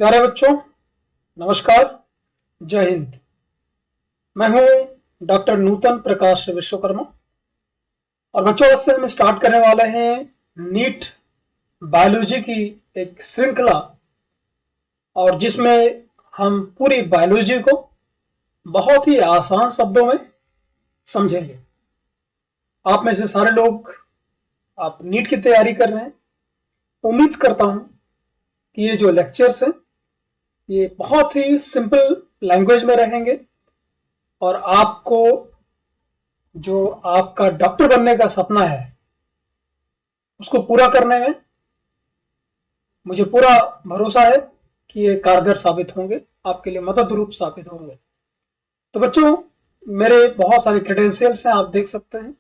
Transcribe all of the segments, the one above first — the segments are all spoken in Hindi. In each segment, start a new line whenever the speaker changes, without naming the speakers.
प्यारे बच्चों, नमस्कार। जय हिंद। मैं हूं डॉक्टर नूतन प्रकाश विश्वकर्मा और बच्चों आज से हम स्टार्ट करने वाले हैं नीट बायोलॉजी की एक श्रृंखला, और जिसमें हम पूरी बायोलॉजी को बहुत ही आसान शब्दों में समझेंगे। आप में से सारे लोग आप नीट की तैयारी कर रहे हैं। उम्मीद करता हूं कि ये जो लेक्चर्स हैं ये बहुत ही सिंपल लैंग्वेज में रहेंगे और आपको जो आपका डॉक्टर बनने का सपना है उसको पूरा करने में मुझे पूरा भरोसा है कि ये कारगर साबित होंगे, आपके लिए मदद रूप साबित होंगे। तो बच्चों, मेरे बहुत सारे क्रेडेंशियल्स हैं, आप देख सकते हैं।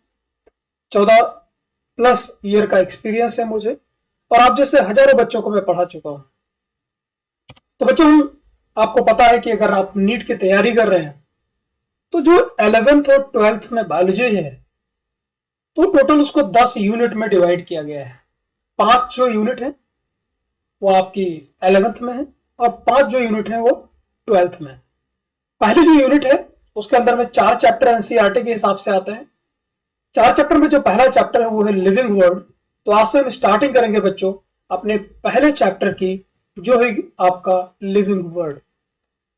14+ ईयर का एक्सपीरियंस है मुझे, और आप जैसे हजारों बच्चों को मैं पढ़ा चुका हूं। तो बच्चों, आपको पता है कि अगर आप नीट की तैयारी कर रहे हैं तो जो 11th और 12th में बायोलॉजी है तो टोटल उसको 10 यूनिट में डिवाइड किया गया है। 5 जो यूनिट है वो आपकी 11th में है और 5 जो यूनिट है वो 12th में है। पहली जो यूनिट है उसके अंदर में 4 चैप्टर एनसीईआरटी के हिसाब से आते हैं। 4 चैप्टर में जो पहला चैप्टर है वो है लिविंग वर्ल्ड। तो आज से हम स्टार्टिंग करेंगे बच्चों अपने पहले चैप्टर की, जो है आपका लिविंग वर्ल्ड।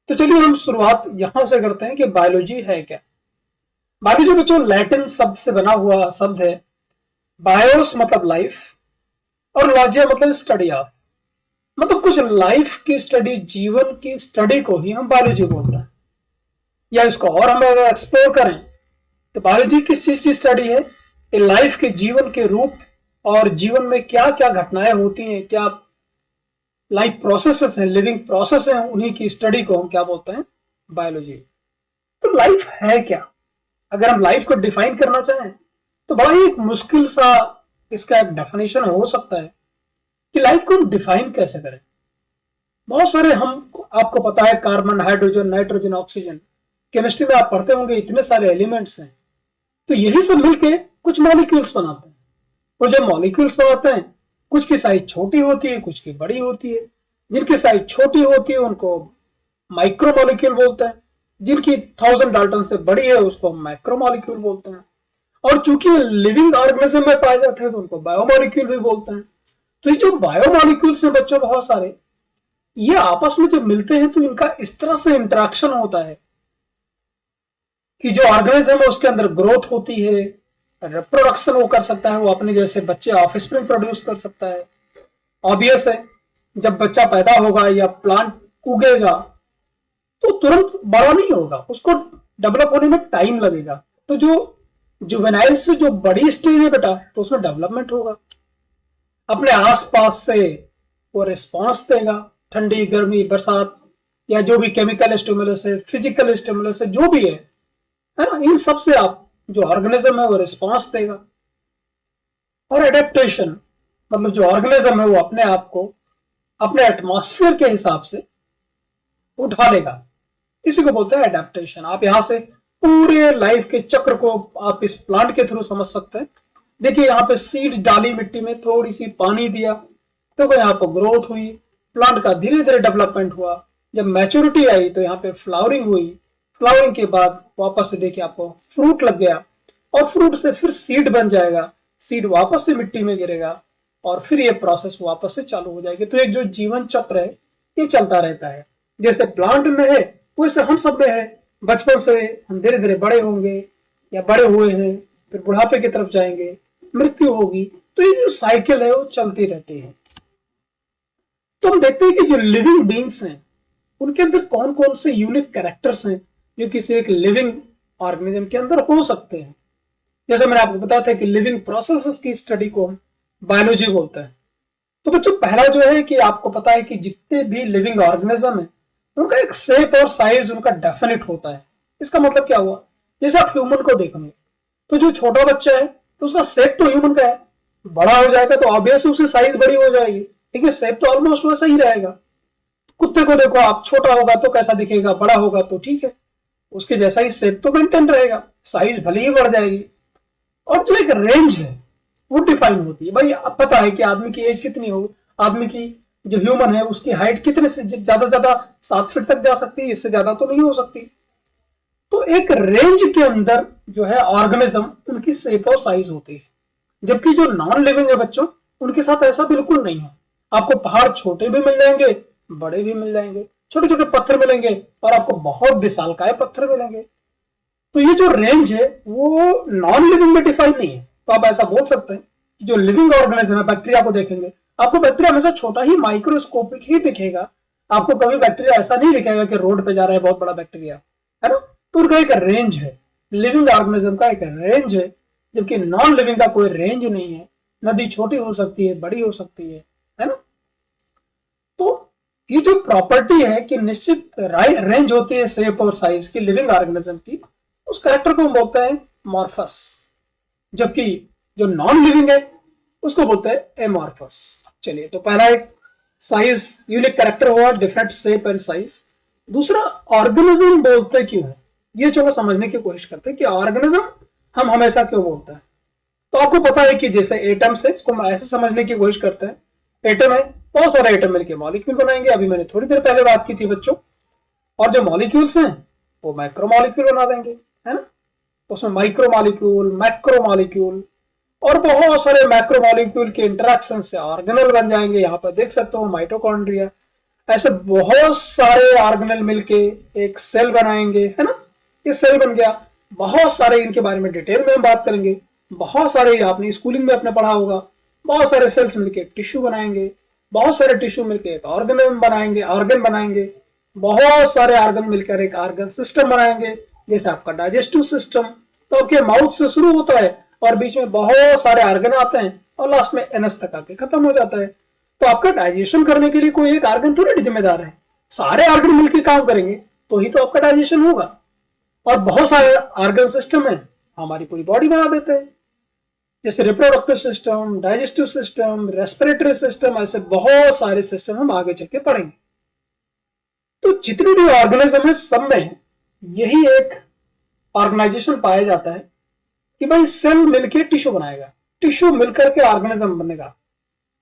तो चलिए हम शुरुआत यहां से करते हैं कि बायोलॉजी है क्या। बायोलॉजी बच्चों लैटिन शब्द से बना हुआ शब्द है। बायोस मतलब लाइफ और लॉजिया मतलब स्टडी ऑफ, मतलब कुछ लाइफ की स्टडी, जीवन की स्टडी को ही हम बायोलॉजी बोलते हैं। या इसको और हम अगर एक्सप्लोर करें तो बायोलॉजी किस चीज की स्टडी है? लाइफ के, जीवन के रूप और जीवन में क्या क्या घटनाएं होती हैं, क्या लाइफ प्रोसेसेस हैं, लिविंग प्रोसेस हैं, उन्हीं की स्टडी को हम क्या बोलते हैं? बायोलॉजी। तो लाइफ है क्या? अगर हम लाइफ को डिफाइन करना चाहें तो बड़ा ही एक मुश्किल सा इसका एक डेफिनेशन हो सकता है कि लाइफ को हम डिफाइन कैसे करें। बहुत सारे, हम आपको पता है carbon, hydrogen, nitrogen, oxygen, chemistry में आप पढ़ते होंगे, इतने सारे एलिमेंट्स हैं। तो यही सब मिलके कुछ मॉलिक्यूल्स बनाते हैं। वो जब मॉलिक्यूल्स बनाते हैं, कुछ की साइज छोटी होती है, कुछ की बड़ी होती है। जिनकी साइज छोटी होती है उनको माइक्रो मॉलिक्यूल बोलते हैं, जिनकी 1000 डाल्टन से बड़ी है उसको मैक्रो मॉलिक्यूल बोलते हैं, और चूंकि लिविंग ऑर्गेनिज्म में पाए जाते हैं तो उनको बायोमॉलिक्यूल भी बोलते हैं। तो ये जो बायोमॉलिक्यूल्स हैं बच्चों बहुत सारे, ये आपस में जब मिलते हैं तो इनका इस तरह से इंटरेक्शन होता है कि जो ऑर्गेनिज्म है उसके अंदर ग्रोथ होती है, रिप्रोडक्शन वो कर सकता है, वो अपने जैसे बच्चे ऑफस्प्रिंग प्रोड्यूस कर सकता है। ऑब्वियस है, जब बच्चा पैदा होगा या प्लांट उगेगा तो तुरंत बड़ा नहीं होगा, उसको डेवलप होने में टाइम लगेगा। तो जो जुवेनाइल से जो बड़ी स्टेज है बेटा, तो उसमें डेवलपमेंट होगा, अपने आसपास से वो रिस्पॉन्स देगा, ठंडी, गर्मी, बरसात, या जो भी केमिकल स्टिमुलस है, फिजिकल स्टिमुलस है, जो भी है ना, इन सब से आप जो ऑर्गेनिज्म है वो रिस्पॉन्स देगा। और एडेप्टेशन मतलब जो ऑर्गेनिज्म है वो अपने आप को अपने एटमॉस्फेयर के हिसाब से उठा लेगा, इसी को बोलते हैं एडेप्टेशन। आप यहां से पूरे लाइफ के चक्र को आप इस प्लांट के थ्रू समझ सकते हैं। देखिए यहाँ पे सीड्स डाली, मिट्टी में थोड़ी सी पानी दिया, तो यहाँ पर ग्रोथ हुई, प्लांट का धीरे धीरे डेवलपमेंट हुआ। जब मैच्योरिटी आई तो यहाँ पे फ्लावरिंग हुई, फ्लावरिंग के बाद वापस से देखिए आपको फ्रूट लग गया, और फ्रूट से फिर सीड बन जाएगा, सीड वापस से मिट्टी में गिरेगा, और फिर ये प्रोसेस वापस से चालू हो जाएगी। तो एक जो जीवन चक्र है ये चलता रहता है। जैसे प्लांट में है वैसे हम सब में है। बचपन से हम धीरे धीरे बड़े होंगे या बड़े हुए हैं, फिर बुढ़ापे की तरफ जाएंगे, मृत्यु होगी। तो ये जो साइकिल है वो चलती रहती है। तो हम देखते हैं कि जो लिविंग बींग्स हैं उनके अंदर कौन कौन से यूनिक कैरेक्टर्स हैं जो किसी एक लिविंग ऑर्गेनिज्म के अंदर हो सकते हैं। जैसे मैंने आपको बताया था कि लिविंग प्रोसेसेस की स्टडी को हम बायोलॉजी बोलते हैं। तो बच्चों पहला जो है कि आपको पता है कि जितने भी लिविंग ऑर्गेनिज्म है उनका एक शेप और साइज उनका डेफिनेट होता है। इसका मतलब क्या हुआ? जैसे आप ह्यूमन को देखेंगे तो जो छोटा बच्चा है तो उसका शेप तो ह्यूमन का है, बड़ा हो जाएगा तो ऑब्वियस उसकी साइज बड़ी हो जाएगी, लेकिन शेप तो ऑलमोस्ट वैसा ही रहेगा। कुत्ते को देखो आप, छोटा होगा तो कैसा दिखेगा, बड़ा होगा तो ठीक है, उसके जैसा ही शेप तो मेंटेन रहेगा, साइज भले ही बढ़ जाएगी। और जो एक रेंज है वो डिफाइन होती है। भाई अब पता है कि आदमी की एज कितनी हो, आदमी की जो ह्यूमन है उसकी हाइट कितने से ज्यादा 7 फीट तक जा सकती है, इससे ज्यादा तो नहीं हो सकती। तो एक रेंज के अंदर जो है ऑर्गेनिज्म, उनकी शेप और साइज होती है, जबकि जो नॉन लिविंग है बच्चों, उनके साथ ऐसा बिल्कुल नहीं है। आपको पहाड़ छोटे भी मिल जाएंगे, बड़े भी मिल जाएंगे, छोटे छोटे पत्थर मिलेंगे और आपको बहुत विशालकाय पत्थर मिलेंगे। तो ये जो रेंज है वो नॉन लिविंग में डिफाइन नहीं है। तो आप ऐसा बोल सकते हैं कि जो लिविंग ऑर्गेनिज्म है, बैक्टीरिया को देखेंगे, आपको बैक्टीरिया हमेशा छोटा ही माइक्रोस्कोपिक ही दिखेगा। आपको कभी बैक्टीरिया ऐसा नहीं दिखेगा कि रोड पे जा रहा है बहुत बड़ा बैक्टीरिया, है ना। तो उनका एक रेंज है, लिविंग ऑर्गेनिज्म का एक रेंज है, जबकि नॉन लिविंग का कोई रेंज नहीं है। नदी छोटी हो सकती है, बड़ी हो सकती है ना। तो ये जो प्रॉपर्टी है कि निश्चित रेंज होती है शेप और साइज की लिविंग ऑर्गेनिज्म की, उस कैरेक्टर को हम बोलते हैं मॉर्फस। जबकि जो नॉन लिविंग है उसको बोलते हैं एमॉर्फस। चलिए, तो पहला एक साइज यूनिक कैरेक्टर हुआ, डिफरेंट शेप एंड साइज। दूसरा, ऑर्गेनिज्म बोलते क्यों है, ये चलो समझने की कोशिश करते हैं कि ऑर्गेनिज्म हम हमेशा क्यों बोलते हैं। तो आपको पता है कि जैसे एटम्स है, इसको हम ऐसे समझने की कोशिश करते हैं। एटम है, बहुत सारे एटम मिलकर मॉलिक्यूल बनाएंगे, अभी मैंने थोड़ी देर पहले बात की थी बच्चों। और जो मॉलिक्यूल्स हैं वो मैक्रोमॉलिक्यूल बना देंगे, है ना। उसमें माइक्रोमॉलिक्यूल, मैक्रोमॉलिक्यूल और बहुत सारे मैक्रोमॉलिक्यूल के इंटरेक्शन से ऑर्गेनल बन जाएंगे। यहाँ पर देख सकते हो माइटोकॉन्ड्रिया, ऐसे बहुत सारे ऑर्गेनल मिलके एक सेल बनाएंगे, है ना। ये सेल बन गया। बहुत सारे इनके बारे में डिटेल में हम बात करेंगे। बहुत सारे आपने स्कूलिंग में अपने पढ़ा होगा, बहुत सारे सेल्स मिलके एक टिश्यू बनाएंगे, बहुत सारे टिश्यू मिलके एक ऑर्गन बनाएंगे, बहुत सारे ऑर्गन मिलकर एक ऑर्गन सिस्टम बनाएंगे, जैसे आपका डाइजेस्टिव सिस्टम। तो आपके माउथ से शुरू होता है और बीच में बहुत सारे ऑर्गन आते हैं और लास्ट में एनस तक आके खत्म हो जाता है। तो आपका डाइजेशन करने के लिए कोई एक ऑर्गन थोड़ी जिम्मेदार है, सारे ऑर्गन मिलकर काम करेंगे तो ही तो आपका डाइजेशन होगा। और बहुत सारे ऑर्गन सिस्टम है, हमारी पूरी बॉडी बना देते हैं, जैसे reproductive system, digestive system, respiratory system, ऐसे बहुत सारे सिस्टम हम आगे चल के पढ़ेंगे। तो जितने भी ऑर्गेनिज्म है सब में यही एक ऑर्गेनाइजेशन पाया जाता है कि भाई सेल मिलके टिश्यू बनाएगा, टिश्यू मिलकर के ऑर्गेनिज्म बनेगा,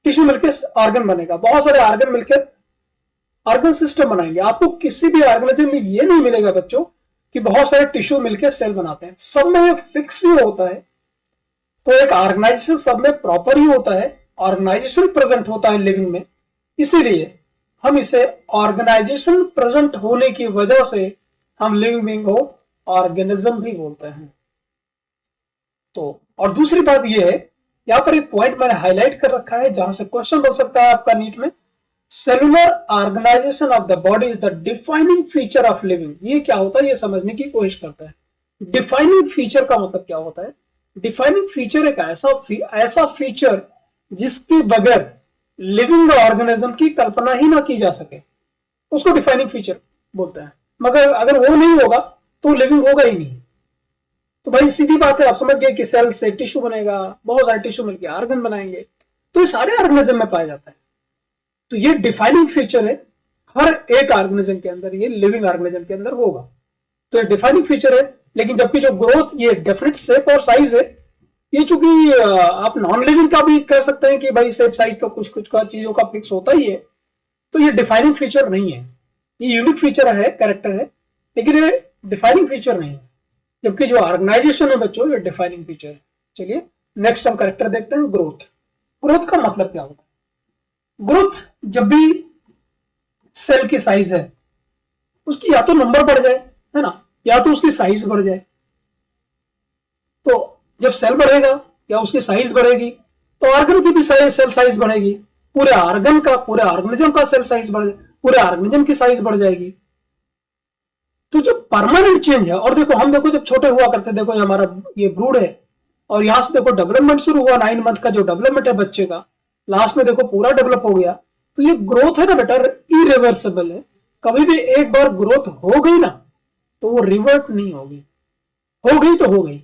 टिश्यू मिलकर ऑर्गन बनेगा, बहुत सारे ऑर्गन मिलकर ऑर्गन सिस्टम बनाएंगे। आपको किसी भी ऑर्गेनिज्म में ये नहीं मिलेगा बच्चों कि बहुत सारे टिश्यू मिलकर सेल बनाते हैं, सब में फिक्स ही होता है। तो एक ऑर्गेनाइजेशन सब में प्रॉपर ही होता है, ऑर्गेनाइजेशन प्रेजेंट होता है लिविंग में, इसीलिए हम इसे ऑर्गेनाइजेशन प्रेजेंट होने की वजह से हम लिविंग को ऑर्गेनिज्म भी बोलते हैं। तो और दूसरी बात यह है, यहां पर एक पॉइंट मैंने हाईलाइट कर रखा है जहां से क्वेश्चन बन सकता है आपका नीट में। Cellular organisation of the body is the defining feature of living. ये क्या होता है, ये समझने की कोशिश करता है। डिफाइनिंग फीचर का मतलब क्या होता है? डिफाइनिंग फीचर एक ऐसा फीचर जिसके बगैर लिविंग ऑर्गेनिज्म की कल्पना ही ना की जा सके, उसको डिफाइनिंग फीचर बोलते हैं। मगर अगर वो नहीं होगा तो लिविंग होगा ही नहीं। तो भाई सीधी बात है, आप समझ गए कि सेल से टिश्यू बनेगा, बहुत सारे टिश्यू मिलकर ऑर्गन बनाएंगे, तो ये सारे ऑर्गेनिज्म में पाया जाता है। तो ये डिफाइनिंग फीचर है, हर एक ऑर्गेनिज्म के अंदर, ये लिविंग ऑर्गेनिज्म के अंदर होगा। तो ये डिफाइनिंग फीचर है। लेकिन जबकि जो ग्रोथ, ये डेफिनेट शेप और साइज है, ये चूंकि आप नॉन लिविंग का भी कह सकते हैं कि भाई शेप साइज तो कुछ कुछ का चीजों का फिक्स होता ही है, तो ये डिफाइनिंग फीचर नहीं है। ये यूनिक फीचर है, कैरेक्टर है, लेकिन ये डिफाइनिंग फीचर नहीं है। जबकि जो ऑर्गेनाइजेशन है बच्चों, ये डिफाइनिंग फीचर है। चलिए नेक्स्ट हम कैरेक्टर देखते हैं, ग्रोथ। ग्रोथ का मतलब क्या होता है? ग्रोथ जब भी सेल की साइज है उसकी या तो नंबर बढ़ जाए, है ना, या तो उसकी साइज बढ़ जाए। तो जब सेल बढ़ेगा या उसकी साइज बढ़ेगी तो ऑर्गन की भी सेल साइज बढ़ेगी, पूरे ऑर्गन का, पूरे ऑर्गेनिज्म का सेल साइज बढ़, पूरे ऑर्गेनिज्म की साइज बढ़ जाएगी। तो जो परमानेंट चेंज है, और देखो हम देखो जब छोटे हुआ करते, देखो ये हमारा ये ब्रूड है और यहां से देखो डेवलपमेंट शुरू हुआ, 9 मंथ का जो डेवलपमेंट है बच्चे का, लास्ट में देखो पूरा डेवलप हो गया। तो ये ग्रोथ है ना बेटा, इरिवर्सिबल है। कभी भी एक बार ग्रोथ हो गई ना तो वो रिवर्ट नहीं होगी, हो गई तो हो गई।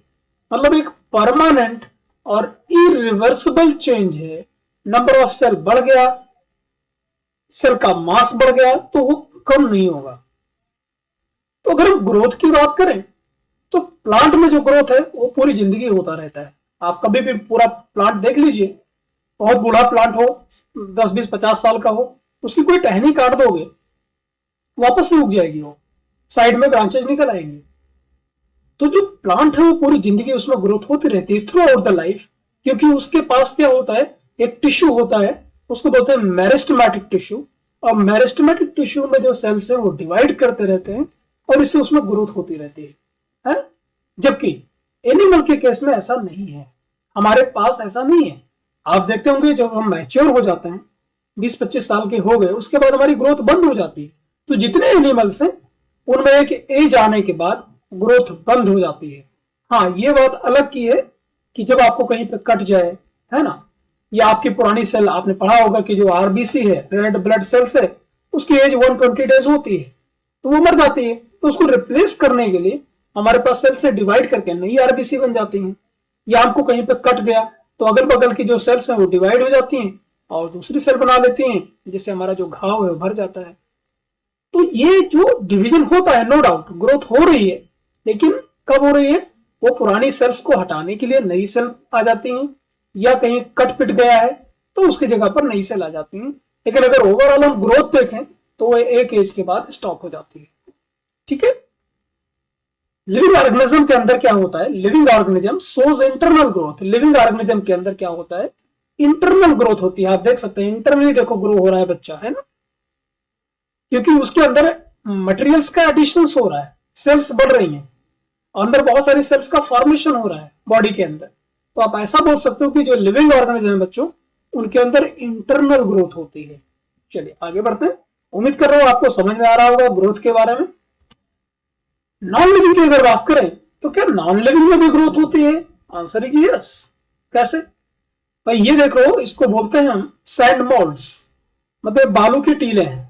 मतलब एक परमानेंट और इरिवर्सिबल चेंज है। नंबर ऑफ सेल बढ़ गया, सेल का मास बढ़ गया, तो वो कम नहीं होगा। तो अगर हम ग्रोथ की बात करें तो प्लांट में जो ग्रोथ है वो पूरी जिंदगी होता रहता है। आप कभी भी पूरा प्लांट देख लीजिए, बहुत बूढ़ा प्लांट हो, 10, 20, 50 साल का हो, उसकी कोई टहनी काट दोगे, वापस से उग जाएगी, वो साइड में ब्रांचेस निकल आएंगी। तो जो प्लांट है वो पूरी जिंदगी उसमें ग्रोथ होती रहती है थ्रू आउट द लाइफ, क्योंकि उसके पास क्या होता है, एक टिश्यू होता है, उसको बोलते हैं मेरिस्टेमेटिक टिश्यू। और मेरिस्टेमेटिक टिश्यू में जो सेल्स है वो डिवाइड करते रहते हैं और इससे उसमें ग्रोथ होती रहती है? जबकि एनिमल के केस में ऐसा नहीं है, हमारे पास ऐसा नहीं है। आप देखते होंगे जब हम मैच्योर हो जाते हैं, 20-25 साल के हो गए, उसके बाद हमारी ग्रोथ बंद हो जाती है। तो जितने एनिमल्स हैं उनमें एक एज आने के बाद ग्रोथ बंद हो जाती है। हाँ, ये बात अलग की है कि जब आपको कहीं पे कट जाए, है ना, या आपकी पुरानी सेल, आपने पढ़ा होगा कि जो आरबीसी है, रेड ब्लड सेल्स है, उसकी एज 120 डेज होती है, तो वो मर जाती है। तो उसको रिप्लेस करने के लिए हमारे पास सेल से डिवाइड करके नई आरबीसी बन जाती हैं। या आपको कहीं पे कट गया तो अगल बगल की जो सेल्स हैं वो डिवाइड हो जाती हैं और दूसरी सेल बना लेती हैं, जिससे हमारा जो घाव है वो भर जाता है। तो ये जो डिवीजन होता है, नो डाउट ग्रोथ हो रही है, लेकिन कब हो रही है, वो पुरानी सेल्स को हटाने के लिए नई सेल आ जाती हैं, या कहीं कट पिट गया है तो उसकी जगह पर नई सेल आ जाती हैं। लेकिन अगर ओवरऑल हम ग्रोथ देखें तो वो एक एज के बाद स्टॉप हो जाती है। ठीक है। लिविंग ऑर्गेनिज्म के अंदर क्या होता है, लिविंग ऑर्गेनिज्म सोज इंटरनल ग्रोथ। लिविंग ऑर्गेनिज्म के अंदर क्या होता है, इंटरनल ग्रोथ होती है। आप देख सकते हैं इंटरनली देखो ग्रो हो रहा है बच्चा, है ना, क्योंकि उसके अंदर मटेरियल्स का एडिशन हो रहा है, सेल्स बढ़ रही हैं, अंदर बहुत सारी सेल्स का फॉर्मेशन हो रहा है बॉडी के अंदर। तो आप ऐसा बोल सकते हो कि जो लिविंग ऑर्गेनिज्म है बच्चों, उनके अंदर इंटरनल ग्रोथ होती है। चलिए आगे बढ़ते हैं। उम्मीद कर रहा हूं आपको समझ में आ रहा होगा ग्रोथ के बारे में। नॉन लिविंग की अगर बात करें तो क्या नॉन लिविंग में भी ग्रोथ होती है? Answer is yes. कैसे भाई, ये देखो, इसको बोलते हैं हम सैंड मॉल्ड्स, मतलब बालू की टीले हैं।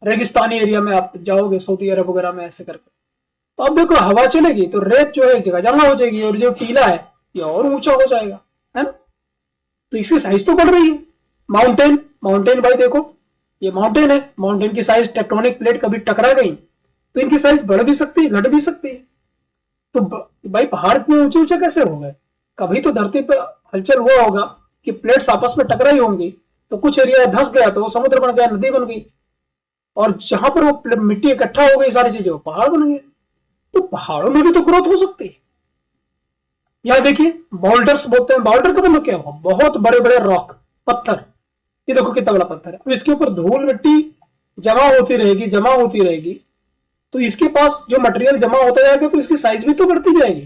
रेगिस्तानी एरिया में आप जाओगे, सऊदी अरब वगैरह में, ऐसे करके तो आप देखो हवा चलेगी तो रेत जो है जगह जमा हो जाएगी और जो टीला है ये और ऊंचा हो जाएगा, है ना। तो इसकी साइज तो बढ़ रही है। माउंटेन, माउंटेन भाई देखो, ये माउंटेन है, माउंटेन की साइज, टेक्टोनिक प्लेट कभी टकरा गई तो इनकी साइज बढ़ भी सकती है, घट भी सकती है। तो भाई पहाड़ इतने ऊंचे ऊंचे कैसे हो गए? कभी तो धरती पर हलचल हुआ होगा कि प्लेट्स आपस में टकराई होंगी, तो कुछ एरिया धंस गया तो वो समुद्र बन गया, नदी बन गई, और जहां पर वो मिट्टी इकट्ठा हो गई सारी चीजें, वो पहाड़ बन गए। तो पहाड़ों में भी तो ग्रोथ हो सकती है। यहां देखिए बोल्डर्स बोलते हैं, बोल्डर का मतलब क्या होगा, बहुत बड़े बड़े रॉक, पत्थर। ये देखो कितना बड़ा पत्थर है, अब इसके ऊपर धूल मिट्टी जमा होती रहेगी, जमा होती रहेगी, तो इसके पास जो मटेरियल जमा होता जाएगा तो इसकी साइज भी तो बढ़ती जाएगी।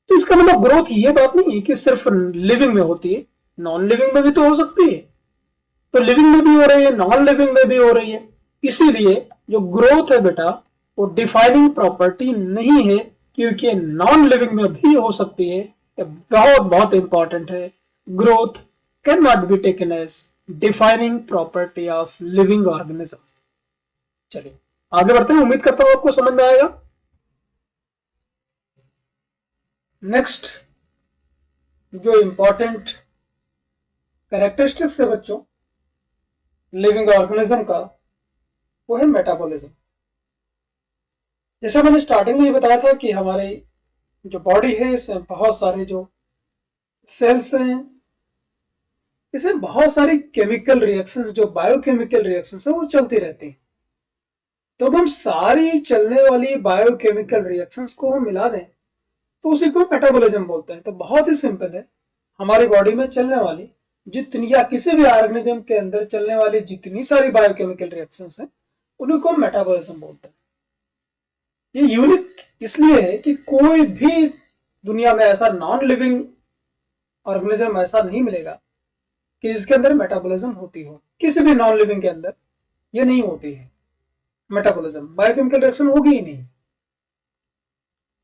तो इसका मतलब ग्रोथ ये बात नहीं है कि सिर्फ लिविंग में होती है, नॉन लिविंग में भी तो हो सकती है। तो लिविंग में भी हो रही है, नॉन लिविंग में भी हो रही है। इसीलिए जो ग्रोथ है बेटा, वो डिफाइनिंग प्रॉपर्टी नहीं है, क्योंकि नॉन लिविंग में भी हो सकती है। बहुत बहुत इंपॉर्टेंट है, growth can not be taken as defining property of living organism. चलिए आगे बढ़ते हैं, उम्मीद करता हूं आपको समझ में आएगा। नेक्स्ट जो इंपॉर्टेंट कैरेक्टरिस्टिक्स है बच्चों लिविंग ऑर्गेनिज्म का, वो है मेटाबॉलिज्म। जैसे मैंने स्टार्टिंग में ही बताया था कि हमारी जो बॉडी है इसमें बहुत सारे जो सेल्स हैं, इसमें बहुत सारी केमिकल रिएक्शंस, जो बायोकेमिकल रिएक्शंस है वो चलती रहती हैं। तो अगर हम सारी चलने वाली बायोकेमिकल रिएक्शंस को हम मिला दें तो उसी को मेटाबॉलिज्म बोलते हैं। तो बहुत ही सिंपल है, हमारी बॉडी में चलने वाली जितनी, या किसी भी ऑर्गेनिज्म के अंदर चलने वाली जितनी सारी बायोकेमिकल रिएक्शंस हैं, उन्हीं को मेटाबॉलिज्म बोलते हैं। ये यूनिक इसलिए है कि कोई भी दुनिया में ऐसा नॉन लिविंग ऑर्गेनिज्म ऐसा नहीं मिलेगा कि जिसके अंदर मेटाबॉलिज्म होती हो। किसी भी नॉन लिविंग के अंदर ये नहीं होती है मेटाबॉलिज्म, बायोकेमिकल रिएक्शन होगी ही नहीं।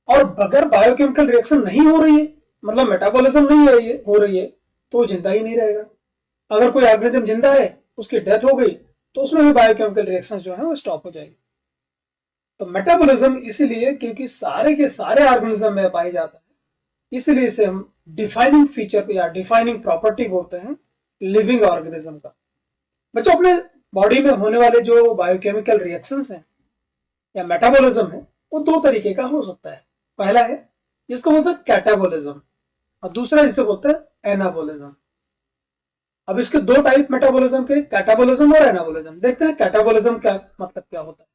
और अगर बायोकेमिकल रिएक्शन नहीं हो रही है, मतलब मेटाबॉलिज्म नहीं हो रही है, तो वो जिंदा ही नहीं रहेगा। अगर कोई ऑर्गेनिज्म जिंदा है, उसकी डेथ हो गई, तो उसमें भी बायोकेमिकल रिएक्शंस जो है वो स्टॉप हो जाएगी। तो मेटाबॉलिज्म इसीलिए क्योंकि सारे के सारे ऑर्गेनिज्म में पाई जाता है, इसलिए इसे हम डिफाइनिंग फीचर या डिफाइनिंग प्रॉपर्टी बोलते हैं लिविंग ऑर्गेनिज्म का। बच्चों अपने बॉडी में होने वाले जो बायोकेमिकल रिएक्शंस हैं या मेटाबॉलिज्म है, वो दो तरीके का हो सकता है। पहला है जिसको बोलते हैं कैटाबॉलिज्म, और दूसरा जिसे बोलते हैं एनाबॉलिज्म। अब इसके दो टाइप मेटाबॉलिज्म के, कैटाबॉलिज्म और एनाबॉलिज्म। देखते हैं कैटाबॉलिज्म क्या मतलब क्या होता है।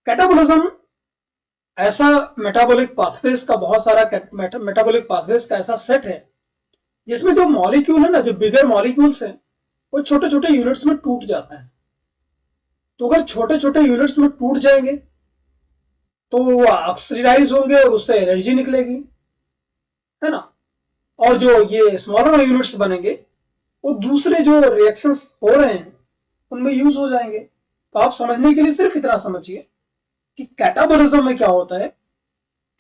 कैटाबॉलिज्म ऐसा मेटाबॉलिक पाथवेज का बहुत सारा मेटाबॉलिक पाथवेज का ऐसा सेट है जिसमें जो मॉलिक्यूल है ना, जो बिगर मॉलिक्यूल्स हैं, वो छोटे छोटे यूनिट्स में टूट जाता है। तो अगर छोटे छोटे यूनिट्स में टूट जाएंगे तो वो ऑक्सीडाइज होंगे और उससे एनर्जी निकलेगी, है ना। और जो ये स्मॉलर यूनिट्स बनेंगे वो दूसरे जो रिएक्शंस हो रहे हैं उनमें यूज हो जाएंगे। तो आप समझने के लिए सिर्फ इतना समझिए कि कैटाबॉलिज्म में क्या होता है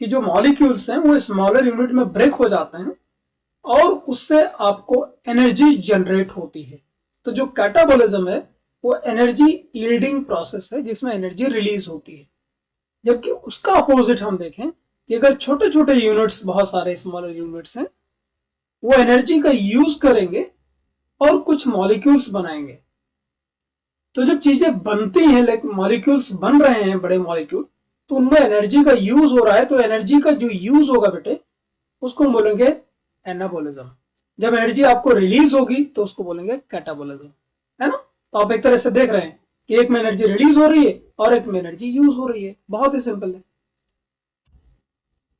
कि जो मॉलिक्यूल्स हैं वो स्मॉलर यूनिट में ब्रेक हो जाते हैं और उससे आपको एनर्जी जनरेट होती है। तो जो कैटाबॉलिज्म है वो एनर्जी यील्डिंग प्रोसेस है जिसमें एनर्जी रिलीज होती है। जबकि उसका अपोजिट हम देखें कि अगर छोटे छोटे यूनिट्स, बहुत सारे स्मॉलर यूनिट्स हैं, वो एनर्जी का यूज करेंगे और कुछ मॉलिक्यूल्स बनाएंगे। तो जब चीजें बनती हैं, लेकिन मॉलिक्यूल्स बन रहे हैं बड़े मॉलिक्यूल, तो उनमें एनर्जी का यूज हो रहा है। तो एनर्जी का जो यूज होगा बेटे उसको हम बोलेंगे एनाबॉलिज्म। जब एनर्जी आपको रिलीज होगी तो उसको बोलेंगे कैटाबॉलिज्म, है ना। तो आप एक तरह से देख रहे हैं कि एक में एनर्जी रिलीज हो रही है और एक में एनर्जी यूज हो रही है। बहुत ही सिंपल है।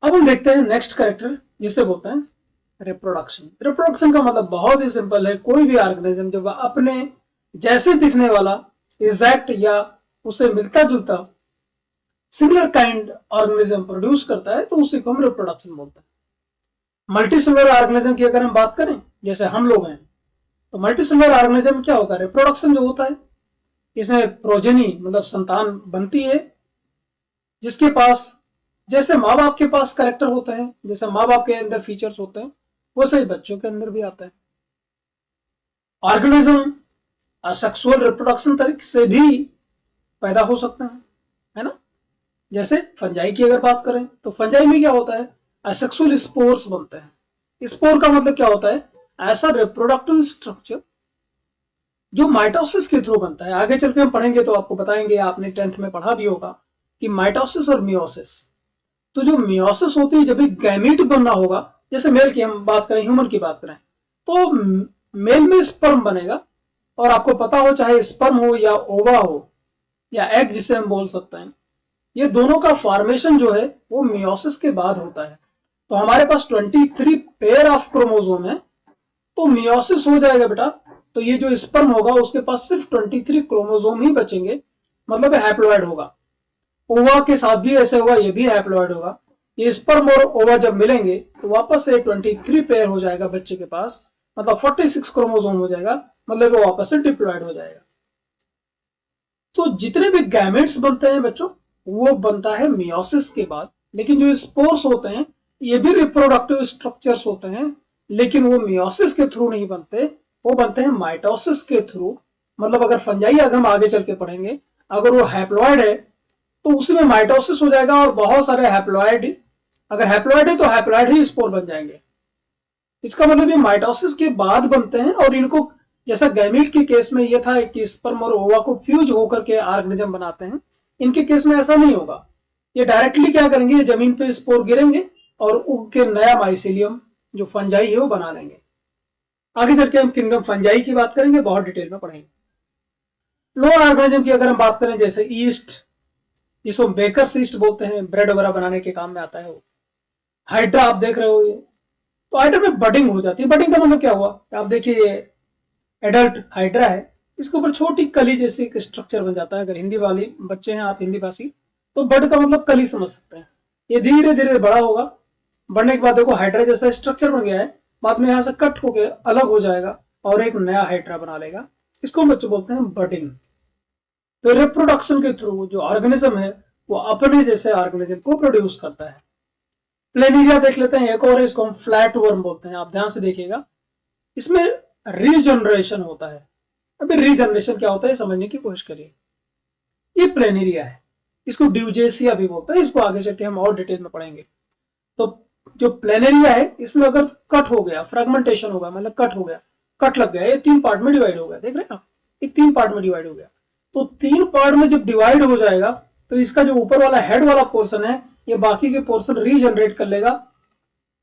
अब हम देखते हैं नेक्स्ट कैरेक्टर जिसे बोलते हैं रिप्रोडक्शन। रिप्रोडक्शन का मतलब बहुत ही सिंपल है। कोई भी ऑर्गेनिज्म जब अपने जैसे दिखने वाला एग्जैक्ट या उसे मिलता जुलता सिमिलर काइंड ऑर्गेनिज्म प्रोड्यूस करता है तो उसी को हम रिप्रोडक्शन बोलते हैं। मल्टीसेलुलर ऑर्गेनिज्म की अगर हम बात करें, जैसे हम लोग हैं, तो मल्टीसेलुलर ऑर्गेनिज्म क्या होगा, रिप्रोडक्शन जो होता है इसमें प्रोजेनी मतलब संतान बनती है जिसके पास जैसे माँ बाप के पास कैरेक्टर होते हैं, जैसे माँ बाप के अंदर फीचर्स होते हैं, वैसे ही बच्चों के अंदर भी आता है। ऑर्गेनिज्म असेक्सुअल रिप्रोडक्शन तरीके से भी पैदा हो सकता है ना। जैसे फंजाई की अगर बात करें तो फंजाई में क्या होता है, असेक्सुअल स्पोर्स बनते हैं। स्पोर का मतलब क्या होता है, ऐसा रिप्रोडक्टिव स्ट्रक्चर जो माइटोसिस के थ्रू बनता है। आगे चल के हम पढ़ेंगे तो आपको बताएंगे, आपने 10th में पढ़ा भी होगा कि माइटोसिस और मियोसिस। तो जो मियोसिस होती है, जब भी गैमीट बनना होगा, जैसे मेल की हम बात करें, ह्यूमन की बात करें, तो मेल में स्पर्म बनेगा। और आपको पता हो चाहे स्पर्म हो या ओवा हो या एग जिसे हम बोल सकते हैं, ये दोनों का फॉर्मेशन जो है वो मियोसिस के बाद होता है। तो हमारे पास 23 पेयर ऑफ क्रोमोसोम है, तो मियोसिस हो जाएगा बेटा, तो ये जो स्पर्म होगा उसके पास सिर्फ 23 क्रोमोसोम ही बचेंगे, मतलब हैप्लॉइड होगा। ओवा के साथ भी ऐसे होगा, ये भी हैप्लॉइड होगा। ये स्पर्म और ओवा जब मिलेंगे तो वापस से 23 पेयर हो जाएगा बच्चे के पास, मतलब 46 क्रोमोसोम हो जाएगा, मतलब वो वापस से डिप्लॉइड हो जाएगा। तो जितने भी गैमेट्स बनते हैं बच्चों वो बनता है मियोसिस के बाद। लेकिन जो स्पोर्स होते हैं ये भी रिप्रोडक्टिव स्ट्रक्चर्स होते हैं, लेकिन वो मियोसिस के थ्रू नहीं बनते, वो बनते हैं माइटोसिस के थ्रू। मतलब अगर फंजाई अगर हम आगे चल के पढ़ेंगे, अगर वो हैप्लॉइड है तो उसमें माइटोसिस हो जाएगा और बहुत सारे हैप्लॉइड, अगर हैप्लॉइड है तो हैप्लॉइड ही स्पोर बन जाएंगे। इसका मतलब ये माइटोसिस के बाद बनते हैं। और इनको जैसा गैमीट के केस में ये था कि स्पर्म और ओवा को फ्यूज होकर के ऑर्गेनिज्म बनाते हैं, इनके केस में ऐसा नहीं होगा। ये डायरेक्टली क्या करेंगे, जमीन पे स्पोर गिरेंगे और उग के नया माइसेलियम जो फंजाई है वो बना लेंगे। आगे चल के हम किंगडम फंजाई की बात करेंगे, बहुत डिटेल में पढ़ेंगे। लोअर ऑर्गेनिज्म की अगर हम बात करें, जैसे ईस्ट, जिसको बेकर्स ईस्ट बोलते हैं, ब्रेड वगैरह बनाने के काम में आता है वो। हाइड्रा आप देख रहे हो, ये तो हाइड्रा में बडिंग हो जाती है। बडिंग का मतलब क्या हुआ, आप देखिए ये एडल्ट हाइड्रा है, इसके ऊपर छोटी कली जैसी एक स्ट्रक्चर बन जाता है। अगर हिंदी वाली बच्चे हैं आप हिंदी भाषी, तो बड का मतलब कली समझ सकते हैं। ये धीरे धीरे बड़ा होगा, बढ़ने के बाद देखो हाइड्रा जैसा स्ट्रक्चर बन गया है, बाद में यहाँ से कट होके अलग हो जाएगा और एक नया हाइड्रा बना लेगा। इसको बच्चे बोलते हैं बडिंग। तो रिप्रोडक्शन के थ्रू जो ऑर्गेनिज्म है वो अपने जैसे ऑर्गेनिज्म को प्रोड्यूस करता है। प्लेनेरिया देख लेते हैं एक और, इसको हम फ्लैट वर्म बोलते हैं। आप ध्यान से देखिएगा, इसमें रीजनरेशन होता है। अभी रीजनरेशन क्या होता है समझने की कोशिश करिए। ये प्लेनेरिया है, इसको ड्यूजेसिया भी बोलते हैं, इसको आगे चल के हम और डिटेल में पढ़ेंगे। तो जो प्लेनेरिया है इसमें अगर कट हो गया, फ्रेगमेंटेशन होगा, मतलब कट हो गया, कट लग गया, ये 3 पार्ट में डिवाइड हो गया, देख रहे हैं आप, ये 3 पार्ट में डिवाइड हो गया। तो 3 पार्ट में जब डिवाइड हो जाएगा तो इसका जो ऊपर वाला हेड वाला पोर्शन है ये बाकी के पोर्शन रीजनरेट कर लेगा,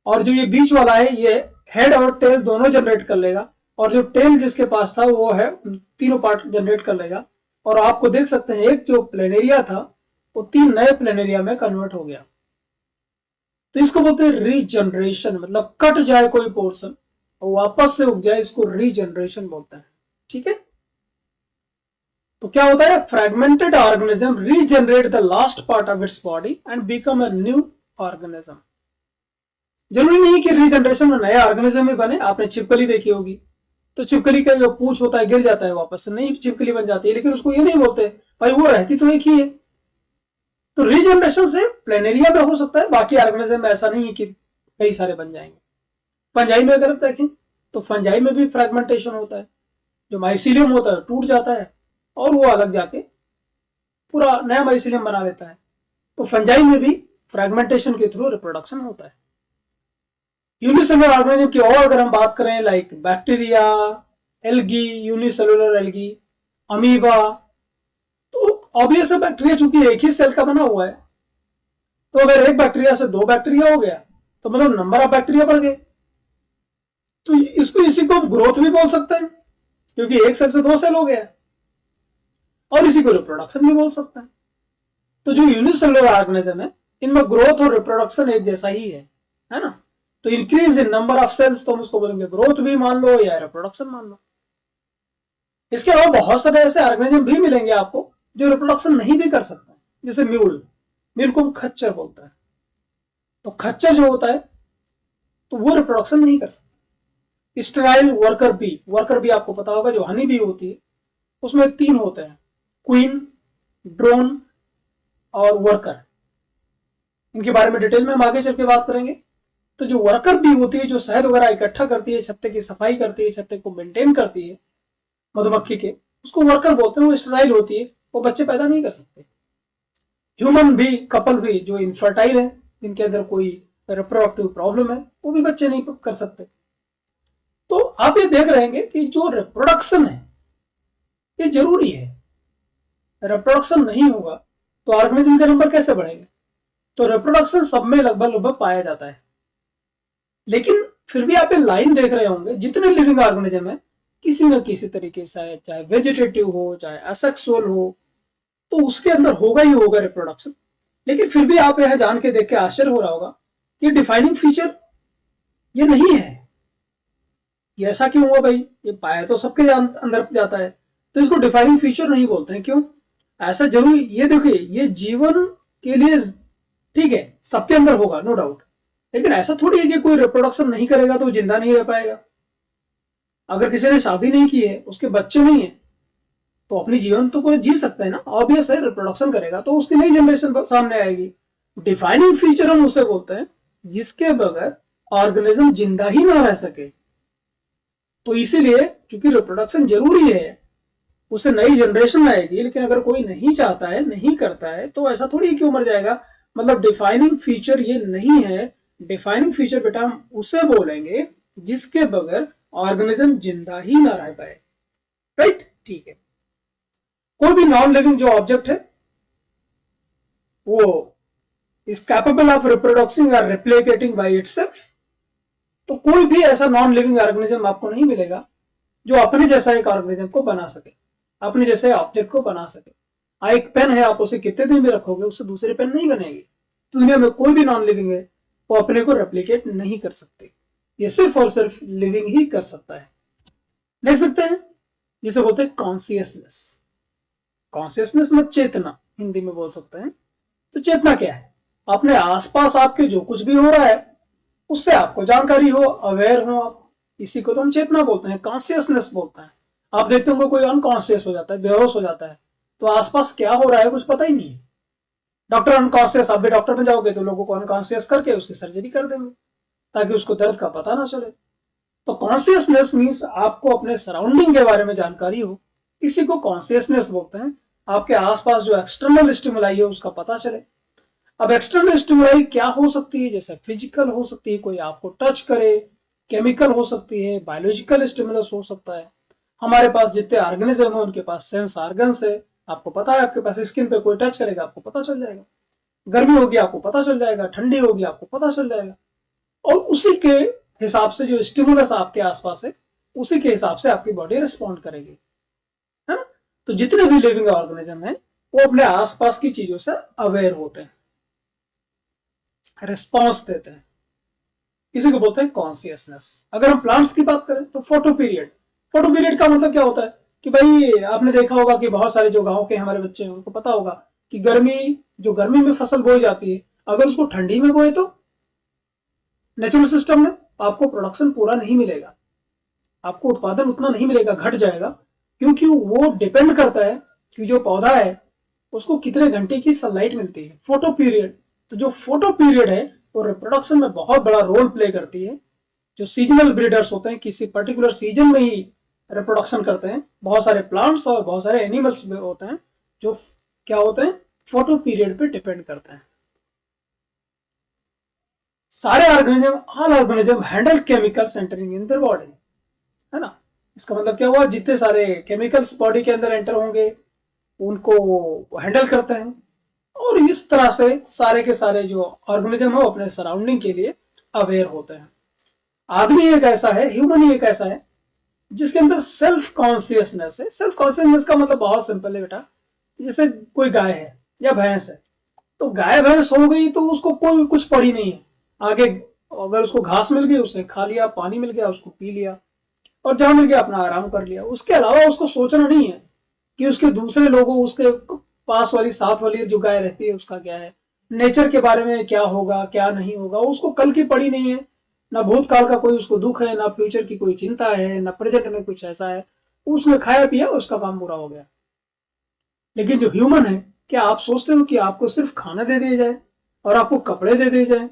और जो ये बीच वाला है ये हेड और टेल दोनों जनरेट कर लेगा। और जो टेल जिसके पास था वो है तीनों पार्ट जनरेट कर लेगा। और आपको देख सकते हैं एक जो प्लेनेरिया था वो 3 नए प्लेनेरिया में कन्वर्ट हो गया। तो इसको बोलते हैं रीजनरेशन, मतलब कट जाए कोई पोर्शन और वापस से उग जाए, इसको रीजनरेशन बोलते हैं। ठीक है, तो क्या होता है, fragmented organism regenerate the last part of its body and become a new organism. जरूरी नहीं कि रीजनरेशन में नया ऑर्गेनिज्म ही बने। आपने छिपकली देखी होगी, तो छिपकली का जो पूंछ होता है गिर जाता है, वापस से नई छिपकली बन जाती है, लेकिन उसको ये नहीं बोलते भाई वो रहती तो एक ही है। तो रीजनरेशन से प्लेनेरिया में हो सकता है, बाकी ऑर्गेनिज्म में ऐसा नहीं है कि कई सारे बन जाएंगे। फंजाई में अगर देखें तो फंजाई में भी फ्रेगमेंटेशन होता है, जो माइसीलियम होता है टूट जाता है और वो अलग जाके पूरा नया माइसीलियम बना लेता है। तो फंजाई में भी फ्रेगमेंटेशन के थ्रू रिप्रोडक्शन होता है। यूनिसेलुलर ऑर्गेनिज्म की और अगर हम बात करें, like bacteria, algae, unicellular algae, amoeba, तो ऑब्वियस है बैक्टीरिया चूंकि एक ही सेल का बना हुआ है, तो अगर एक बैक्टीरिया से 2 बैक्टीरिया हो गया तो मतलब नंबर ऑफ बैक्टीरिया बढ़ गए। तो इसको इसी को हम ग्रोथ भी बोल सकते हैं क्योंकि एक सेल से 2 सेल हो गया, और इसी को रिप्रोडक्शन भी बोल सकते हैं। तो जो यूनिसेलुलर ऑर्गेनिज्म है इनमें ग्रोथ और रिप्रोडक्शन एक जैसा ही है ना। तो increase in number of cells तो हम उसको बोलेंगे ग्रोथ भी मान लो या रिप्रोडक्शन मान लो। इसके अलावा बहुत सारे ऐसे ऑर्गेनिज्म भी मिलेंगे आपको जो रिप्रोडक्शन नहीं भी कर सकते, जैसे म्यूल को खच्चर बोलता है। तो खच्चर जो होता है तो वो रिप्रोडक्शन नहीं कर सकता। स्टेराइल वर्कर बी आपको पता होगा, जो हनी बी होती है उसमें 3 होते हैं, क्वीन, ड्रोन और वर्कर। इनके बारे में डिटेल में हम आगे चल के बात करेंगे। तो जो वर्कर बी होती है, जो शहद वगैरह इकट्ठा करती है, छत्ते की सफाई करती है, छत्ते को मेंटेन करती है मधुमक्खी के, उसको वर्कर बोलते हैं। वो स्टेराइल होती है, वो बच्चे पैदा नहीं कर सकते। ह्यूमन भी, कपल भी जो इनफर्टाइल है, जिनके अंदर कोई रिप्रोडक्टिव प्रॉब्लम है, वो भी बच्चे नहीं कर सकते। तो आप ये देख रहे हैं कि जो रिप्रोडक्शन है ये जरूरी है। रिप्रोडक्शन नहीं होगा तो ऑर्गेनिज्म के नंबर कैसे बढ़ेंगे। तो रिप्रोडक्शन सब में लगभग पाया जाता है, लेकिन फिर भी आप ये लाइन देख रहे होंगे, जितने लिविंग ऑर्गेनिज्म है किसी न किसी तरीके से, चाहे वेजिटेटिव हो चाहे असेक्सुअल हो, तो उसके अंदर होगा ही होगा रिप्रोडक्शन। लेकिन फिर भी आप यह जान के देख के आश्चर्य हो रहा होगा कि डिफाइनिंग फीचर ये नहीं है। ये ऐसा क्यों हुआ भाई, ये पाया तो सबके अंदर जाता है, तो इसको डिफाइनिंग फीचर नहीं बोलते हैं, क्यों ऐसा जरूरी। ये देखिए, ये जीवन के लिए ठीक है सबके अंदर होगा नो डाउट, लेकिन ऐसा थोड़ी है कि कोई रिप्रोडक्शन नहीं करेगा तो जिंदा नहीं रह पाएगा। अगर किसी ने शादी नहीं की है, उसके बच्चे नहीं है, तो अपनी जीवन तो कोई जी सकता है ना, ऑब्वियस है रिप्रोडक्शन करेगा तो उसकी नई जनरेशन सामने आएगी। डिफाइनिंग फीचर हम उसे बोलते हैं जिसके बगैर ऑर्गेनिज्म जिंदा ही ना रह सके। तो इसीलिए चूंकि रिप्रोडक्शन जरूरी है, उसे नई जनरेशन आएगी, लेकिन अगर कोई नहीं चाहता है, नहीं करता है, तो ऐसा थोड़ी क्यों मर जाएगा। मतलब डिफाइनिंग फीचर ये नहीं है। डिफाइनिंग फीचर बेटा हम उसे बोलेंगे जिसके बगैर ऑर्गेनिज्म जिंदा ही ना रह पाए, राइट। ठीक है, कोई भी नॉन लिविंग जो ऑब्जेक्ट है वो इज कैपेबल ऑफ रिप्रोडक्सिंग और रेप्लिकेटिंग बाय इटसेल्फ। तो कोई भी ऐसा नॉन लिविंग ऑर्गेनिज्म आपको नहीं मिलेगा जो अपने जैसा एक ऑर्गेनिज्म को बना सके, अपने जैसे ऑब्जेक्ट को बना सके। एक पेन है, आप उसे कितने दिन भी रखोगे उससे दूसरे पेन नहीं बनेगी। दुनिया में कोई भी नॉन लिविंग है वो अपने को रेप्लिकेट नहीं कर सकते, ये सिर्फ और सिर्फ लिविंग ही कर सकता है। देख सकते हैं जिसे बोलते हैं कॉन्सियसनेस। कॉन्सियसनेस में चेतना हिंदी में बोल सकते हैं। तो चेतना क्या है, अपने आसपास आपके जो कुछ भी हो रहा है उससे आपको जानकारी हो, अवेयर हो आप, इसी को तो हम चेतना बोलते हैं, कॉन्सियसनेस बोलते हैं। आप देखते होंगे कोई अनकॉन्शियस हो जाता है, बेहोश हो जाता है, तो आसपास क्या हो रहा है कुछ पता ही नहीं है। डॉक्टर अनकॉन्शियस, आप भी डॉक्टर में जाओगे तो लोगों को अनकॉन्शियस करके उसकी सर्जरी कर देंगे ताकि उसको दर्द का पता ना चले। तो कॉन्शियसनेस मीन्स आपको अपने सराउंडिंग के बारे में जानकारी हो, इसी को कॉन्शियसनेस बोलते हैं। आपके आसपास जो एक्सटर्नल स्टिमुलाई है उसका पता चले। अब एक्सटर्नल स्टिमुलाई क्या हो सकती है, जैसे फिजिकल हो सकती है, कोई आपको टच करे, केमिकल हो सकती है, बायोलॉजिकल स्टिमुलस हो सकता है। हमारे पास जितने ऑर्गेनिज्म है उनके पास सेंस ऑर्गन्स है, आपको पता है, आपके पास स्किन पे कोई टच करेगा आपको पता चल जाएगा, गर्मी होगी आपको पता चल जाएगा, ठंडी होगी आपको पता चल जाएगा। और उसी के हिसाब से जो स्टिमुलस आपके आसपास है उसी के हिसाब से आपकी बॉडी रिस्पॉन्ड करेगी, है ना। तो जितने भी लिविंग ऑर्गेनिज्म है वो अपने आसपास की चीजों से अवेयर होते हैं, रिस्पॉन्स देते हैं, इसी को बोलते हैं कॉन्सियसनेस। अगर हम प्लांट्स की बात करें तो फोटो पीरियड, फोटो पीरियड का मतलब क्या होता है कि भाई आपने देखा होगा कि बहुत सारे जो गांव के हमारे बच्चे हैं उनको पता होगा कि गर्मी में फसल बोई जाती है, अगर उसको ठंडी में बोए तो नेचुरल सिस्टम में आपको प्रोडक्शन पूरा नहीं मिलेगा, आपको उत्पादन उतना नहीं मिलेगा, घट जाएगा, क्योंकि वो डिपेंड करता है कि जो पौधा है उसको कितने घंटे की सनलाइट मिलती है, फोटो पीरियड। तो जो फोटो पीरियड है वो रिप्रोडक्शन में बहुत बड़ा रोल प्ले करती है। जो सीजनल ब्रीडर्स होते हैं किसी पर्टिकुलर सीजन में ही रिप्रोडक्शन करते हैं, बहुत सारे प्लांट्स और बहुत सारे एनिमल्स में होते हैं जो क्या होते हैं, फोटो पीरियड पे डिपेंड करते हैं। सारे organism, all organism handle chemicals entering in their body, है ना। इसका मतलब क्या हुआ, जितने सारे केमिकल्स बॉडी के अंदर एंटर होंगे उनको हैंडल करते हैं, और इस तरह से सारे के सारे जो ऑर्गेनिज्म है अपने सराउंडिंग के लिए अवेयर होते हैं। आदमी एक ऐसा है, ह्यूमन ही एक ऐसा है जिसके अंदर सेल्फ कॉन्सियसनेस है। सेल्फ कॉन्सियसनेस का मतलब बहुत सिंपल है बेटा, जैसे कोई गाय है या भैंस है, तो गाय भैंस हो गई तो उसको कोई कुछ पड़ी नहीं है, आगे अगर उसको घास मिल गई उसने खा लिया, पानी मिल गया उसको पी लिया, और जहां मिल गया अपना आराम कर लिया। उसके अलावा उसको सोचना नहीं है कि उसके दूसरे लोगों, उसके पास वाली साथ वाली जो गाय रहती है उसका क्या है, नेचर के बारे में क्या होगा क्या नहीं होगा, उसको कल की पड़ी नहीं है, ना भूतकाल का कोई उसको दुख है, ना फ्यूचर की कोई चिंता है, ना प्रेजेंट में कुछ ऐसा है, उसने खाया पिया उसका काम पूरा हो गया। लेकिन जो ह्यूमन है, क्या आप सोचते हो कि आपको सिर्फ खाना दे दिया जाए और आपको कपड़े दे दिए जाए,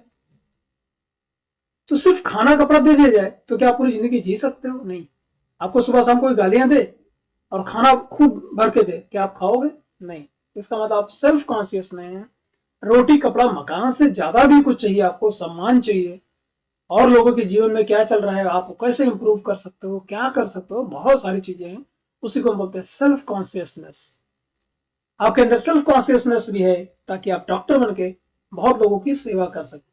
तो सिर्फ खाना कपड़ा दे दिया जाए तो क्या आप पूरी जिंदगी जी सकते हो? नहीं। आपको सुबह शाम कोई गालियां दे और खाना खूब भर के दे, क्या आप खाओगे? नहीं। इसका मतलब आप सेल्फ कॉन्शियस नहीं है। रोटी कपड़ा मकान से ज्यादा भी कुछ चाहिए, आपको सम्मान चाहिए, और लोगों के जीवन में क्या चल रहा है, आप कैसे इंप्रूव कर सकते हो, क्या कर सकते हो, बहुत सारी चीजें हैं, उसी को हम बोलते हैं सेल्फ कॉन्शियसनेस। आपके अंदर सेल्फ कॉन्शियसनेस भी है ताकि आप डॉक्टर बन के बहुत लोगों की सेवा कर सकें।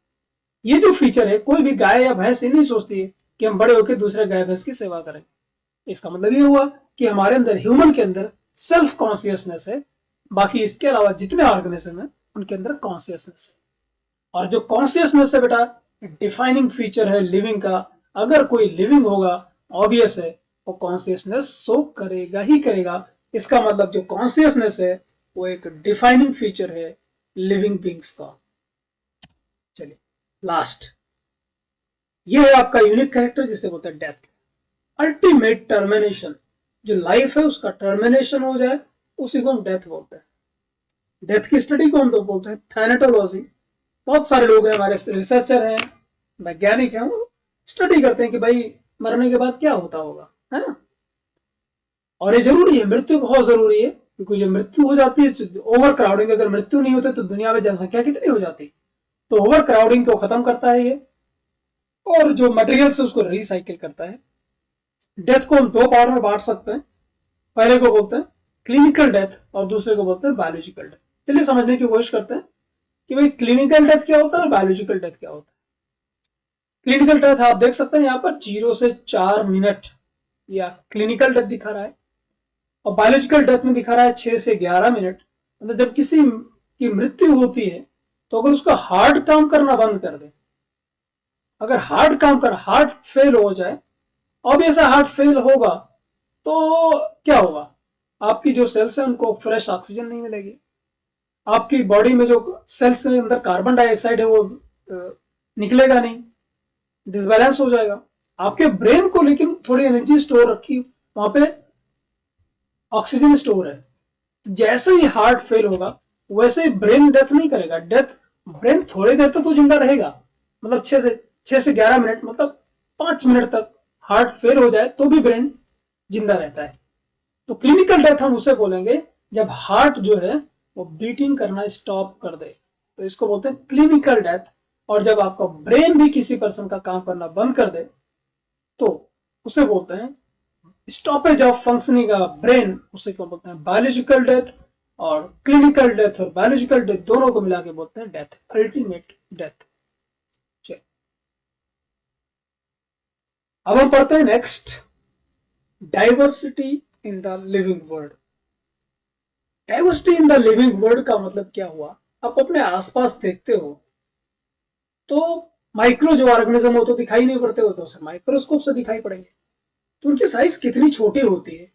ये जो फीचर है, कोई भी गाय या भैंस ये नहीं सोचती है कि हम बड़े होकर दूसरे गाय भैंस की सेवा करें। इसका मतलब ये हुआ कि हमारे अंदर, ह्यूमन के अंदर सेल्फ कॉन्शियसनेस है, बाकी इसके अलावा जितने ऑर्गेनिज्म है उनके अंदर कॉन्शियसनेस है। और जो कॉन्शियसनेस है बेटा, डिफाइनिंग फीचर है लिविंग का। अगर कोई लिविंग होगा, ऑब्वियस है वो कॉन्शियसनेस शो करेगा ही करेगा। इसका मतलब जो कॉन्शियसनेस है वो एक डिफाइनिंग फीचर है लिविंग बींग्स का। चलिए लास्ट, ये है आपका यूनिक कैरेक्टर जिसे बोलते हैं डेथ, अल्टीमेट टर्मिनेशन। जो लाइफ है उसका टर्मिनेशन हो जाए उसी को हम डेथ बोलते हैं। डेथ की स्टडी को हम तो बोलते हैं थैनेटोलॉजी। बहुत सारे लोग हैं हमारे, रिसर्चर हैं, वैज्ञानिक हैं, वो स्टडी करते हैं कि भाई मरने के बाद क्या होता होगा, है ना। और ये जरूरी है, मृत्यु बहुत जरूरी है, क्योंकि जब मृत्यु हो जाती है तो ओवर क्राउडिंग, अगर मृत्यु नहीं होती तो दुनिया में जनसंख्या कितनी हो जाती, तो ओवर क्राउडिंग को खत्म करता है ये, और जो मटेरियल है उसको रिसाइकिल करता है। डेथ को हम दो पार्ट में बांट सकते हैं, पहले को बोलते हैं क्लिनिकल डेथ और दूसरे को बोलते हैं बायोलॉजिकल डेथ। चलिए समझने की कोशिश करते हैं कि भाई क्लिनिकल डेथ क्या होता है और बायोलॉजिकल डेथ क्या होता है। क्लिनिकल डेथ आप देख सकते हैं यहाँ पर 0 से 4 मिनट या क्लिनिकल डेथ दिखा रहा है, और बायोलॉजिकल डेथ में दिखा रहा है 6 से 11 मिनट। मतलब जब किसी की मृत्यु होती है तो अगर उसका हार्ट काम करना बंद कर दे, अगर हार्ट फेल हो जाए, अब ऐसा हार्ट फेल होगा तो क्या होगा, आपकी जो सेल्स है उनको फ्रेश ऑक्सीजन नहीं मिलेगी, आपकी बॉडी में जो सेल्स के अंदर कार्बन डाइऑक्साइड है वो निकलेगा नहीं, डिसबैलेंस हो जाएगा। आपके ब्रेन को लेकिन थोड़ी एनर्जी स्टोर रखी, वहां पे ऑक्सीजन स्टोर है, जैसे ही हार्ट फेल होगा वैसे ही ब्रेन डेथ नहीं करेगा। ब्रेन थोड़ी देर तक तो जिंदा रहेगा, मतलब 6 से 11 मिनट, मतलब 5 मिनट तक हार्ट फेल हो जाए तो भी ब्रेन जिंदा रहता है। तो क्लिनिकल डेथ हम उसे बोलेंगे जब हार्ट जो है वो बीटिंग करना स्टॉप कर दे, तो इसको बोलते हैं क्लिनिकल डेथ। और जब आपका ब्रेन भी किसी पर्सन का काम करना बंद कर दे तो उसे बोलते हैं stoppage of functioning of brain, उसे क्या बोलते हैं बायोलॉजिकल डेथ। और क्लिनिकल डेथ और बायोलॉजिकल डेथ दोनों को मिला के बोलते हैं डेथ, अल्टीमेट डेथ। अब हम पढ़ते हैं next, diversity in the living world. Diversity in the living world का मतलब क्या हुआ? आप अपने आसपास देखते हो तो माइक्रो जो ऑर्गेनिज्म हो तो दिखाई नहीं पड़ते, हो तो उसे माइक्रोस्कोप से दिखाई पड़ेंगे। तो उनकी साइज कितनी छोटी होती है।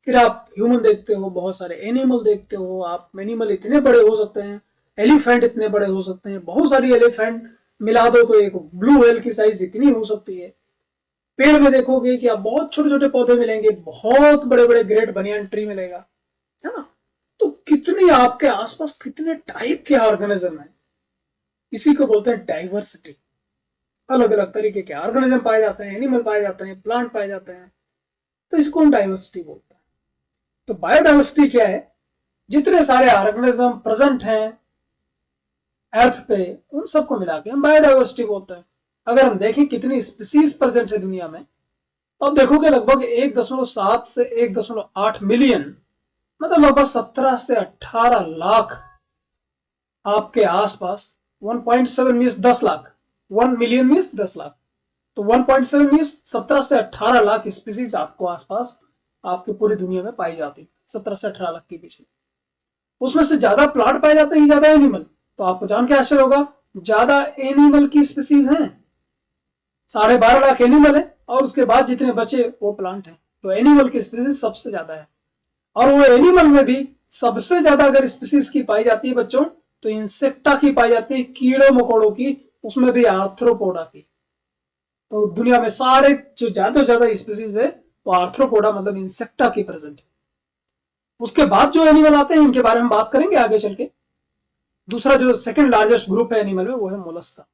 फिर आप ह्यूमन देखते हो, बहुत सारे एनिमल देखते हो, आप एनिमल इतने बड़े हो सकते हैं, एलिफेंट इतने बड़े हो सकते हैं, बहुत सारी एलिफेंट मिला दो तो एक ब्लू व्हेल की साइज इतनी हो सकती है। पेड़ में देखोगे कि आप बहुत छोटे छोटे पौधे मिलेंगे, बहुत बड़े बड़े ग्रेट बनियान ट्री मिलेगा, है ना। तो कितनी आपके आसपास कितने टाइप के ऑर्गेनिज्म है, इसी को बोलते हैं डाइवर्सिटी। अलग अलग तरीके के ऑर्गेनिज्म पाए जाते हैं, एनिमल पाए जाते हैं, प्लांट पाए जाते हैं, तो इसको हम डाइवर्सिटी बोलते हैं। तो बायोडाइवर्सिटी क्या है? जितने सारे ऑर्गेनिज्म प्रेजेंट हैं अर्थ पे, उन सबको मिला के हम बायोडाइवर्सिटी बोलते हैं। अगर हम देखें कितनी स्पीसीज प्रेजेंट है दुनिया में, तो आप देखोगे लगभग 1.7 से 1.8 मिलियन, मतलब लगभग 17 से 18 लाख आपके आसपास। 1.7 means 10 lakh, 1 million means 10 lakh, तो 1.7 मीन्स 17 से 18 लाख स्पीसीज आपको आसपास आपकी पूरी दुनिया में पाई जाती है। 17 से 18 लाख के पीछे उसमें से ज्यादा प्लांट पाए जाते हैं, ज्यादा एनिमल। तो आपको जान के आश्चर्य होगा, ज्यादा एनिमल की स्पीसीज हैं, 12.5 लाख एनिमल है, और उसके बाद जितने बचे वो प्लांट है। तो एनिमल की स्पीसीज सबसे ज्यादा है। और वो एनिमल में भी सबसे ज्यादा अगर स्पीसीज की पाई जाती है बच्चों, तो इंसेक्टा की पाई जाती है, कीड़ों मकोड़ों की, उसमें भी आर्थ्रोपोडा की। तो दुनिया में सारे जो ज्यादा से ज्यादा स्पीसीज है वो आर्थ्रोपोडा मतलब इंसेक्टा की प्रेजेंट है। उसके बाद जो एनिमल आते हैं इनके बारे में बात करेंगे आगे चल के। दूसरा जो सेकंड लार्जेस्ट ग्रुप है एनिमल में वो है मोलस्का।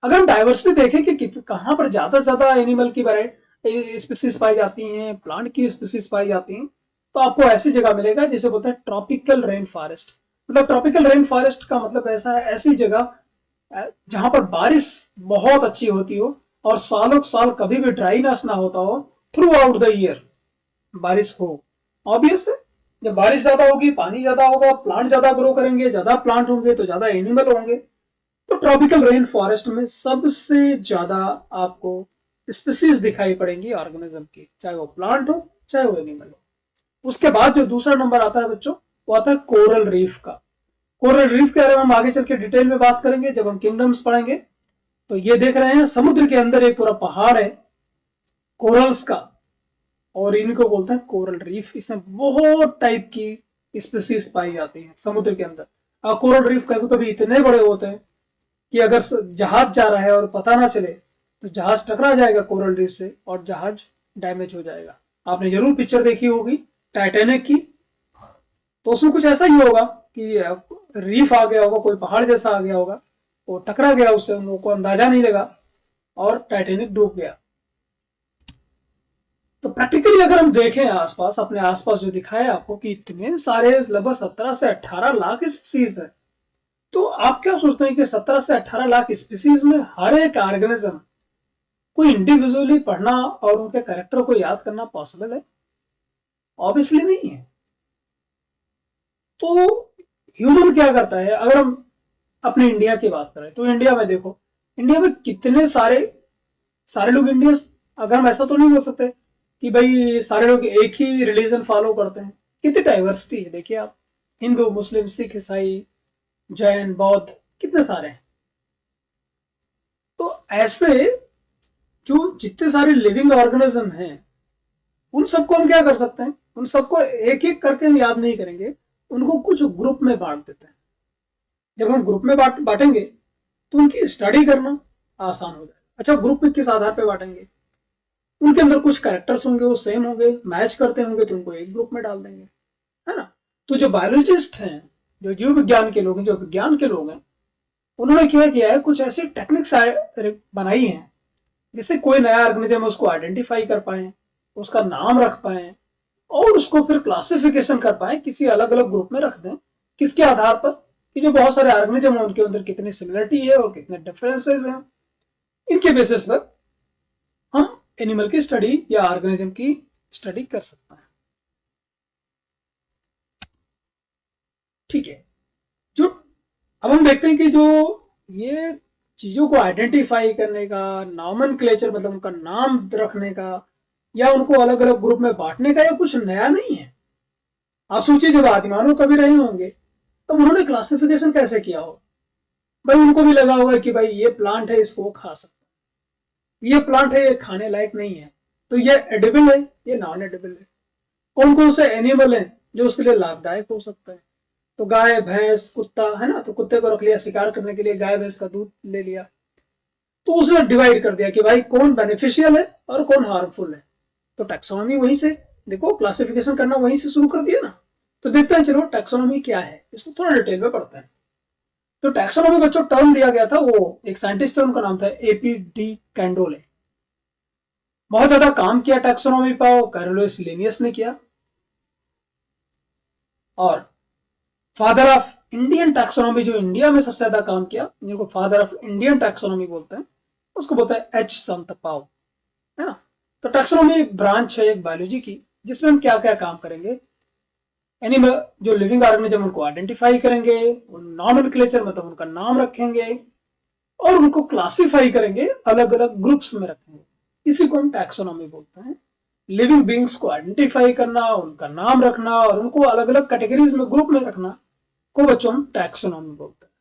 अगर हम डाइवर्सिटी देखें कि कहां पर ज्यादा से ज्यादा एनिमल की स्पीसीज पाई जाती हैं, प्लांट की स्पीसीज पाई जाती हैं, तो आपको ऐसी जगह मिलेगा जिसे बोलते हैं ट्रॉपिकल रेन फॉरेस्ट। मतलब ट्रॉपिकल रेन फॉरेस्ट का मतलब ऐसा है, ऐसी जगह जहां पर बारिश बहुत अच्छी होती हो और सालों साल कभी भी ड्राइनेस ना होता हो, थ्रू आउट द ईयर बारिश हो। ऑब्वियस है, जब बारिश ज्यादा होगी, पानी ज्यादा होगा, प्लांट ज्यादा ग्रो करेंगे, ज्यादा प्लांट होंगे तो ज्यादा एनिमल होंगे। तो ट्रॉपिकल रेन फॉरेस्ट में सबसे ज्यादा आपको स्पीसीज दिखाई पड़ेंगी ऑर्गेनिज्म की, चाहे वो प्लांट हो चाहे वो एनिमल हो। उसके बाद जो दूसरा नंबर आता है बच्चों, वो आता है कोरल रीफ का। कोरल रीफ के बारे में हम आगे चल के डिटेल में बात करेंगे जब हम किंगडम्स पढ़ेंगे। तो ये देख रहे हैं समुद्र के अंदर एक पूरा पहाड़ है कोरल्स का, और इनको बोलते हैं कोरल रीफ। इसमें बहुत टाइप की स्पीसीज पाई जाती है समुद्र के अंदर। और कोरल रीफ कभी कभी इतने बड़े होते हैं कि अगर जहाज जा रहा है और पता ना चले तो जहाज टकरा जाएगा कोरल रीफ से और जहाज डैमेज हो जाएगा। आपने जरूर पिक्चर देखी होगी टाइटैनिक की, तो उसमें कुछ ऐसा ही होगा कि रीफ आ गया होगा, कोई पहाड़ जैसा आ गया होगा, वो टकरा गया, उससे उन लोगों को अंदाजा नहीं लगा और टाइटैनिक डूब गया। तो प्रैक्टिकली अगर हम देखें आसपास, अपने आसपास जो दिखाया आपको कि इतने सारे लगभग 17 से 18 लाख स्पीसीज है, तो आप क्या सोचते हैं कि 17 से 18 लाख स्पीसीज में हर एक ऑर्गेनिज्म कोई इंडिविजुअली पढ़ना और उनके कैरेक्टर को याद करना पॉसिबल है? ऑब्वियसली नहीं है। तो ह्यूमन क्या करता है, अगर हम अपने इंडिया की बात करें तो इंडिया में देखो, इंडिया में कितने सारे लोग इंडिया, अगर हम ऐसा तो नहीं बोल सकते कि भाई सारे लोग एक ही रिलीजन फॉलो करते हैं। कितनी डाइवर्सिटी है देखिए आप, हिंदू, मुस्लिम, सिख, ईसाई, जैन, बौद्ध, कितने सारे हैं। तो ऐसे जो जितने सारे लिविंग ऑर्गेनिज्म हैं, उन सबको हम क्या कर सकते हैं, उन सबको एक एक करके हम याद नहीं करेंगे, उनको कुछ ग्रुप में बांट देते हैं। जब हम ग्रुप में बांटेंगे तो उनकी स्टडी करना आसान हो जाएगा। अच्छा, ग्रुप में किस आधार पर बांटेंगे? उनके अंदर कुछ कैरेक्टर्स होंगे, वो सेम होंगे, मैच करते होंगे, तो उनको एक ग्रुप में डाल देंगे, है ना। तो जो बायोलॉजिस्ट हैं, जो जीव विज्ञान के लोग हैं, जो विज्ञान के लोग हैं, उन्होंने क्या किया है, कुछ ऐसी टेक्निक्स बनाई हैं जिससे कोई नया ऑर्गेनिज्म उसको आइडेंटिफाई कर पाए, उसका नाम रख पाए और उसको फिर क्लासिफिकेशन कर पाए, किसी अलग अलग ग्रुप में रख दें। किसके आधार पर? कि जो बहुत सारे ऑर्गेनिज्म है उनके अंदर कितनी सिमिलरिटी है और कितने डिफरेंसेस हैं। इनके बेसिस पर हम एनिमल की स्टडी या ऑर्गेनिज्म की स्टडी कर सकते हैं। ठीक है, जो अब हम देखते हैं कि जो ये चीजों को आइडेंटिफाई करने का, नॉमेनक्लेचर मतलब उनका नाम रखने का, या उनको अलग अलग ग्रुप में बांटने का या कुछ नया नहीं है। आप सोचिए जब आदिमानव कभी रहे होंगे तब उन्होंने क्लासिफिकेशन कैसे किया हो। भाई उनको भी लगा होगा कि भाई ये प्लांट है, इसको खा सकता है, ये प्लांट है, ये खाने लायक नहीं है, तो ये एडिबल है, ये नॉन एडिबल है। कौन कौन से एनिमल हैं जो उसके लिए लाभदायक हो सकता है। तो गाय भैंस कुत्ता है ना, तो कुत्ते को रख लिया शिकार करने के लिए, गाय भैंस का दूध ले लिया। तो उसने डिवाइड कर दिया कि भाई कौन बेनिफिशियल है और कौन हार्मफुल है। तो टैक्सोनॉमी वहीं से देखो, क्लासिफिकेशन करना वहीं से शुरू कर दिया ना। तो देखते हैं चलो टैक्सोनॉमी क्या है, इसको थोड़ा डिटेल में पढ़ते हैं। तो टैक्सोनॉमी बच्चों टर्म दिया गया था, वो एक साइंटिस्ट थे, उनका नाम था एपी कैंडोले। बहुत ज्यादा काम किया टैक्सोनॉमी पर, कैरोलस लिनियस ने किया। और फादर ऑफ इंडियन टैक्सोनॉमी, जो इंडिया में सबसे ज्यादा काम किया, जिनको फादर ऑफ इंडियन टैक्सोनॉमी बोलते हैं, उसको बोलते हैं एच संतपाव, है ना। तो टैक्सोनॉमी ब्रांच है एक बायोलॉजी की, जिसमें हम क्या क्या काम करेंगे। एनिमल जो लिविंग ऑर्गेनिज्म उनको आइडेंटिफाई करेंगे, नॉमेनक्लेचर मतलब उनका नाम रखेंगे, और उनको क्लासिफाई करेंगे, अलग अलग ग्रुप्स में रखेंगे। इसी को हम टैक्सोनॉमी बोलते हैं। लिविंग बींग्स को आइडेंटिफाई करना, उनका नाम रखना और उनको अलग अलग कैटेगरीज में ग्रुप में रखना को बच्चों हम टैक्सोनॉमी बोलते हैं।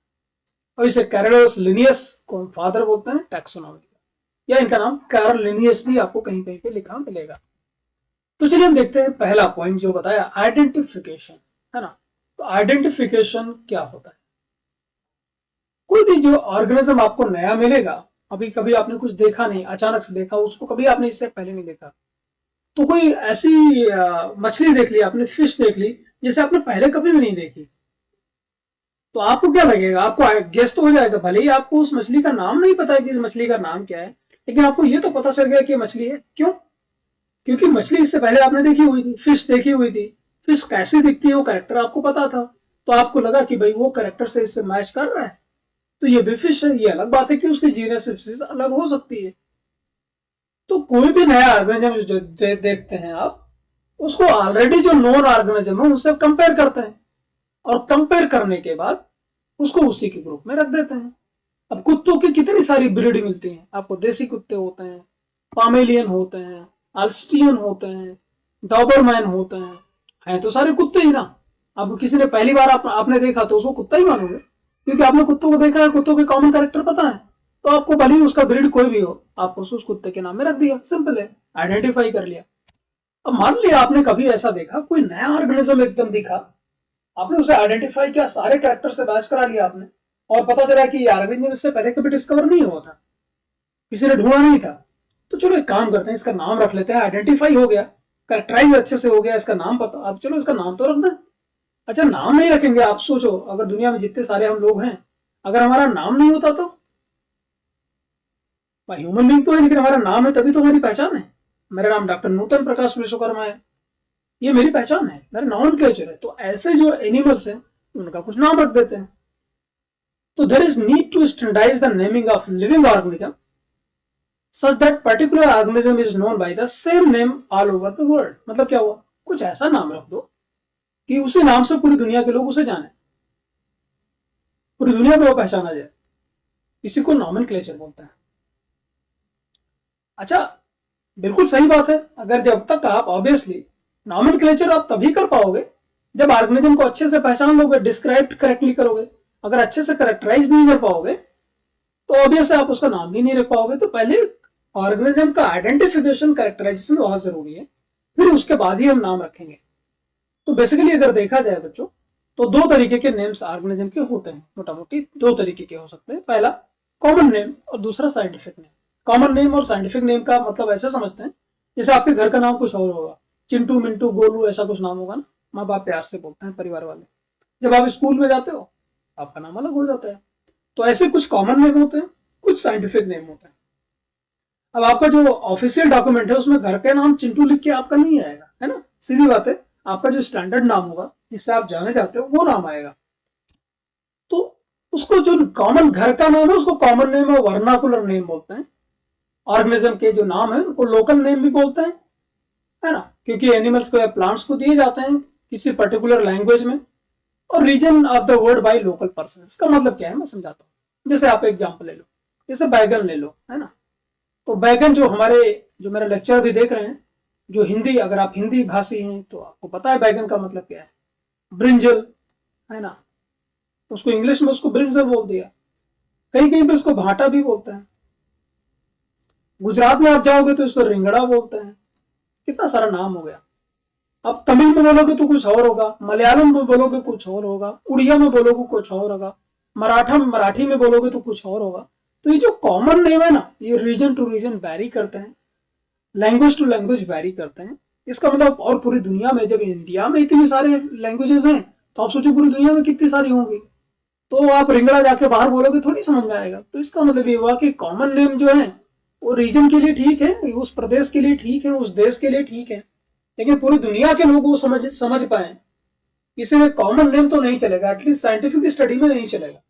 और इसे कैरोलस लिनियस को हम फादर बोलते हैं टैक्सोनॉमी का, या इनका नाम कैरल लिनियस भी आपको कहीं कहीं पे लिखा मिलेगा। तो चलिए हम देखते हैं पहला पॉइंट जो बताया, आइडेंटिफिकेशन, है ना। तो आइडेंटिफिकेशन क्या होता है। कोई भी जो ऑर्गेनिज्म आपको नया मिलेगा, अभी कभी आपने कुछ देखा नहीं, अचानक से देखा, उसको कभी आपने इससे पहले नहीं देखा। तो कोई ऐसी मछली देख ली आपने, फिश देख ली, जिसे आपने पहले कभी भी नहीं देखी, तो आपको क्या लगेगा, आपको गेस तो हो जाएगा। भले ही आपको उस मछली का नाम नहीं पता है कि इस मछली का नाम क्या है, लेकिन आपको ये तो पता चल गया कि मछली है। क्यों? क्योंकि मछली इससे पहले आपने देखी हुई थी, फिश देखी हुई थी। फिश कैसी दिखती है वो कैरेक्टर आपको पता था, तो आपको लगा कि भाई वो कैरेक्टर से इससे मैच कर रहा है, तो ये भी फिश है। ये अलग बात है कि उसकी जीनस स्पीशीज अलग हो सकती है। तो कोई भी नया ऑर्गेनिज्म जो देखते हैं आप, उसको ऑलरेडी जो नॉन ऑर्गेनिज्म है उससे कंपेयर करते हैं, और कंपेयर करने के बाद उसको उसी के ग्रुप में रख देते हैं। अब कुत्तों की कितनी सारी ब्रीड मिलती है आपको, देसी कुत्ते होते हैं, पामेलियन होते हैं, अल्स्टियन होते हैं, डॉबरमैन होते हैं तो सारे कुत्ते ही ना। अब किसी ने पहली बार आपने देखा तो उसको कुत्ता ही मानोगे, क्योंकि आपने कुत्तों को देखा है, कुत्तों के कॉमन कैरेक्टर पता है, तो आपको भले ही उसका ब्रीड कोई भी हो, आपको उस कुत्ते के नाम में रख दिया, सिंपल है, आइडेंटिफाई कर लिया। अब मान लिया आपने कभी ऐसा देखा, कोई नया ऑर्गेनिज्म एकदम दिखा, आपने उसे आइडेंटिफाई किया, सारे कैरेक्टर से मैच करा लिया आपने, और पता चला कि ये ऑर्गेनिज्म इससे पहले कभी डिस्कवर नहीं हुआ था, किसी ने ढूंढा नहीं था। तो चलो एक काम करते हैं, इसका नाम रख लेते हैं, आइडेंटिफाई हो गया, कैरेक्टराइज अच्छे से हो गया, इसका नाम पता, अब चलो इसका नाम तो रखना है। अच्छा नाम नहीं रखेंगे, आप सोचो अगर दुनिया में जितने सारे हम लोग हैं, अगर हमारा नाम नहीं होता तो, ह्यूमन बींग तो है लेकिन हमारा नाम है, तभी तो हमारी पहचान है। मेरा नाम डॉक्टर नूतन प्रकाश विश्वकर्मा है, ये मेरी पहचान है, मेरा नॉमेनक्लेचर है। तो ऐसे जो एनिमल्स हैं उनका कुछ नाम रख देते हैं। तो there is need to standardise the naming of living organism such that particular organism is known by the same name all over the world. मतलब क्या हुआ, कुछ ऐसा नाम रख दो कि उसी नाम से पूरी दुनिया के लोग उसे जाने, पूरी दुनिया में वो पहचाना जाए। इसी को नॉमेनक्लेचर बोलते हैं। अच्छा बिल्कुल सही बात है, अगर जब तक आप ऑब्वियसली नॉमेनक्लेचर आप तभी कर पाओगे जब ऑर्गेनिज्म को अच्छे से पहचान लोगे, डिस्क्राइब करेक्टली करोगे। अगर अच्छे से करेक्टराइज नहीं कर पाओगे तो ऑब्वियसली आप उसका नाम भी नहीं रख पाओगे। तो पहले ऑर्गेनिज्म का आइडेंटिफिकेशन करेक्टराइजेशन बहुत जरूरी है, फिर उसके बाद ही हम नाम रखेंगे। तो बेसिकली अगर देखा जाए बच्चों, तो दो तरीके के नेम्स ऑर्गेनिज्म के होते हैं, मोटा मोटी दो तरीके के हो सकते हैं। पहला कॉमन नेम और दूसरा साइंटिफिक नेम। कॉमन नेम और साइंटिफिक नेम का मतलब ऐसे समझते हैं जैसे आपके घर का नाम कुछ और होगा, चिंटू मिंटू गोलू ऐसा कुछ नाम होगा ना, माँ बाप प्यार से बोलते हैं परिवार वाले। जब आप स्कूल में जाते हो आपका नाम अलग हो जाता है। तो ऐसे कुछ कॉमन नेम होते हैं, कुछ साइंटिफिक नेम होते हैं। अब आपका जो ऑफिशियल डॉक्यूमेंट है उसमें घर का नाम चिंटू लिख के आपका नहीं आएगा, है ना, सीधी बात है। आपका जो स्टैंडर्ड नाम होगा जिससे आप जाने जाते हो वो नाम आएगा। तो उसको जो कॉमन घर का नाम है उसको कॉमन नेम और वर्नाकुलर नेम बोलते हैं। ऑर्गेनिज्म के जो नाम है उनको लोकल नेम भी बोलते हैं, है ना, क्योंकि एनिमल्स को या प्लांट्स को दिए जाते हैं किसी पर्टिकुलर लैंग्वेज में, और region of the word by local person. इसका मतलब क्या है मैं समझाता हूँ। जैसे आप एग्जाम्पल ले लो, जैसे बैगन ले लो, है ना। तो बैगन जो मेरा लेक्चर भी देख रहे हैं, जो हिंदी, अगर आप हिंदी भाषी हैं तो आपको पता है बैगन का मतलब क्या है, ब्रिंजल, है ना। उसको इंग्लिश में उसको ब्रिंजल बोल दिया, कहीं कहीं पे उसको भाटा भी बोलते हैं। गुजरात में आप जाओगे तो इसको रिंगड़ा बोलते हैं। कितना सारा नाम हो गया। अब तमिल में बोलोगे तो कुछ और होगा, मलयालम में बोलोगे कुछ और होगा, उड़िया में बोलोगे कुछ और होगा, मराठी में बोलोगे तो कुछ और होगा। तो ये जो कॉमन नेम है ना, ये रीजन टू रीजन वैरी करते हैं, लैंग्वेज टू लैंग्वेज वैरी करते हैं। इसका मतलब, और पूरी दुनिया में, जब इंडिया में इतनी सारे लैंग्वेजेस हैं तो आप सोचो पूरी दुनिया में कितनी सारी होंगी। तो आप रिंगड़ा जाके बाहर बोलोगे थोड़ी समझ में आएगा। तो इसका मतलब ये हुआ कि कॉमन नेम जो है वो रीजन के लिए ठीक है, उस प्रदेश के लिए ठीक है, उस देश के लिए ठीक है, लेकिन पूरी दुनिया के लोग वो समझ पाए, इसीलिए कॉमन नेम तो नहीं चलेगा, एटलीस्ट साइंटिफिक स्टडी में नहीं चलेगा।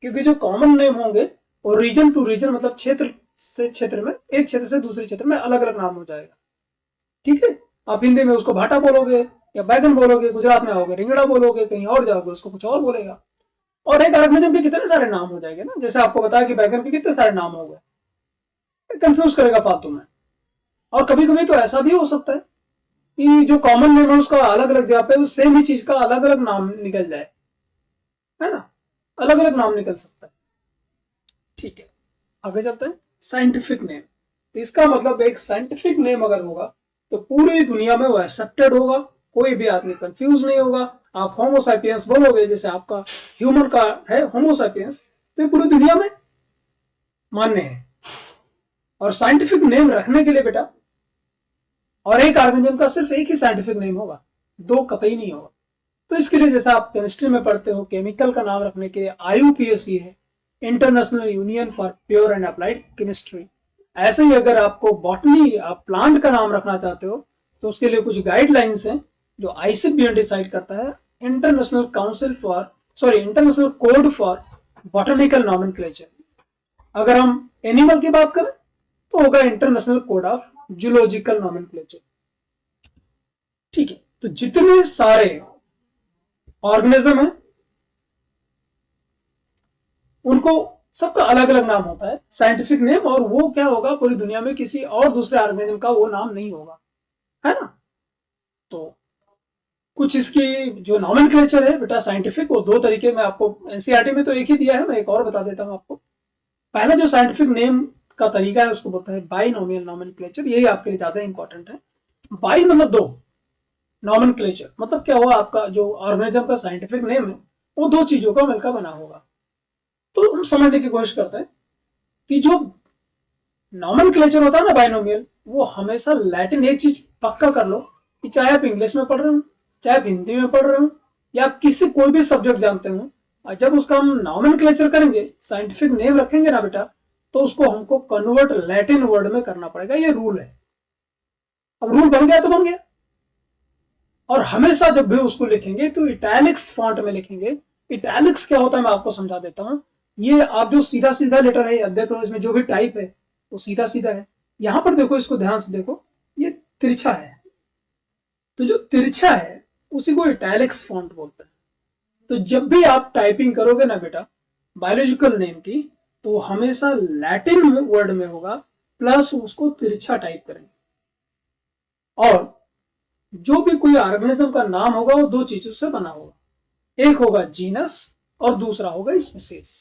क्योंकि जो कॉमन नेम होंगे वो रीजन टू रीजन, मतलब क्षेत्र से क्षेत्र में, एक क्षेत्र से दूसरे क्षेत्र में अलग अलग नाम हो जाएगा। ठीक है, आप हिंदी में उसको भाटा बोलोगे या बैगन बोलोगे, गुजरात में आओगे रिंगड़ा बोलोगे, कहीं और जाओगे उसको कुछ और बोलेगा। और एक ऑर्गेनिज्म के कितने सारे नाम हो जाएंगे ना, जैसे आपको बताया कि बैगन के कितने सारे नाम हो गए, कंफ्यूज करेगा फालतू में। और कभी कभी तो ऐसा भी हो सकता है कि जो कॉमन नेम है उसका अलग अलग जगह पे सेम ही चीज का अलग अलग नाम निकल जाए, है ना, अलग अलग नाम निकल सकता है। ठीक है, आगे चलते हैं। साइंटिफिक नेम, तो इसका मतलब एक साइंटिफिक नेम अगर होगा तो पूरी दुनिया में वो एक्सेप्टेड होगा, कोई भी आदमी कंफ्यूज नहीं होगा। आप होमोसैपियंस बोलोगे, जैसे आपका ह्यूमन का है होमोसैपियंस, तो ये पूरी दुनिया में मान्य है। और साइंटिफिक नेम रखने के लिए बेटा, और एक ऑर्गेनिज्म का सिर्फ एक ही साइंटिफिक नेम होगा, दो कतई नहीं होगा। तो इसके लिए जैसा आप केमिस्ट्री में पढ़ते हो, केमिकल का नाम रखने के लिए IUPAC है, international union for pure and applied chemistry. ऐसे ही अगर आपको बॉटनी, आप प्लांट का नाम रखना चाहते हो तो उसके लिए कुछ गाइडलाइंस हैं जो ICPN डिसाइड करता है, international code for botanical nomenclature. अगर हम एनिमल की बात करें तो होगा international code of zoological nomenclature. ठीक है, तो जितने सारे ऑर्गेनिज्म है उनको सबका अलग अलग नाम होता है, साइंटिफिक नेम, और वो क्या होगा, पूरी दुनिया में किसी और दूसरे ऑर्गेनिज्म का वो नाम नहीं होगा, है ना। तो कुछ इसकी जो नॉमेनक्लेचर है बेटा साइंटिफिक, वो दो तरीके में आपको NCERT में तो एक ही दिया है, मैं एक और बता देता हूं आपको। पहला जो साइंटिफिक नेम का तरीका है उसको बोलता है बाइनोमियल नॉमेनक्लेचर, यही आपके लिए ज्यादा इंपॉर्टेंट है। बाई मतलब दो, नॉमेनक्लेचर मतलब क्या हुआ, आपका जो ऑर्गेनिज्म का साइंटिफिक नेम है वो दो चीजों का मिलकर बना होगा। तो हम समझने की कोशिश करते हैं कि जो नॉमेनक्लेचर होता है ना बाइनोमियल, वो हमेशा लैटिन, एक चीज पक्का कर लो कि चाहे आप इंग्लिश में पढ़ रहे हो, चाहे आप हिंदी में पढ़ रहे हो, या आप किसी कोई भी सब्जेक्ट जानते हो, जब उसका हम नॉमेनक्लेचर करेंगे, साइंटिफिक नेम रखेंगे ना बेटा, तो उसको हमको कन्वर्ट लैटिन वर्ड में करना पड़ेगा, ये रूल है। अब रूल बन गया तो बन गया। और हमेशा जब भी उसको लिखेंगे तो इटैलिक्स फॉन्ट में लिखेंगे। इटैलिक्स क्या होता है मैं आपको समझा देता हूं। ये आप जो सीधा सीधा लेटर है, देखो इसमें जो भी टाइप है वो सीधा सीधा है। यहां पर देखो, इसको ध्यान से देखो, ये तिरछा है, तो जो तिरछा है उसी को इटैलिक्स फॉन्ट बोलते हैं। तो जब भी आप टाइपिंग करोगे ना बेटा बायोलॉजिकल नेम की, तो हमेशा लैटिन वर्ड में होगा, प्लस उसको तिरछा टाइप करेंगे। और जो भी कोई ऑर्गेनिज्म का नाम होगा वो दो चीजों से बना होगा, एक होगा जीनस और दूसरा होगा स्पीसीज।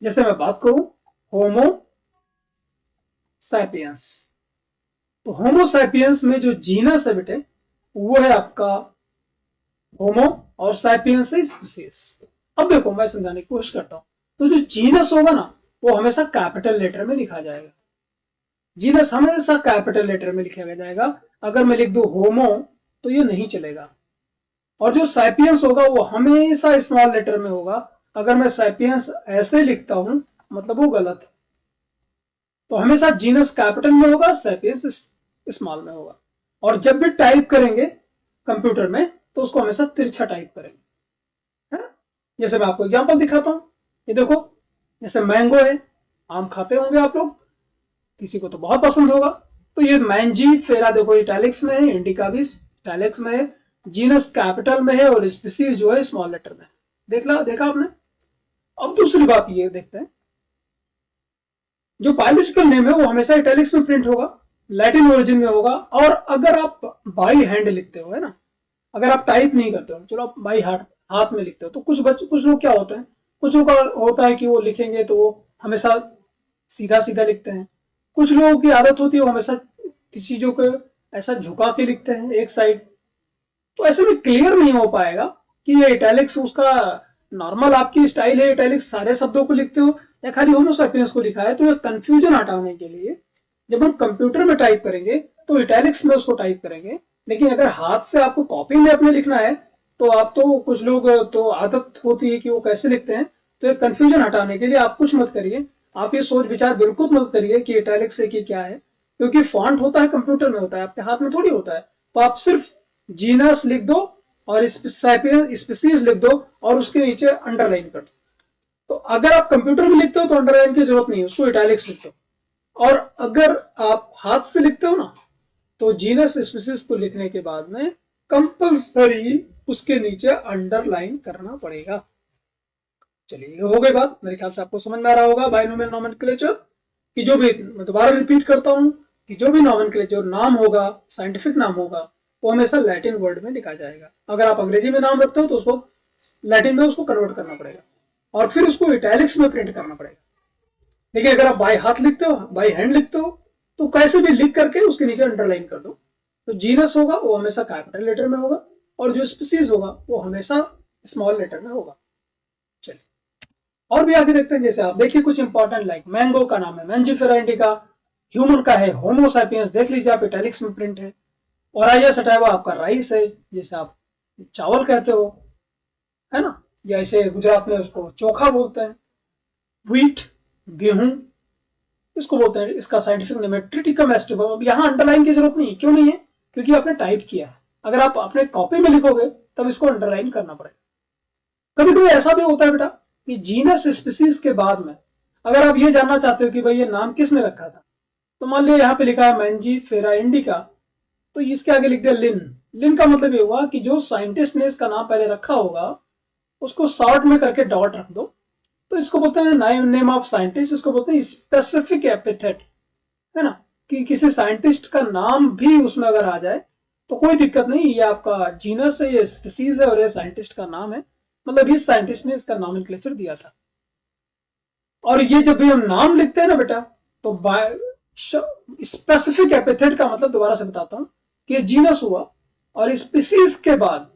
जैसे मैं बात करूं होमो सैपियंस, तो होमो सैपियंस में जो जीनस है बेटे वो है आपका होमो, और सैपियंस है स्पीसीज। अब देखो मैं समझाने की कोशिश करता हूं। तो जो जीनस होगा ना वो हमेशा कैपिटल लेटर में लिखा जाएगा, जीनस हमेशा कैपिटल लेटर में लिखा जाएगा। अगर मैं लिख दूं होमो तो ये नहीं चलेगा। और जो सैपियंस होगा वो हमेशा स्मॉल लेटर में होगा। अगर मैं सैपियंस ऐसे लिखता हूं मतलब वो गलत। तो हमेशा जीनस कैपिटल में होगा, सैपियंस स्मॉल में होगा। और जब भी टाइप करेंगे कंप्यूटर में तो उसको हमेशा तिरछा टाइप करेंगे, है? जैसे मैं आपको एग्जांपल दिखाता हूं, ये देखो, जैसे मैंगो है, आम खाते होंगे आप लोग, किसी को तो बहुत पसंद होगा। तो ये मैंजी फेरा देखो इटैलिक्स में है, इंडिका भी इटैलिक्स में है, जीनस कैपिटल में है, और स्पीसीज जो है स्मॉल लेटर में। देखा आपने। अब दूसरी बात ये देखते हैं, जो बायोलॉजिकल नेम है वो हमेशा इटैलिक्स में प्रिंट होगा, लैटिन ओरिजिन में होगा। और अगर आप बाई हैंड लिखते हो, है ना, अगर आप टाइप नहीं करते हो, चलो आप बाई हाथ में लिखते हो, तो कुछ लोग क्या होते हैं, कुछ लोग का होता है कि वो लिखेंगे तो वो हमेशा सीधा सीधा लिखते हैं। कुछ लोगों की आदत होती है वो हमेशा चीजों को ऐसा झुका के लिखते हैं एक साइड। तो ऐसे में क्लियर नहीं हो पाएगा कि ये इटैलिक्स उसका नॉर्मल आपकी स्टाइल है, इटैलिक्स सारे शब्दों को लिखते हो या खाली होमो सैपियंस को लिखा है। तो ये कंफ्यूजन हटाने के लिए जब हम कंप्यूटर में टाइप करेंगे तो इटैलिक्स में उसको टाइप करेंगे, लेकिन अगर हाथ से आपको कॉपी में अपने लिखना है तो आप तो कुछ लोग तो आदत होती है कि वो कैसे लिखते हैं। तो ये कंफ्यूजन हटाने के लिए आप कुछ मत करिए, आप ये सोच विचार बिल्कुल मत करिए कि इटैलिक्स है कि क्या है, क्योंकि फॉन्ट होता है कंप्यूटर में होता है, आपके हाथ में थोड़ी होता है। तो आप सिर्फ जीनस लिख दो और स्पीसीज लिख दो और उसके नीचे अंडरलाइन कर दो। तो अगर आप कंप्यूटर में लिखते हो तो अंडरलाइन की जरूरत नहीं है, उसको इटैलिक्स लिख दो। और अगर आप हाथ से लिखते हो ना तो जीनस स्पीसीज को लिखने के बाद में कंपल्सरी उसके नीचे अंडरलाइन करना पड़ेगा। चलिए हो गई बात, मेरे ख्याल से आपको समझ में आ रहा होगा बाइनोमियल नोमेनक्लेचर कि जो भी, मैं दोबारा रिपीट करता हूं कि जो भी नोमेनक्लेचर नाम होगा, साइंटिफिक नाम होगा, वो हमेशा लैटिन वर्ड में लिखा जाएगा। अगर आप अंग्रेजी में नाम रखते हो तो उसको लैटिन में उसको कन्वर्ट करना पड़ेगा और फिर उसको इटैलिक्स में प्रिंट करना पड़ेगा। देखिए अगर आप बाई हाथ लिखते हो, बाई हैंड लिखते हो, तो कैसे भी लिख करके उसके नीचे अंडरलाइन कर दो। तो जीनस होगा वो हमेशा कैपिटल लेटर में होगा और जो स्पीसीज होगा वो हमेशा स्मॉल लेटर में होगा। चलिए और भी आगे देखते हैं। जैसे आप देखिए कुछ इंपॉर्टेंट लाइक मैंगो का नाम है मैंजीफेरा इंडिका, ह्यूमन का है होमो सैपियंस, देख लीजिए आप इटैलिक्स में प्रिंट है। ओराइजा सटाइवा आपका राइस है, जैसे आप चावल कहते हो, है ना, या ऐसे गुजरात में उसको चोखा बोलते हैं। व्हीट गेहूं इसको बोलते हैं, इसका साइंटिफिक नेम है ट्रिटिकम एस्टिवम। अब यहाँ अंडरलाइन की जरूरत नहीं, क्यों नहीं है, क्योंकि आपने टाइप किया है। अगर आप अपने कॉपी में लिखोगे तब इसको अंडरलाइन करना पड़ेगा। कभी कभी ऐसा भी होता है बेटा कि जीनस स्पीसीज के बाद में अगर आप ये जानना चाहते हो कि भाई ये नाम किसने रखा था, तो मान लिया यहाँ पे लिखा है मैंजीफेरा इंडिका, तो इसके आगे लिख दिया लिन। लिन का मतलब ये हुआ कि जो साइंटिस्ट ने इसका नाम पहले रखा होगा उसको शॉर्ट में करके डॉट रख दो, तो इसको बोलते हैं नेम ऑफ साइंटिस्ट, इसको बोलते हैं स्पेसिफिक एपिथेट, है ना, कि किसी साइंटिस्ट का नाम भी उसमें अगर आ जाए तो कोई दिक्कत नहीं, ये आपका जीनस है, ये स्पीसीज है और ये साइंटिस्ट का नाम है, मतलब इस साइंटिस्ट ने इसका नॉमेनक्लेचर दिया था। और ये जब भी हम नाम लिखते हैं ना बेटा, तो स्पेसिफिक एपिथेट का मतलब दोबारा से बताता हूं कि ये जीनस हुआ और स्पीसीज के बाद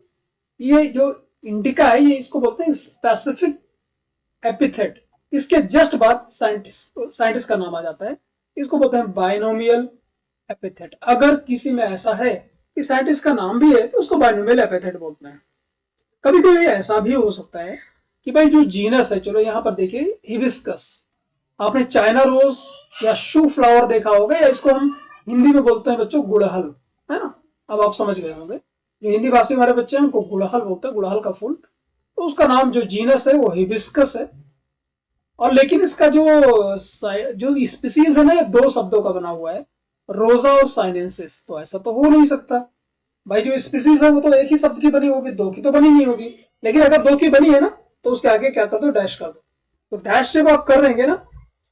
ये जो इंडिका है ये इसको बोलते हैं स्पेसिफिक एपिथेट, इसके जस्ट बाद साइंटिस्ट का नाम आ जाता है, इसको बोलते हैं बाइनोमियल एपिथेट। अगर किसी में ऐसा है कि साइंटिस्ट का नाम भी है तो उसको बाइनोमियल एपिथेट बोलते हैं। कभी कभी ऐसा भी हो सकता है कि भाई जो जीनस है, चलो यहां पर देखिए हिबिस्कस, आपने चाइना रोज या शू फ्लावर देखा होगा, या इसको हम हिंदी में बोलते हैं बच्चों गुड़हल, है ना, अब आप समझ गए होंगे। जो हिंदी भाषी हमारे बच्चे हैं उनको गुड़हल बोलते हैं, गुड़हल का फूल। तो उसका नाम जो जीनस है वो हिबिस्कस है। और लेकिन इसका जो स्पीसीज है ना, ये दो शब्दों का बना हुआ है, रोजा और साइनेंसिस। तो ऐसा तो हो नहीं सकता भाई, जो स्पीसीज है वो तो एक ही शब्द की बनी होगी, दो की तो बनी नहीं होगी। लेकिन अगर दो की बनी है ना तो उसके आगे क्या कर दो, डैश कर दो। तो डैश जब आप कर देंगे ना,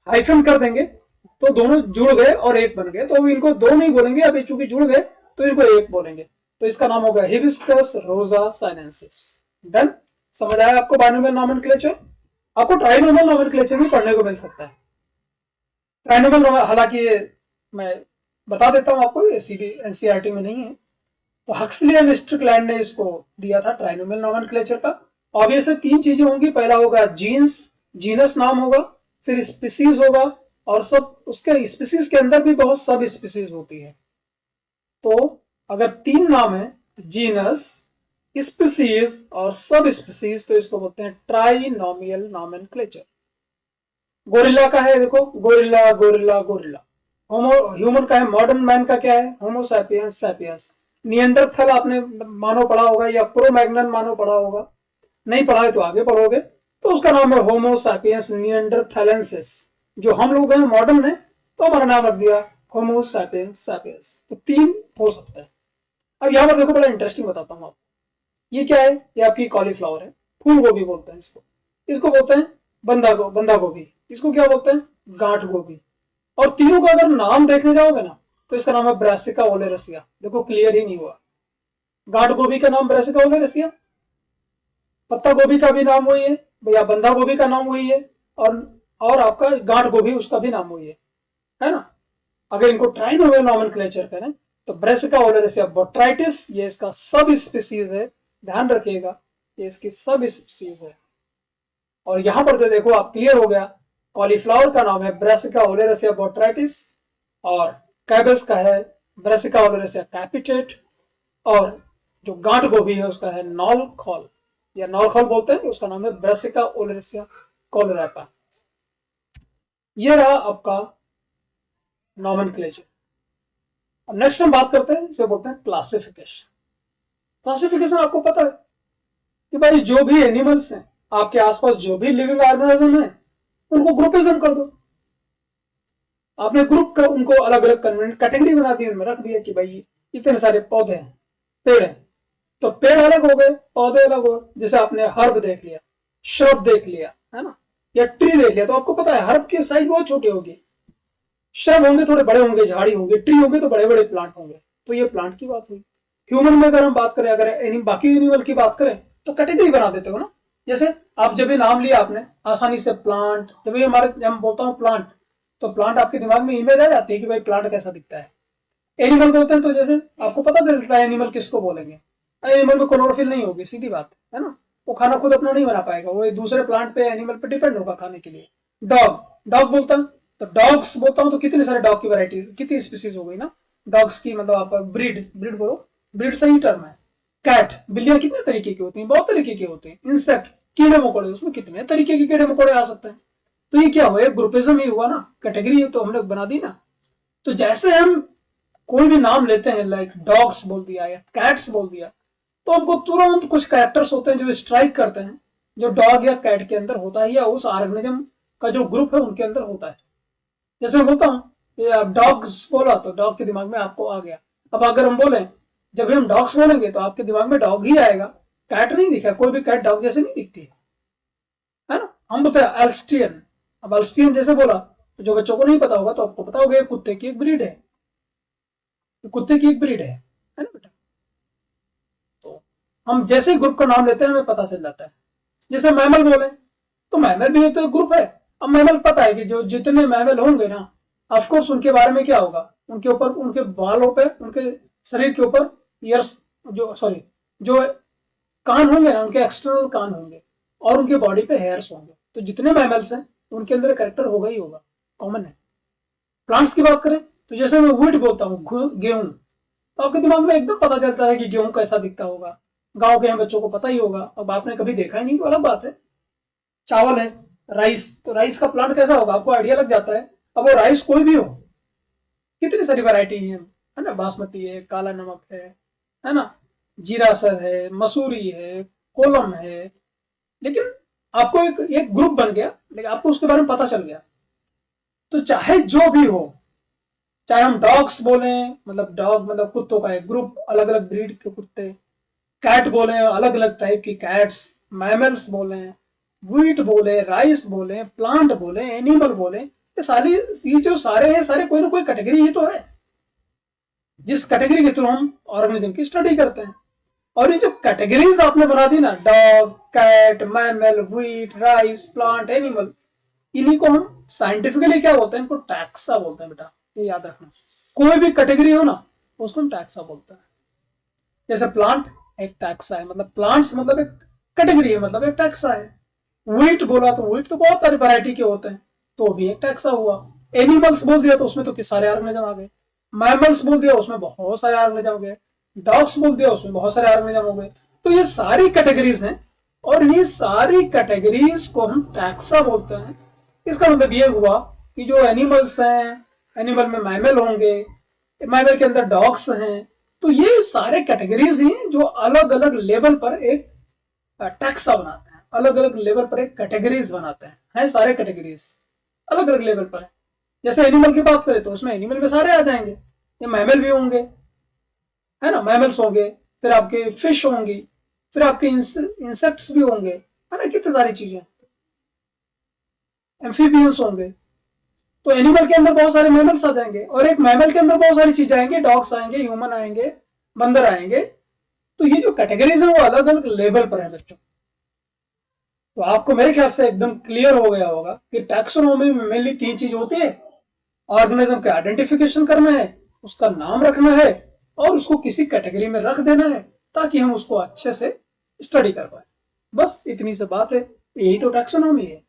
हाइफन कर देंगे, तो दोनों जुड़ गए और एक बन गए। तो इनको दो नहीं बोलेंगे, अभी चूंकि जुड़ गए तो इनको एक बोलेंगे। तो इसका नाम होगा हिबिस्कस रोजा साइनेंसिस। डन, समझ आया आपको बाइनोमियल नोमेनक्लेचर। आपको ट्राइनोमियल नोमेनक्लेचर भी पढ़ने को मिल सकता है। ट्राइनोमियल हालांकि मैं बता देता हूं आपको, ये एनसीईआरटी में नहीं है। तो हक्सली एंड स्ट्रिकलैंड ने इसको दिया था ट्राइनोमियल नोमेनक्लेचर का। ऑब्वियसली तीन चीजें होंगी, पहला होगा जीन्स, जीनस नाम होगा, फिर स्पीसीज होगा, और सब उसके स्पीसीज के अंदर भी बहुत सब स्पीसीज होती है। तो अगर तीन नाम है, जीनस, स्पीसीज और सब स्पीसीज, तो इसको बोलते हैं ट्राइनोमियल नोमेनक्लेचर। गोरिल्ला का है, देखो गोरिल्ला गोरिल्ला गोरिल्ला। ह्यूमन का है, मॉडर्न मैन का क्या है, होमो सैपियंस सैपियंस। नियंडरथल आपने मानो पढ़ा होगा या क्रो-मैग्नन मानो पढ़ा होगा, नहीं पढ़ा है तो आगे पढ़ोगे। तो उसका नाम है होमो सैपियंस नियंडरथैलेंसिस। जो हम लोग हैं मॉडर्न में, तो हमारा नाम रख दिया होमो सैपियंस सैपियंस। तो तीन हो सकता है। अब यहाँ पर देखो, बड़ा इंटरेस्टिंग बताता हूँ आपको। ये क्या है, ये आपकी कॉलीफ्लावर है, फूल गोभी बोलते हैं इसको। इसको बोलते हैं बंदा गोभी, इसको क्या बोलते हैं, गांठ गोभी। और तीनों का अगर नाम देखने जाओगे ना, तो तो इसका नाम है ब्रासिका ओलेरासिया। देखो क्लियर ही नहीं हुआ। गांठ गोभी का नाम ब्रासिका ओलेरासिया, पत्ता गोभी का भी नाम वही है भैया, बंधा गोभी का नाम वही है, और आपका गांठ गोभी उसका भी नाम वही है ना। अगर इनको ट्राइनोमियल नॉमेनक्लेचर करें तो ब्रासिका ओलेरासिया बोट्राइटिस ये इसका सब स्पीसीज है, ध्यान रखिएगा ये इसकी सब स्पीसीज है। और यहां पर तो देखो आप क्लियर हो गया, कॉलीफ्लावर का नाम है ब्रासिका ओलेरासिया बोट्राइटिस और कैबेज का है ब्रासिका ओलेरासिया कैपिटेट, और जो गांठ गोभी है उसका है नॉलखॉल या नॉलखॉल बोलते हैं, उसका नाम है ब्रासिका ओलेरासिया कोलोरैपा। ये रहा आपका नॉमेनक्लेचर। अब नेक्स्ट हम बात करते हैं, इसे बोलते हैं क्लासिफिकेशन। क्लासिफिकेशन आपको पता है कि भाई जो भी एनिमल्स हैं आपके आसपास, जो भी लिविंग ऑर्गेनिज्म है, उनको ग्रुपिज्म कर दो। आपने ग्रुप का उनको अलग अलग कन्वेंट कैटेगरी बना दी, उनमें रख दिया कि भाई इतने सारे पौधे हैं, पेड़ हैं, तो पेड़ अलग हो गए, पौधे अलग हो गए। जैसे आपने हर्ब देख लिया, श्रब देख लिया, है ना, या ट्री देख लिया, तो आपको पता है हर्ब की साइज बहुत छोटी होगी, श्रब होंगे थोड़े बड़े होंगे, झाड़ी होंगे, ट्री होंगे तो बड़े बड़े प्लांट होंगे। तो ये प्लांट की बात हुई। ह्यूमन में अगर हम बात करें, अगर बाकी एनिमल की बात करें तो कैटेगरी बना देते हो ना। जैसे आप जब भी नाम लिया आपने आसानी से प्लांट, जब भी हम बोलता हूँ प्लांट, तो प्लांट आपके दिमाग में इमेज आ जाती है कि भाई प्लांट कैसा दिखता है। एनिमल बोलते हैं तो जैसे आपको पता चलता है एनिमल किसको बोलेंगे। एनिमल में क्लोरोफिल नहीं होगी, सीधी बात है ना, वो खाना खुद अपना नहीं बना पाएगा, वो दूसरे प्लांट पे एनिमल पे डिपेंड होगा खाने के लिए। डॉग बोलता हूँ तो डॉग्स बोलता हूँ तो कितने सारे डॉग की वैरायटी, कितनी स्पीसीज हो गई ना डॉग्स की, मतलब आप ब्रीड बोलो, ब्रीड सही टर्म है। कैट, बिल्लियां कितने तरीके की होती हैं, बहुत तरीके की होती हैं। इंसेक्ट, कीड़े मकोड़े, उसमें कितने तरीके के कीड़े मकोड़े आ सकते हैं। तो ये क्या हुआ, ग्रुपिज्म ही हुआ ना, कैटेगरी तो हमने बना दी ना। तो जैसे हम कोई भी नाम लेते हैं, लाइक डॉग्स बोल दिया या कैट्स बोल दिया, तो हमको तुरंत कुछ कैरेक्टर्स होते हैं जो स्ट्राइक करते हैं, जो डॉग या कैट के अंदर होता है या उस ऑर्गेनिज्म का जो ग्रुप है उनके अंदर होता है। जैसे मैं बोलता हूँ डॉग्स बोला तो डॉग के दिमाग में आपको आ गया। अब अगर हम बोले, जब भी हम डॉग्स बोलेंगे तो आपके दिमाग में डॉग ही आएगा, कैट नहीं दिखा, कोई भी कैट डॉग जैसे नहीं दिखती है ना। हम बोलते हैं एल्स्टियन, अब एल्स्टियन जैसे बोला तो जो बच्चों को नहीं पता होगा तो आपको पता होगा कुत्ते की एक ब्रीड है, कुत्ते की एक ब्रीड है ना बेटा। तो हम जैसे ही ग्रुप का नाम लेते हैं हमें पता चल जाता है। जैसे मैमल बोले तो मैमल भी तो ग्रुप है। अब मैमल पता है कि जो जितने मैमल होंगे ना, ऑफकोर्स उनके बारे में क्या होगा, उनके ऊपर, उनके बालों पे, उनके शरीर के ऊपर ईयर्स, जो कान होंगे ना, उनके एक्सटर्नल कान होंगे और उनके बॉडी पे हेयर्स होंगे। तो जितने मैमल्स हैं उनके अंदर कैरेक्टर होगा ही होगा, कॉमन है। प्लांट्स की बात करें तो जैसे मैं व्हीट बोलता हूँ, गेहूं, तो आपके दिमाग में एकदम पता चलता है कि गेहूं कैसा दिखता होगा। गांव के बच्चों को पता ही होगा, अब आपने कभी देखा ही नहीं तो अलग बात है। चावल है, राइस, तो राइस का प्लांट कैसा होगा आपको आइडिया लग जाता है। अब वो राइस कोई भी हो, कितनी सारी वैरायटी है ना, बासमती है, काला नमक है ना, जीरा सर है, मसूरी है, कोलम है। लेकिन आपको एक ग्रुप बन गया, लेकिन आपको उसके बारे में पता चल गया। तो चाहे जो भी हो, चाहे हम डॉग्स बोले, मतलब डॉग मतलब कुत्तों का एक ग्रुप, अलग अलग ब्रीड के कुत्ते, कैट बोले अलग अलग टाइप की कैट्स, मैमल्स बोले, व्हीट बोले, राइस बोले, प्लांट बोले, एनिमल बोले, ये जो सारे हैं, सारे कोई ना कोई कैटेगरी ही तो है, जिस कैटेगरी के थ्रू हम ऑर्गेनिज्म की स्टडी करते हैं। और ये जो कैटेगरीज आपने बना दी ना, dog, cat, mammal, wheat, rice, plant, animal, इन्हीं को हम साइंटिफिकली क्या बोलते हैं, इनको टैक्सा बोलते हैं बेटा, ये याद रखना। कोई भी कैटेगरी हो ना उसको हम टैक्सा बोलते हैं। जैसे प्लांट एक टैक्सा है, मतलब प्लांट्स मतलब एक कैटेगरी है, मतलब एक टैक्सा है। व्हीट बोला तो व्हीट तो बहुत सारी वैरायटी के होते हैं, तो भी एक टैक्सा हुआ। एनिमल्स बोल दिया तो उसमें तो सारे ऑर्गेनिज्म आ गए। मैमल्स बोल दिया उसमें बहुत सारे ऑर्गेनिज्म हो गए। डॉग्स बोल दिया उसमें बहुत सारे ऑर्गेनिज्म हो गए। तो ये सारी कैटेगरीज हैं और ये सारी कैटेगरीज को हम टैक्सा बोलते हैं। इसका मतलब ये हुआ कि जो एनिमल्स हैं, एनिमल में मैमल होंगे, मैमल के अंदर डॉग्स हैं, तो ये सारे कैटेगरीज हैं जो अलग अलग लेवल पर एक टैक्सा बनाते हैं, अलग अलग लेवल पर एक कैटेगरीज बनाते हैं सारे कैटेगरीज अलग अलग लेवल पर है। जैसे एनिमल की बात करें तो उसमें एनिमल में सारे आ जाएंगे, ये मैमल भी होंगे, है ना, मैमल्स होंगे, फिर आपके फिश होंगी, फिर आपके इंसेक्ट्स भी होंगे, है ना, कितनी सारी चीजें, एम्फीबियंस होंगे, तो एनिमल के अंदर बहुत सारे मैमल्स आ जाएंगे, और एक मैमल के अंदर बहुत सारी चीजें आएंगे, डॉग्स आएंगे, ह्यूमन आएंगे, बंदर आएंगे। तो ये जो कैटेगरीज है वो अलग अलग लेवल पर है बच्चों। तो आपको मेरे ख्याल से एकदम क्लियर हो गया होगा कि टैक्सोनॉमी में मेनली 3 चीज होती है। ऑर्गेनिज्म का आइडेंटिफिकेशन करना है, उसका नाम रखना है, और उसको किसी कैटेगरी में रख देना है ताकि हम उसको अच्छे से स्टडी कर पाए। बस इतनी सी बात है, यही तो टैक्सोनॉमी है।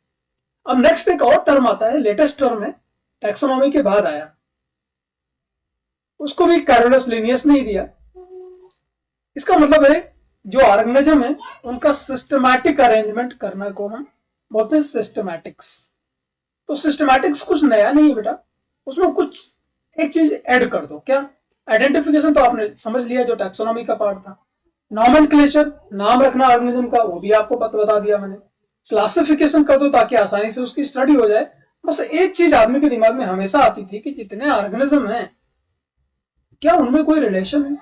अब नेक्स्ट एक और टर्म आता है, लेटेस्ट टर्म है, टैक्सोनॉमी के बाद आया, उसको भी कैरोलस लिनियस ने ही दिया। इसका मतलब है जो ऑर्गेनिज्म है उनका सिस्टमैटिक अरेंजमेंट करना को हम बोलते हैं सिस्टमैटिक्स। तो सिस्टमैटिक्स कुछ नया नहीं है बेटा, उसमें कुछ एक चीज ऐड कर दो। क्या? आइडेंटिफिकेशन तो आपने समझ लिया जो टैक्सोनॉमी का पार्ट था। नॉमेनक्लेचर, नाम रखना ऑर्गेनिज्म का, वो भी आपको बता दिया मैंने। क्लासिफिकेशन कर दो ताकि आसानी से उसकी स्टडी हो जाए। बस एक चीज आदमी के दिमाग में हमेशा आती थी कि जितने ऑर्गेनिज्म हैं क्या उनमें कोई रिलेशन है?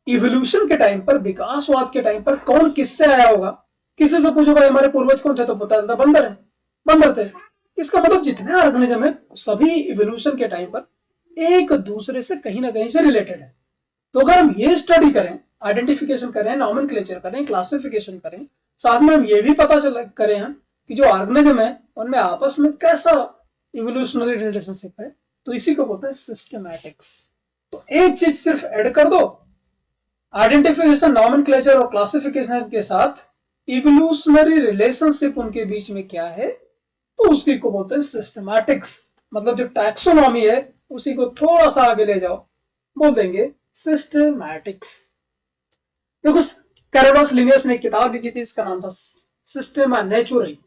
इवोल्यूशन के टाइम पर, विकासवाद के टाइम पर कौन किससे आया होगा? किसी से पूछो भाई हमारे पूर्वज कौन थे, तो पता चलता बंदर है, बंदर थे। इसका मतलब जितने ऑर्गेनिज्म है सभी इवोल्यूशन के टाइम पर एक दूसरे से कहीं ना कहीं से रिलेटेड है। तो अगर हम ये स्टडी करें, आइडेंटिफिकेशन करें, नॉमेनक्लेचर करें, क्लासिफिकेशन करें, साथ में हम ये भी पता चल करें कि जो ऑर्गेनिज्म है उनमें आपस में कैसा इवोल्यूशनरी रिलेशनशिप है, तो इसी को बोलते हैं सिस्टमैटिक्स। तो एक चीज सिर्फ ऐड कर दो, आइडेंटिफिकेशन, नॉमेनक्लेचर और क्लासिफिकेशन के साथ इवोल्यूशनरी रिलेशनशिप उनके बीच में क्या है, तो उसी को बोलते हैं सिस्टमैटिक्स। मतलब जो टैक्सोनॉमी है उसी को थोड़ा सा आगे ले जाओ, बोल देंगे सिस्टमैटिक्स। देखो कैरोलस लिनियस ने एक किताब लिखी थी, इसका नाम था सिस्टेमा नेचुराई,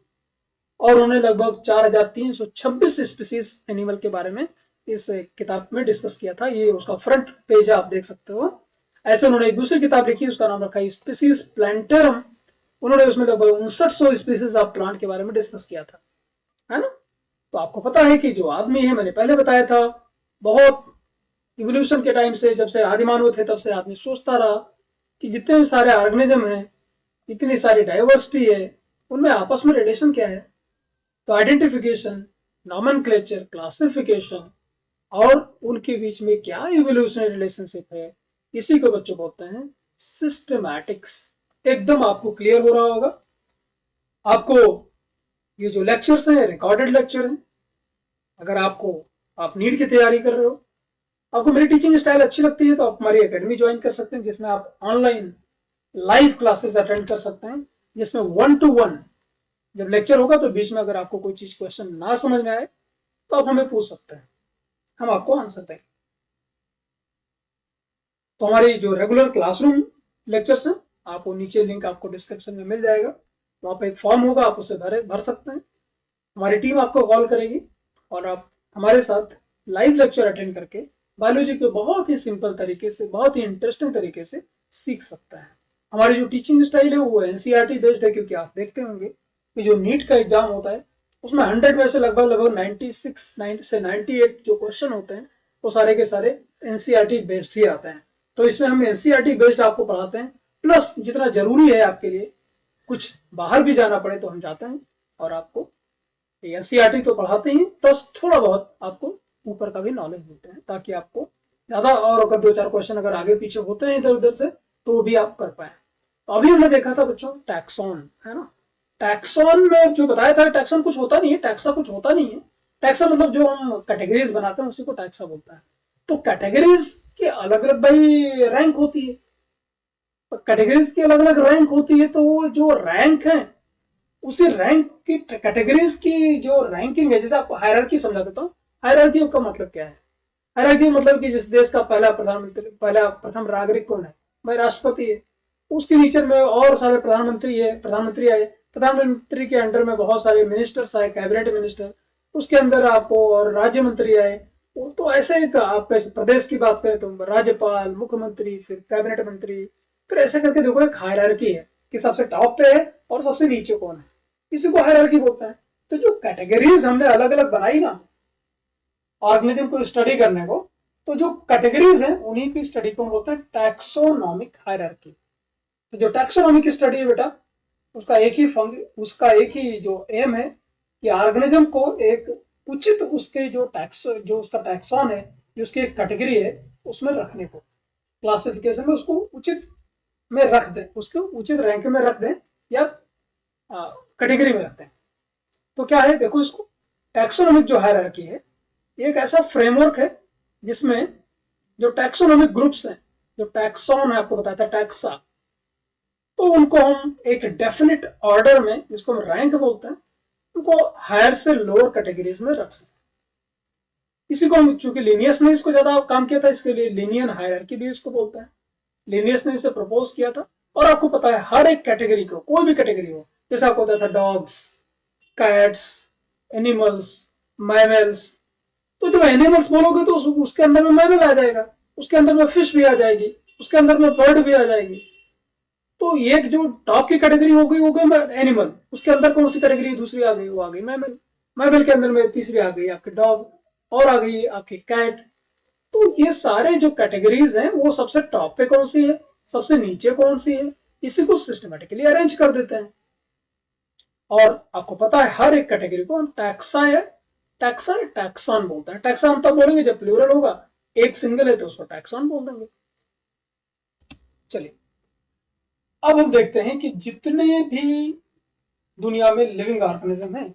और उन्होंने लगभग 4326 स्पीसीज एनिमल के बारे में इस किताब में डिस्कस किया था। ये उसका फ्रंट पेज आप देख सकते हो। ऐसे उन्होंने एक दूसरी किताब लिखी, उसका नाम रखा है स्पीसीज प्लांटेरम। उन्होंने उसमें लगभग 5900 स्पीसीज ऑफ प्लांट के बारे में डिस्कस किया था, है ना। तो आपको पता है कि जो आदमी है, मैंने पहले बताया था, बहुत इवोल्यूशन के टाइम से, जब से आदिमानव थे तब से आदमी सोचता रहा कि जितने सारे ऑर्गेनिज्म हैं, इतनी सारी डाइवर्सिटी है, उनमें आपस में रिलेशन क्या है। तो आइडेंटिफिकेशन, नॉमेनक्लेचर, क्लासिफिकेशन और उनके बीच में क्या इवोल्यूशनरी रिलेशनशिप है, इसी को बच्चों बोलते हैं सिस्टमैटिक्स। एकदम आपको क्लियर हो रहा होगा। आपको ये जो लेक्चर्स हैं रिकॉर्डेड लेक्चर हैं। अगर आप नीट की तैयारी कर रहे हो, आपको मेरी टीचिंग स्टाइल अच्छी लगती है, तो आप हमारी एकेडमी ज्वाइन कर सकते हैं, जिसमें आप ऑनलाइन लाइव क्लासेस अटेंड कर सकते हैं, जिसमें 1 to 1 जब लेक्चर होगा तो बीच में अगर आपको कोई चीज क्वेश्चन ना समझ में आए तो आप हमें पूछ सकते हैं, हम आपको आंसर देंगे। तो हमारी जो रेगुलर क्लासरूम लेक्चर्स हैं, आपको नीचे लिंक आपको डिस्क्रिप्शन में मिल जाएगा, वहां पर एक फॉर्म होगा, आप उसे भर सकते हैं। हमारी टीम आपको कॉल करेगी और आप हमारे साथ लाइव लेक्चर अटेंड करके बायोलॉजी को बहुत ही सिंपल तरीके से, बहुत ही इंटरेस्टिंग तरीके से सीख सकता है। हमारी जो टीचिंग स्टाइल है वो एनसीईआरटी बेस्ड है, क्योंकि आप देखते होंगे कि जो नीट का एग्जाम होता है उसमें 100 में से लगभग 96 से 98 जो क्वेश्चन होते हैं वो सारे के सारे एनसीईआरटी बेस्ड ही आते हैं। तो इसमें हम एनसीईआरटी बेस्ड आपको पढ़ाते हैं, प्लस जितना जरूरी है आपके लिए, कुछ बाहर भी जाना पड़े तो हम जाते हैं और आपको एनसीईआरटी तो पढ़ाते ही, प्लस थोड़ा बहुत आपको ऊपर का भी नॉलेज देते हैं, ताकि आपको ज्यादा, और अगर 2-4 क्वेश्चन अगर आगे पीछे होते हैं इधर उधर से तो भी आप कर पाए। तो अभी हमने देखा था बच्चों टैक्सॉन, है ना। टैक्सॉन में जो बताया था, टैक्सॉन कुछ होता नहीं है, टैक्सा कुछ होता नहीं है। टैक्सा मतलब जो हम कैटेगरीज बनाते हैं उसी को टैक्सा बोलता है। तो कैटेगरीज की अलग अलग भाई रैंक होती है, कैटेगरीज की अलग अलग रैंक होती है। तो वो जो रैंक है उसी रैंक की कैटेगरीज की जो रैंकिंग है, जैसे आपको हायरार्की समझा देता हूँ। हायरार्की का मतलब क्या है? हायरार्की मतलब कि जिस देश का पहला प्रधानमंत्री, प्रथम नागरिक कौन है, भाई राष्ट्रपति है। उसके नीचे में और सारे प्रधानमंत्री आए, प्रधानमंत्री के अंडर में बहुत सारे मिनिस्टर्स आए, कैबिनेट मिनिस्टर, उसके अंदर आपको और राज्य मंत्री आए। तो ऐसे आप प्रदेश की बात करें तो राज्यपाल, मुख्यमंत्री, फिर कैबिनेट मंत्री, फिर ऐसे करके देखो एक हायरार्की है कि सबसे टॉप पे है और सबसे नीचे कौन है, इसी को हायरार्की बोलता है। तो जो कैटेगरीज हमने अलग अलग बनाई ना ऑर्गेनिज्म को स्टडी करने को, तो जो कैटेगरीज हैं उन्हीं की स्टडी को बोलते हैं टैक्सोनॉमिक हायरार्की। तो जो टैक्सोनॉमिक स्टडी है बेटा, उसका एक ही जो एम है कि ऑर्गेनिज्म को एक उचित उसके जो उसका टैक्सॉन है, जो उसकी एक कैटेगरी है, उसमें रखने को, क्लासिफिकेशन में उसको उचित में रख दें, उसको उचित रैंक में रख दें या कैटेगरी में रख दें। तो क्या है, देखो इसको टैक्सोनॉमिक जो हायरार्की है, एक ऐसा फ्रेमवर्क है जिसमें जो टैक्सोनॉमिक ग्रुप्स हैं, जो टैक्सॉन है आपको बताया था टैक्सा, तो उनको हम एक डेफिनेट ऑर्डर में, जिसको हम रैंक बोलते हैं, उनको हायर से लोअर कैटेगरीज में रख सकते हैं। इसी को हम, चूंकि लिनियस ने इसको ज्यादा काम किया था, इसके लिए लिनियन हायरार्की भी इसको बोलते हैं। लिनियस ने इसे प्रपोज किया था। और आपको पता है हर एक कैटेगरी को, कोई भी कैटेगरी हो, जैसे आपको पता था डॉग्स, कैट्स, एनिमल्स, मैमल्स, तो जब एनिमल्स बोलोगे तो उसके अंदर में मैमल आ जाएगा, उसके अंदर में फिश भी आ जाएगी, उसके अंदर में बर्ड भी आ जाएगी। तो एक जो टॉप की कैटेगरी हो गई एनिमल, उसके अंदर कौन सी कैटेगरी दूसरी आ गई, वो आ गई मैमल। मैमल के अंदर में तीसरी आ गई आपकी डॉग, और आ गई आपकी कैट। तो ये सारे जो कैटेगरीज हैं, वो सबसे टॉप पे कौन सी है, सबसे नीचे कौन सी है, इसी को सिस्टमेटिकली अरेंज कर देते हैं। और आपको पता है हर एक कैटेगरी को हम टैक्सा या टैक्सॉन बोलते हैं। टैक्सॉन तब बोलेंगे जब प्लूरल होगा, एक सिंगल है तो उसको टैक्सॉन बोल देंगे। चलिए अब हम देखते हैं कि जितने भी दुनिया में लिविंग ऑर्गेनिज्म हैं,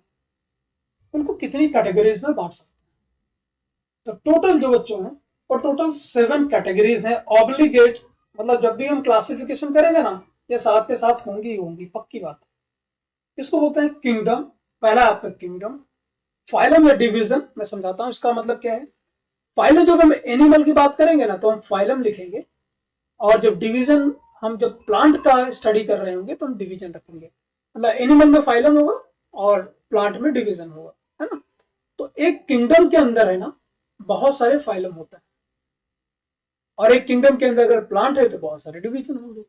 उनको कितनी कैटेगरीज में बांट सकते हैं। तो टोटल जो बच्चों हैं, और टोटल 7 कैटेगरीज हैं ऑब्लिगेट, मतलब जब भी हम क्लासिफिकेशन करेंगे ना, ये साथ के साथ होंगी ही होंगी, पक्की बात। इसको बोलते हैं किंगडम। पहला आपका किंगडम। फाइलम या डिवीजन, मैं समझाता हूं इसका मतलब क्या है। फाइलम, जब हम एनिमल की बात करेंगे ना, तो हम फाइलम लिखेंगे, और जब डिवीजन, हम जब प्लांट का स्टडी कर रहे होंगे तो हम डिवीजन रखेंगे। मतलब एनिमल में फाइलम होगा और प्लांट में डिवीजन होगा, है ना। तो एक किंगडम के अंदर है ना, बहुत सारे फाइलम होता है, और एक किंगडम के अंदर अगर प्लांट है तो बहुत सारे डिवीजन होंगे।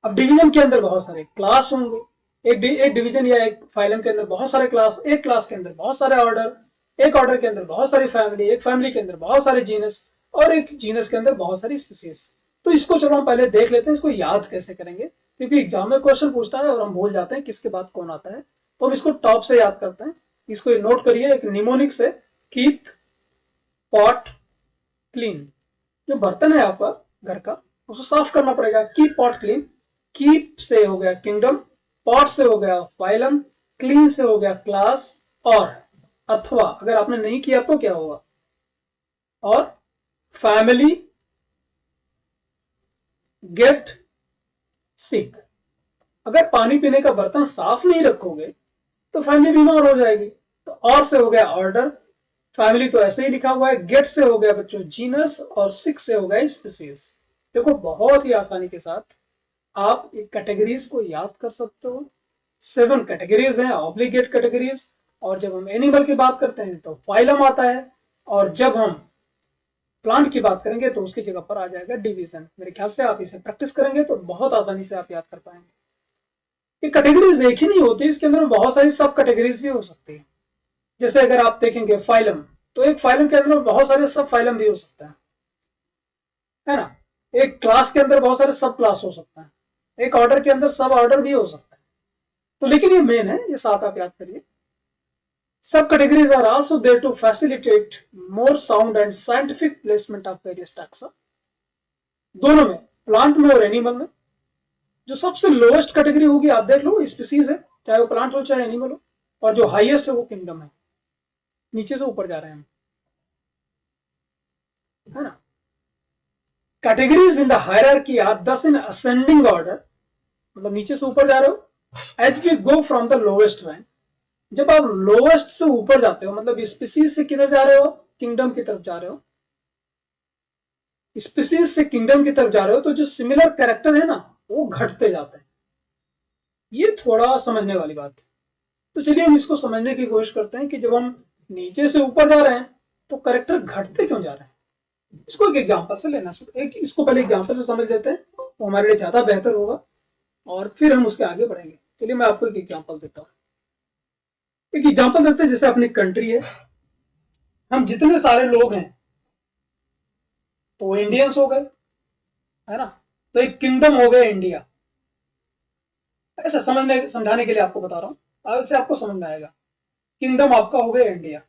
अब डिवीजन के अंदर बहुत सारे क्लास होंगे। एक डिवीजन या एक फाइलम के अंदर बहुत सारे क्लास, एक क्लास के अंदर बहुत सारे ऑर्डर, एक ऑर्डर के अंदर बहुत सारी फैमिली, एक फैमिली के अंदर बहुत सारे जीनस, और एक जीनस के अंदर बहुत सारी स्पीसीज। तो इसको चलो हम पहले देख लेते हैं, इसको याद कैसे करेंगे, क्योंकि एग्जाम में क्वेश्चन पूछता है और हम भूल जाते हैं किसके बाद कौन आता है। तो हम इसको टॉप से याद करते हैं। इसको नोट करिए, एक निमोनिक से, कीप पॉट क्लीन। जो बर्तन है आपका घर का, उसको साफ करना पड़ेगा। Keep pot clean. कीप से हो गया किंगडम, पॉट से हो गया फाइलम, क्लीन से हो गया क्लास, और अथवा अगर आपने नहीं किया तो क्या होगा, और फैमिली गेट सिक। अगर पानी पीने का बर्तन साफ नहीं रखोगे तो फैमिली बीमार हो जाएगी। तो और से हो गया ऑर्डर, फैमिली तो ऐसे ही लिखा हुआ है। गेट से हो गया बच्चों जीनस, और सिक से हो गया स्पीसीज। देखो बहुत ही आसानी के साथ आप कैटेगरीज को याद कर सकते हो। 7 कैटेगरीज हैं, ऑब्लिगेट कैटेगरीज। और जब हम एनिमल की बात करते हैं तो फाइलम आता है, और जब हम प्लांट की बात करेंगे तो उसकी जगह पर आ जाएगा डिवीजन। मेरे ख्याल से आप इसे प्रैक्टिस करेंगे तो बहुत आसानी से आप याद कर पाएंगे। ये कैटेगरीज एक ही नहीं होती, इसके अंदर बहुत सारी सब कैटेगरीज भी हो सकती है। जैसे अगर आप देखेंगे फाइलम, तो एक फाइलम के अंदर बहुत सारे सब फाइलम भी हो सकता है ना। एक क्लास के अंदर बहुत सारे सब क्लास हो सकता है, एक ऑर्डर के अंदर सब ऑर्डर भी हो सकता है। तो लेकिन ये मेन है, ये साथ आप याद करिए। सब categories are also there to facilitate more sound and scientific placement of various taxa. दोनों में, प्लांट में और एनिमल में, जो सबसे लोएस्ट कैटेगरी होगी आप देख लो, स्पीसीज है, चाहे वो प्लांट हो चाहे एनिमल हो, और जो हाईएस्ट है वो किंगडम है। नीचे से ऊपर जा रहे हैं, है ना। Categories in the hierarchy are thus in ascending order, मतलब नीचे से ऊपर जा रहे हो। As we go from the lowest rank, जब आप लोएस्ट से ऊपर जाते हो, मतलब स्पीसीज से किधर जा रहे हो, किंगडम की तरफ जा रहे हो। स्पीसीज से किंगडम की तरफ जा रहे हो तो जो सिमिलर कैरेक्टर है ना, वो घटते जाते हैं। ये थोड़ा समझने वाली बात है। तो चलिए हम इसको समझने की कोशिश करते हैं कि जब हम नीचे से ऊपर जा रहे हैं तो कैरेक्टर घटते क्यों जा रहे हैं। इसको एक एग्जाम्पल से लेना, इसको पहले एग्जाम्पल से समझ लेते हैं, तो हमारे लिए ज्यादा बेहतर होगा, और फिर हम उसके आगे बढ़ेंगे। चलिए मैं आपको एक एग्जाम्पल देता हूँ। एक एग्जाम्पल देते हैं, जैसे अपनी कंट्री है, हम जितने सारे लोग हैं तो वो इंडियंस हो गए, है ना। तो एक किंगडम हो गया इंडिया। ऐसा समझाने के लिए आपको बता रहा हूं, ऐसे आपको समझ में आएगा। किंगडम आपका हो गया इंडिया।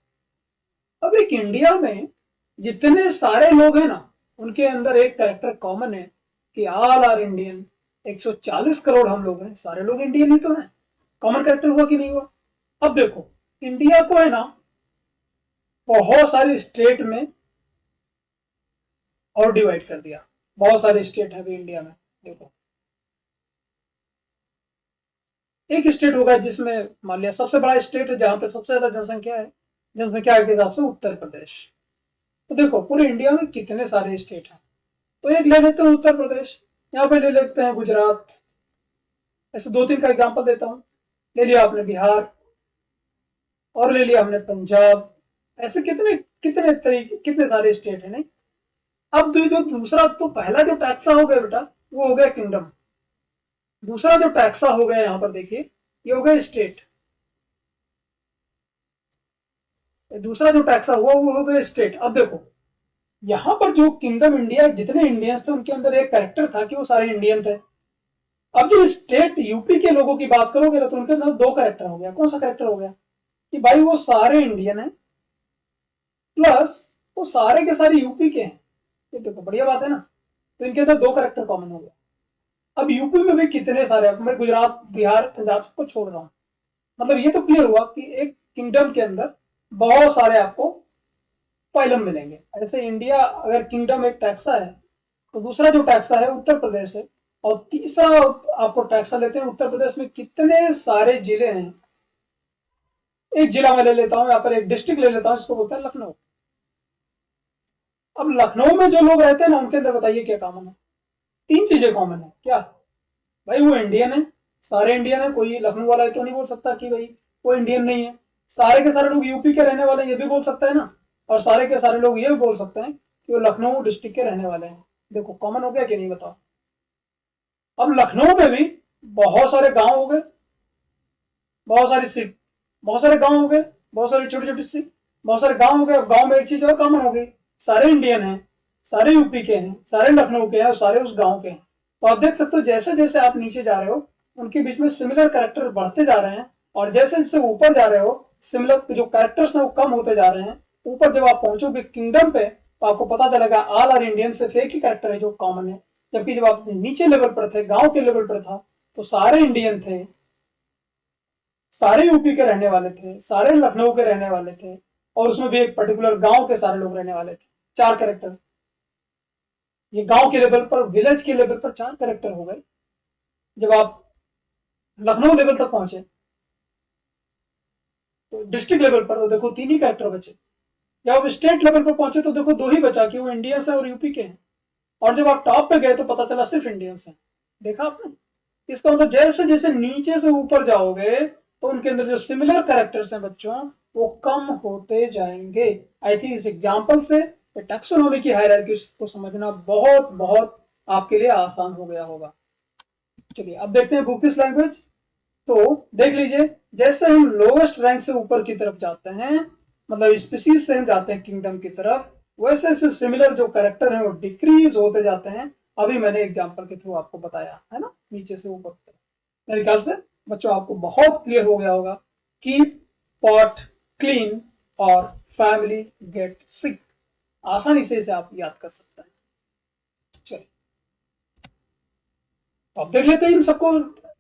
अब एक इंडिया में जितने सारे लोग हैं ना, उनके अंदर एक कैरेक्टर कॉमन है कि ऑल आर इंडियन। 140 करोड़ हम लोग हैं, सारे लोग इंडियन ही तो हैं। कॉमन कैरेक्टर हुआ कि नहीं हुआ? अब देखो, इंडिया को है ना बहुत सारी स्टेट में और डिवाइड कर दिया। बहुत सारे स्टेट है अभी इंडिया में। देखो, एक स्टेट होगा जिसमें मान लिया सबसे बड़ा स्टेट है जहां पे सबसे ज्यादा जनसंख्या है, जनसंख्या के हिसाब से उत्तर प्रदेश। तो देखो पूरे इंडिया में कितने सारे स्टेट हैं। तो एक ले लेते हैं उत्तर प्रदेश, यहाँ पे ले लेते हैं गुजरात, ऐसे दो तीन का एग्जांपल देता हूँ। ले लिया आपने बिहार, और ले लिया हमने पंजाब। ऐसे कितने कितने तरीके, कितने सारे स्टेट है नहीं। अब जो दूसरा, तो पहला जो टैक्सा हो गया बेटा, वो हो गया किंगडम। दूसरा जो टैक्सा हो गया यहाँ पर देखिए, ये हो गया स्टेट। दूसरा जो टैक्सा हुआ वो हो गया स्टेट। अब देखो यहाँ पर जो किंगडम इंडिया, जितने इंडियंस थे उनके अंदर एक कैरेक्टर था कि वो सारे इंडियन थे। अब जो स्टेट यूपी के लोगों की बात करोगे तो उनके अंदर दो कैरेक्टर हो गया। कौन सा कैरेक्टर हो गया कि भाई वो सारे इंडियन है, प्लस वो सारे के सारे यूपी के हैं। ये देखो बढ़िया बात है ना। तो इनके अंदर दो कैरेक्टर कॉमन हो गया। अब यूपी में भी कितने सारे, मैं गुजरात बिहार पंजाब को छोड़ रहा हूँ। मतलब ये तो क्लियर हुआ कि एक किंगडम के अंदर बहुत सारे आपको फाइलम मिलेंगे। ऐसे इंडिया अगर किंगडम एक टैक्सा है, तो दूसरा जो टैक्सा है उत्तर प्रदेश है, और तीसरा आपको टैक्सा लेते हैं उत्तर प्रदेश में कितने सारे जिले हैं। एक जिला मैं ले लेता हूं, यहाँ पर एक डिस्ट्रिक्ट ले लेता हूं जिसको बोलते हैं लखनऊ। अब लखनऊ में जो लोग रहते हैं ना, उनके अंदर बताइए क्या कॉमन है? तीन चीजें कॉमन है। क्या भाई? वो इंडियन है, सारे इंडियन है। कोई लखनऊ वाला तो नहीं बोल सकता कि भाई वो इंडियन नहीं है। सारे के सारे लोग यूपी के रहने वाले, ये भी बोल सकता है ना। और सारे के सारे लोग ये भी बोल सकते हैं कि वो लखनऊ डिस्ट्रिक्ट के रहने वाले हैं। देखो कॉमन हो गया कि नहीं, बताओ। अब लखनऊ में भी बहुत सारे गांव हो गए, बहुत सारी सिटी, बहुत सारे गांव हो गए, बहुत सारी छोटी छोटी सी, बहुत सारे गांव हो गए। अब गांव में एक चीज और कॉमन हो गई, सारे इंडियन हैं, सारे यूपी के हैं, सारे लखनऊ के हैं और सारे उस गांव के हैं। तो आप देख सकते हो जैसे जैसे आप नीचे जा रहे हो उनके बीच में सिमिलर कैरेक्टर बढ़ते जा रहे हैं, और जैसे जैसे ऊपर जा रहे हो सिमिलर जो कैरेक्टर्स हैं वो कम होते जा रहे हैं। ऊपर जब आप पहुंचोगे किंगडम पे तो आपको पता चलेगा ऑल आर इंडियन सिर्फ एक ही कैरेक्टर है जो कॉमन है। जबकि जब आप नीचे लेवल पर थे, गांव के लेवल पर था, तो सारे इंडियन थे, सारे यूपी के रहने वाले थे, सारे लखनऊ के रहने वाले थे, और उसमें भी एक पर्टिकुलर गांव के सारे लोग रहने वाले थे। चार कैरेक्टर, ये गांव के लेवल पर, विलेज के लेवल पर चार कैरेक्टर हो गए। जब आप लखनऊ लेवल तक पहुंचे तो डिस्ट्रिक्ट लेवल पर तो देखो तीन ही कैरेक्टर बचे। जब आप स्टेट लेवल पर पहुंचे तो देखो दो ही बचा कि वो इंडियंस है और यूपी के हैं। और जब आप टॉप पे गए तो पता चला सिर्फ इंडियंस हैं। देखा आपने? इसका मतलब जैसे जैसे नीचे से ऊपर जाओगे तो उनके अंदर जो सिमिलर कैरेक्टर्स हैं बच्चों, वो कम होते जाएंगे। आई थिंक इस एग्जाम्पल से टैक्सोनॉमी की हायरार्की को समझना बहुत बहुत आपके लिए आसान हो गया होगा। चलिए अब देखते हैं बुक दिस लैंग्वेज। तो देख लीजिए, जैसे हम लोवेस्ट रैंक से ऊपर की तरफ जाते हैं, मतलब स्पीसीज से हम जाते हैं किंगडम की तरफ, वैसे वैसे सिमिलर जो कैरेक्टर हैं वो डिक्रीज होते जाते हैं। अभी मैंने एग्जांपल के थ्रू आपको बताया है ना, नीचे से ऊपर की तरफ। मेरे ख्याल से बच्चों आपको बहुत क्लियर हो गया होगा। कीप पॉट क्लीन और फैमिली गेट सिक, आसानी से इसे आप याद कर सकते हैं। चलिए तो अब देख लेते हैं इन सबको,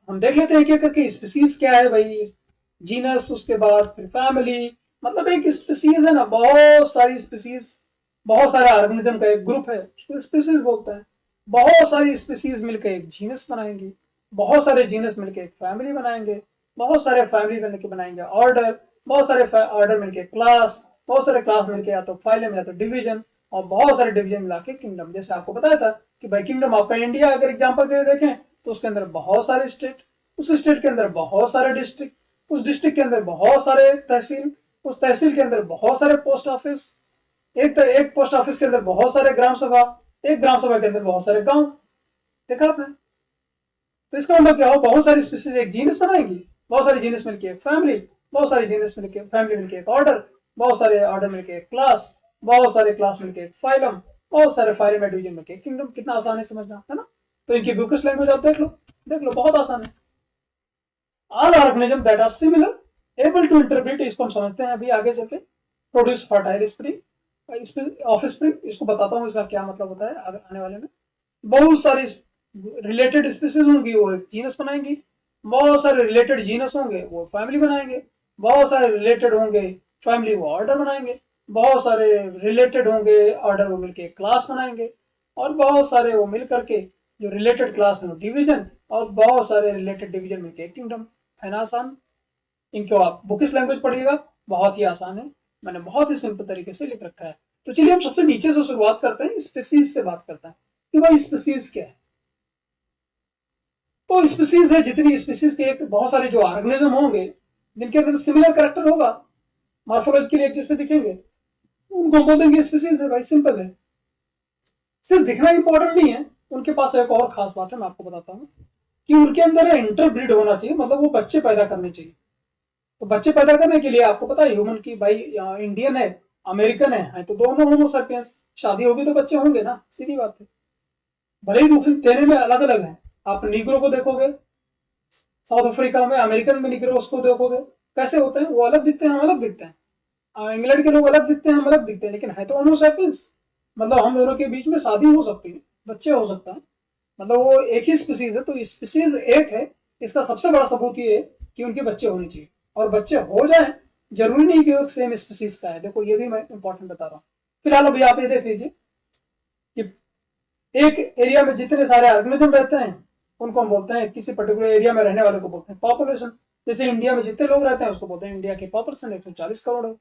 हम देख लेते हैं क्या करके। स्पीसीज क्या है भाई, जीनस, उसके बाद फिर फैमिली। मतलब एक स्पीसीज है ना, बहुत सारी स्पीसीज, बहुत सारे ऑर्गेनिज्म का एक ग्रुप है, उसको स्पीसीज बोलते हैं। बहुत सारी स्पीसीज मिलकर एक जीनस बनाएंगी, बहुत सारे जीनस मिलकर एक फैमिली बनाएंगे, बहुत सारे फैमिली मिलकर बनाएंगे ऑर्डर, बहुत सारे ऑर्डर मिलकर क्लास, बहुत सारे क्लास मिलकर या तो फाइलम या तो डिवीजन, और बहुत सारे डिवीजन मिला के किंगडम। जैसे आपको बताया था कि भाई किंगडम आपका इंडिया अगर एग्जाम्पल के लिए देखें तो उसके अंदर बहुत सारे स्टेट, उस स्टेट के अंदर बहुत सारे डिस्ट्रिक्ट, उस डिस्ट्रिक्ट के अंदर बहुत सारे तहसील, उस तहसील के अंदर बहुत सारे पोस्ट ऑफिस, एक पोस्ट ऑफिस के अंदर बहुत सारे ग्राम सभा, एक ग्राम सभा के अंदर बहुत सारे गांव। देखा आपने? तो इसका मतलब क्या हो, बहुत सारी स्पीसीज एक जीनस बनाएंगी, बहुत सारी जीनस मिलकर एक फैमिली, बहुत सारी जीनस मिलकर फैमिली मिलकर एक ऑर्डर, बहुत सारे ऑर्डर मिलकर एक क्लास, बहुत सारे क्लास मिलकर एक फाइलम, बहुत सारे फाइलम या डिवीजन मिलकर किंगडम। कितना आसान है समझना, है ना? तो इनकी बुकिश लैंग्वेज आप देख लो, देख लो, बहुत आसान है। All organisms that are similar able to interpret, इसको हम समझते हैं अभी आगे चलके। Produce fertile spring, offspring, इसको बताता हूँ इसका क्या मतलब होता है आने वाले में। बहुत सारी रिलेटेड स्पीसीज होंगी, वो एक जीनस बनाएंगी। बहुत सारे रिलेटेड जीनस होंगे, वो फैमिली बनाएंगे। बहुत सारे रिलेटेड होंगे फैमिली, वो ऑर्डर बनाएंगे। बहुत सारे रिलेटेड होंगे ऑर्डर, वो मिलके क्लास बनाएंगे। और बहुत सारे वो मिल करके जो रिलेटेड क्लास है वो डिवीजन, और बहुत सारे रिलेटेड डिवीजन मिलके एक किंगडम। है ना आसान? इनको आप बुकिश लैंग्वेज पढ़िएगा, बहुत ही आसान है, मैंने बहुत ही सिंपल तरीके से लिख रखा है। तो चलिए हम सबसे नीचे से शुरुआत करते हैं, स्पीसीज से बात करते हैं कि भाई स्पीसीज क्या है। तो स्पीसीज है, जितनी स्पीसीज के एक बहुत सारे जो ऑर्गेनिज्म होंगे जिनके अंदर सिमिलर कैरेक्टर होगा, मॉर्फोलॉजिकली एक जैसे दिखेंगे, उनको बोल देंगे स्पीसीज है। भाई सिंपल है, सिर्फ दिखना इंपॉर्टेंट नहीं है, उनके पास एक और खास बात है, मैं आपको बताता हूँ कि उनके अंदर इंटरब्रीड होना चाहिए, मतलब वो बच्चे पैदा करने चाहिए। तो बच्चे पैदा करने के लिए आपको पता है ह्यूमन की, भाई इंडियन है, अमेरिकन है तो दोनों होमोसेपियंस, शादी होगी तो बच्चे होंगे ना, सीधी बात है। भले ही दूसरे तेरे में अलग अलग है, आप नीग्रो को देखोगे साउथ अफ्रीका में, अमेरिकन में नीग्रोस को देखोगे कैसे होते हैं, वो अलग दिखते हैं, हम अलग दिखते हैं। इंग्लैंड के लोग अलग दिखते हैं, हम अलग दिखते हैं, लेकिन है तो होमोसेपियंस। मतलब हम दोनों के बीच में शादी हो सकती है, बच्चे हो सकते हैं, मतलब वो एक ही स्पीसीज है। तो स्पीसीज एक है, इसका सबसे बड़ा सबूत ये है कि उनके बच्चे होने चाहिए, और बच्चे हो जाए, जरूरी नहीं कि वो सेम स्पीसीज का है। देखो ये भी मैं इंपॉर्टेंट बता रहा हूँ। फिलहाल अभी आप ये देख लीजिए कि एक एरिया में जितने सारे ऑर्गेनिज्म रहते हैं उनको हम बोलते हैं, किसी पर्टिकुलर एरिया में रहने वाले को बोलते हैं पॉपुलेशन। जैसे इंडिया में जितने लोग रहते हैं उसको बोलते हैं, इंडिया की पॉपुलेशन 140 करोड़ है,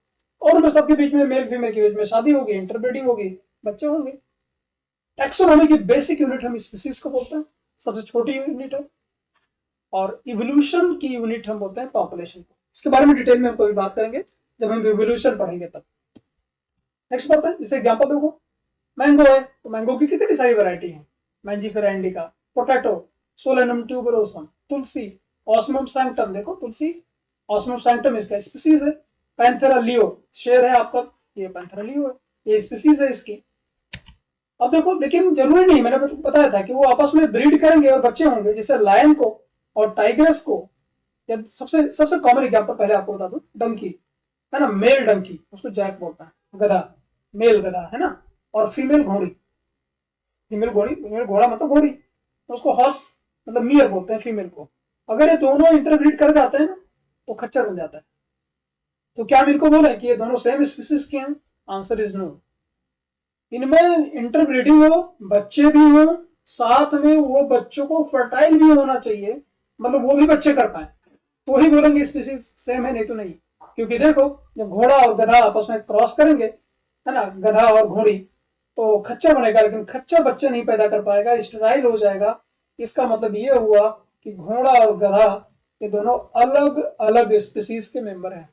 और उनमें सबके बीच में मेल फीमेल के बीच में शादी होगी, इंटरब्रीडिंग होगी, बच्चे होंगे। टैक्सोनॉमी की बेसिक यूनिट हम स्पीसीज को बोलते हैं, सबसे छोटी यूनिट है, और इवोल्यूशन की यूनिट हम बोलते हैं पॉपुलेशन को। इसके बारे में डिटेल में हम कभी बात करेंगे जब हम इवोल्यूशन पढ़ेंगे तब। नेक्स्ट बात है, जैसे एग्जांपल देखो, मैंगो है तो मैंगो की कितनी सारी वैरायटी है, mangifera indica, potato, solanum tuberosum, तुलसी, ऑस्मम सैंक्टम। देखो तुलसी, ऑस्मम सैंक्टम इसका स्पीसीज है। पैंथेरा लियो, शेर है आपका, ये पैंथेरा लियो है, ये स्पीसीज है इसकी। अब देखो, लेकिन जरूरी नहीं, मैंने बताया था कि वो आपस में ब्रीड करेंगे और बच्चे होंगे। जैसे लायन को और टाइग्रेस को, या सबसे सबसे कॉमन एग्जांपल पहले आपको बता दूं, डंकी है ना, मेल डंकी उसको जैक बोलता है, गधा, मेल गधा है ना, और फीमेल घोड़ी, फीमेल घोड़ी, फीमेल घोड़ा मतलब घोड़ी, तो उसको हॉर्स मतलब मियर बोलते हैं फीमेल को। अगर ये दोनों इंटरब्रीड कर जाते हैं ना तो खच्चर बन जाता है। तो क्या हम इनको बोले कि ये दोनों सेम स्पीसीज के हैं? Answer is no. इनमें इंटरब्रीडिंग हो, बच्चे भी हो, साथ में वो बच्चों को फर्टाइल भी होना चाहिए, मतलब वो भी बच्चे कर पाए, तो ही बोलेंगे स्पीसीज सेम है, नहीं तो नहीं। क्योंकि देखो, जब घोड़ा और गधा आपस में क्रॉस करेंगे, है ना, गधा और घोड़ी, तो खच्चर बनेगा, लेकिन खच्चर बच्चे नहीं पैदा कर पाएगा, स्टेराइल हो जाएगा। इसका मतलब ये हुआ कि घोड़ा और गधा ये दोनों अलग अलग स्पीसीज के मेंबर हैं।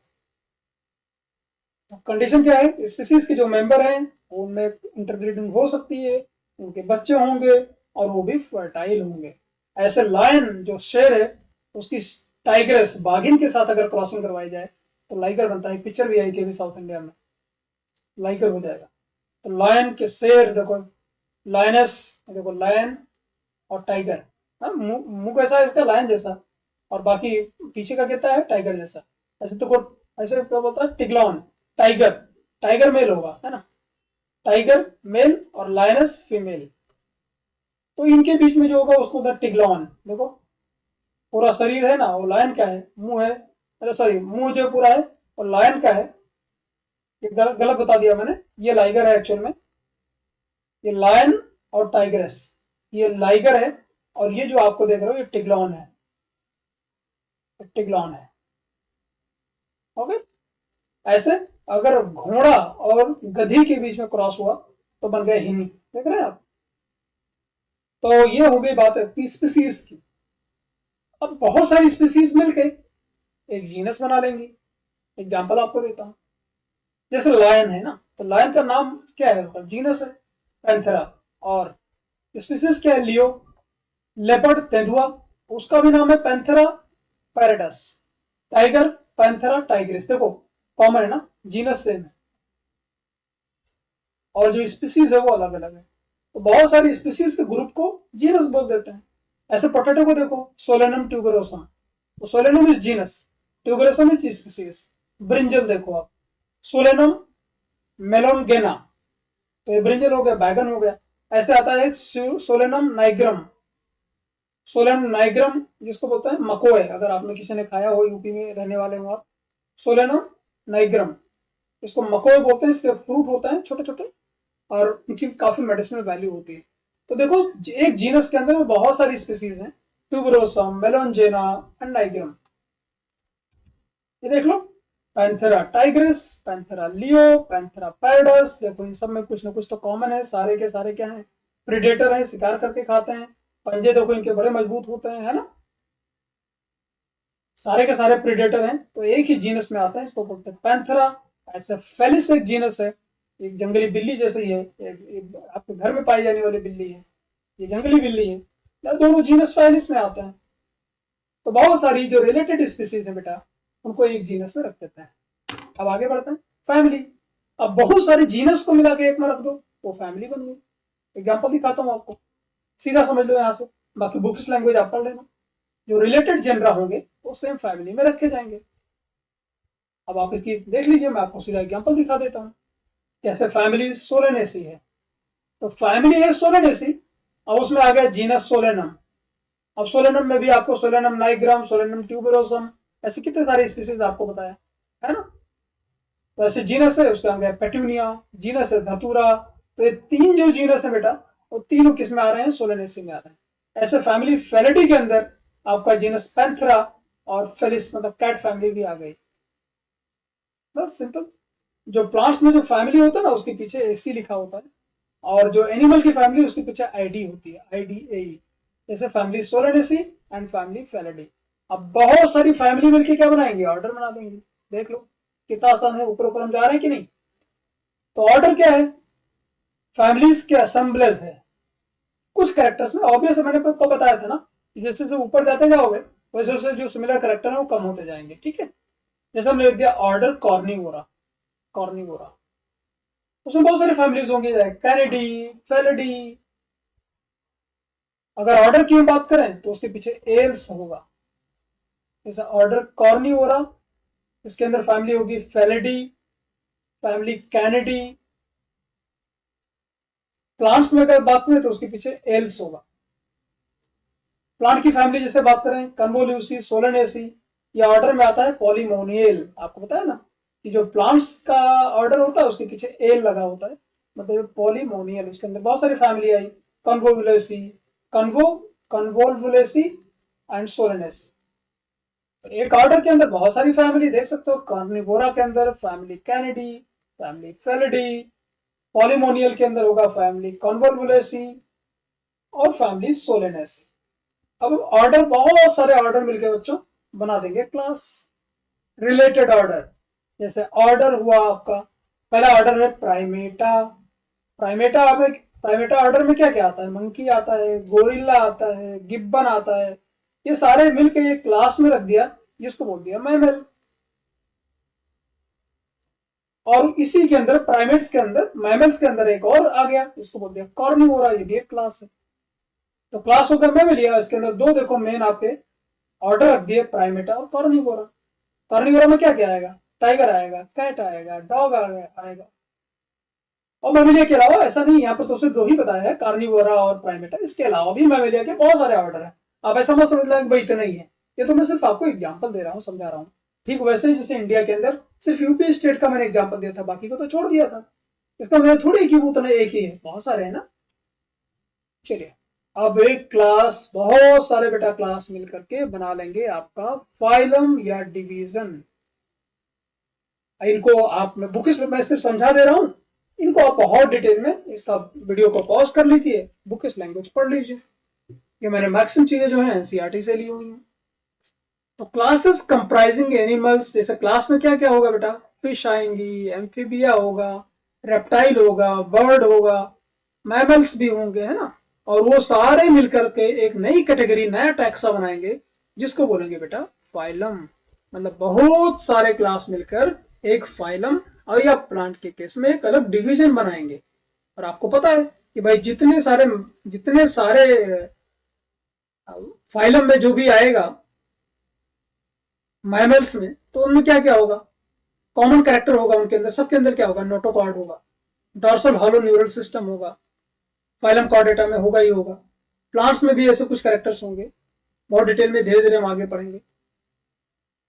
तो कंडीशन क्या है, स्पीसीज के जो मेंबर हैं उनमें इंटरब्रीडिंग हो सकती है, उनके बच्चे होंगे और वो भी फर्टाइल होंगे। ऐसे लायन जो शेर है, उसकी टाइग्रेस बाघिन के साथ अगर क्रॉसिंग करवाई जाए तो लाइगर बनता है। पिक्चर भी आई थी अभी साउथ इंडिया में, लाइगर हो जाएगा। तो लायन के शेर देखो, लायनस देखो, लायन और टाइगर, मुंह कैसा है इसका, लायन जैसा, और बाकी पीछे का कहता है टाइगर जैसा। ऐसे तो ऐसे क्या बोलता है, टिग्लॉन, टाइगर, टाइगर मेल होगा, है ना, टाइगर मेल और लायनस फीमेल। तो इनके बीच में जो होगा उसको होता है टिग्लॉन। देखो पूरा शरीर है ना, वो लायन का है, मुंह है, अरे सॉरी, मुंह जो पूरा है और लायन का है। ये गलत बता दिया मैंने, ये लाइगर है एक्चुअल में, ये लायन और टाइगरेस, ये लाइगर है, और ये जो आपको देख रहे हो ये टिग्लॉन है, टिग्लॉन है। ओके, ऐसे अगर घोड़ा और गधी के बीच में क्रॉस हुआ तो बन गया हिनी, देख रहे हैं आप। तो ये हो गई बात है स्पीसीज की। अब बहुत सारी स्पीसीज मिलके एक जीनस बना लेंगी। एग्जांपल आपको देता हूं, जैसे लायन है ना, तो लायन का नाम क्या है, मतलब जीनस है पैंथेरा, और स्पीसीज क्या है, लियो। लेपर्ड तेंदुआ, उसका भी नाम है पैंथेरा पैरेडस। टाइगर पैंथेरा टाइग्रिस, देखो कॉमन है ना, जीनस सेम है, और जो स्पीसीज है वो अलग अलग है। तो बहुत सारी स्पीसीज के ग्रुप को जीनस बोल देते हैं। ऐसे पोटैटो को देखो, सोलेनम ट्यूबरोसम, तो सोलेनम इज जीनस, ट्यूबरोसम की स्पीसीज। ब्रिंजल देखो आप, सोलेनम मेलोनगेना, तो ये ब्रिंजल हो गया, बैगन हो गया। ऐसे आता है एक सोलेनम नाइग्रम, सोलेनम नाइग्रम जिसको बोलते हैं मकोए, अगर आपने किसी ने खाया हो, यूपी में रहने वाले हो आप, सोलेनम नाइग्रम, इसको मकोए बोलते हैं। इसके फ्रूट होते हैं छोटे छोटे और इनकी काफी मेडिसिनल वैल्यू होती है। तो देखो एक जीनस के अंदर में बहुत सारी स्पीसीज हैं, ट्यूबरोसम, मेलोनजेना एंड नाइग्रम। ये देख लो, panthera tigris, panthera leo, panthera pardus, देखो इन सब में कुछ ना कुछ तो कॉमन है। सारे के सारे क्या हैं, प्रीडेटर हैं, शिकार करके खाते हैं। पंजे देखो इनके बड़े मजबूत होते हैं, है ना। सारे के सारे प्रीडेटर हैं, तो एक ही जीनस में आते हैं, इसको बोलते हैं पैंथेरा। ऐसे फेलिस एक जीनस है, एक जंगली बिल्ली जैसे ही है, आपके घर में पाई जाने वाली बिल्ली है, ये जंगली बिल्ली है, दोनों जीनस फेलिस में आते हैं। तो बहुत सारी जो रिलेटेड स्पीसीज है बेटा, उनको एक जीनस में रख देते हैं। अब आगे बढ़ते हैं, फैमिली। अब बहुत सारी जीनस को मिला के एक में रख दो, वो फैमिली बन गई। एग्जाम्पल दिखाता हूँ आपको, सीधा समझ लो यहाँ से, बाकी बुक्स लैंग्वेज आप पढ़ लेना। जो रिलेटेड जेनरा होंगे वो सेम फैमिली में रखे जाएंगे। अब आप इसकी देख लीजिए, मैं आपको सीधा एग्जाम्पल दिखा देता हूँ। जैसे फैमिली सोलेनेसी है, तो फैमिली है सोलेनेसी, अब उसमें आ गया जीनस सोलेनम। अब सोलेनम में भी आपको सोलेनम नाइग्रम, सोलेनम ट्यूबरोसम, ऐसे कितने सारे स्पीसीज आपको बताया है ना। तो ऐसे जीनस है, उसका आ गया पेट्यूनिया, जीनस है धतूरा। तो ये तीन जो जीनस है बेटा, वो तीनों किस में आ रहे हैं, सोलेनेसी में आ रहे हैं। ऐसे फैमिली फेलिडी के अंदर आपका जीनस पैंथेरा और फेलिस मतलब कैट फैमिली भी आ गई। बस सिंपल। जो प्लांट्स में जो फैमिली होता है ना, उसके पीछे एसी लिखा होता है, और जो एनिमल की फैमिली उसके पीछे आईडी होती है, IDAE। जैसे family Solanaceae and family Felidae. अब बहुत सारी फैमिली मिलकर क्या बनाएंगे, ऑर्डर बना देंगे। देख लो कितना आसान है, ऊपर ऊपर हम जा रहे हैं कि नहीं। तो ऑर्डर क्या है, फैमिलीज के असेंबलेज है कुछ कैरेक्टर्स में। ऑब्वियस मैंने आपको बताया था ना, जैसे जैसे ऊपर जाते जाओगे वैसे वैसे जो सिमिलर कैरेक्टर है वो कम होते जाएंगे, ठीक है। जैसे हमने लिख दिया ऑर्डर कॉर्निवोरा, कॉर्निवोरा, उसमें बहुत सारी फैमिलीज होंगी, कैनिडी, फेलिडी। अगर ऑर्डर की बात करें तो उसके पीछे एल्स होगा। जैसे ऑर्डर कॉर्निवोरा, इसके अंदर फैमिली होगी फेलिडी, फैमिली कैनिडी। प्लांट्स में अगर बात करें तो उसके पीछे एल्स होगा। प्लांट की फैमिली जैसे बात करें, कन्वोल्यूसी, सोलेनेसी, या ऑर्डर में आता है पॉलीमोनियल। आपको पता है ना कि जो प्लांट्स का ऑर्डर होता है उसके पीछे एल लगा होता है, मतलब पॉलीमोनियल। उसके अंदर बहुत सारी फैमिली आई, कन्वोल्यूसी, कन्वोल्वुलेसी एंड सोलेनेसी। एक ऑर्डर के अंदर बहुत सारी फैमिली देख सकते हो। कार्निवोरा के अंदर फैमिली कैनिडी, फैमिली फेलिडी, पॉलीमोनियल के अंदर होगा फैमिली कन्वोल्वुलेसी और फैमिली सोलेनेसी। अब ऑर्डर, बहुत सारे ऑर्डर मिलकर बच्चों बना देंगे क्लास। रिलेटेड ऑर्डर, जैसे ऑर्डर हुआ आपका, पहला ऑर्डर है प्राइमेटा। प्राइमेटा ऑर्डर में क्या क्या आता है, मंकी आता है, गोरिल्ला आता है, गिब्बन आता है। ये सारे मिलकर ये क्लास में रख दिया, जिसको बोल दिया मैमल। और इसी के अंदर प्राइमेट्स के अंदर, मैमल्स के अंदर एक और आ गया, जिसको बोल दिया कॉर्निवोरा। ये भी एक क्लास है। तो क्लास होकर मैमलिया, इसके अंदर दो देखो मेन आपके ऑर्डर रख दिए, प्राइमेटा और कॉर्निवोरा। कॉर्निवोरा में क्या क्या आएगा, टाइगर आएगा, कैट आएगा, डॉग आएगा। और मैमेलिया के अलावा ऐसा नहीं, यहाँ पर तो सिर्फ दो ही बताया है, कार्निवोरा और प्राइमेटा। इसके अलावा भी मैमेलिया के बहुत सारे ऑर्डर है। आप ऐसा मत समझ लें भाई इतना ही है, ये तो मैं सिर्फ आपको एग्जाम्पल दे रहा हूँ, समझा रहा हूँ। ठीक वैसे ही जैसे इंडिया के अंदर सिर्फ यूपी स्टेट का मैंने एग्जाम्पल दिया था, बाकी को तो छोड़ दिया था। इसका मतलब थोड़ी कि वो उतना एक ही है, बहुत सारे है ना। चलिए, अब एक क्लास, बहुत सारे बेटा क्लास मिल करके बना लेंगे आपका फाइलम या डिवीजन। इनको आप, मैं बुक में सिर्फ समझा दे रहा हूं, इनको आप बहुत डिटेल में इसका वीडियो को पॉज कर लीजिए, बुक लैंग्वेज पढ़ लीजिए। ये मैंने मैक्सिमम चीजें जो है एनसीईआरटी से ली हुई हैं। तो क्लासेस कंप्राइजिंग एनिमल्स, जैसे क्लास में क्या क्या होगा बेटा, फिश आएंगी, एम्फीबिया होगा, रेप्टाइल होगा, बर्ड होगा, मैमल्स भी होंगे, है ना। और वो सारे मिलकर के एक नई कैटेगरी, नया टैक्सा बनाएंगे, जिसको बोलेंगे बेटा फाइलम। मतलब बहुत सारे क्लास मिलकर एक फाइलम, और या प्लांट के केस में एक अलग डिवीजन बनाएंगे। और आपको पता है कि भाई जितने सारे फाइलम में जो भी आएगा, मैमल्स में, तो उनमें क्या क्या होगा, कॉमन कैरेक्टर होगा उनके अंदर, सबके अंदर क्या होगा, नोटोकॉर्ड होगा, डॉर्सल हॉलो न्यूरल सिस्टम होगा, फाइलम कॉर्डेटा में होगा ही होगा। प्लांट्स में भी ऐसे कुछ कैरेक्टर्स होंगे, बहुत डिटेल में धीरे धीरे हम आगे पढ़ेंगे।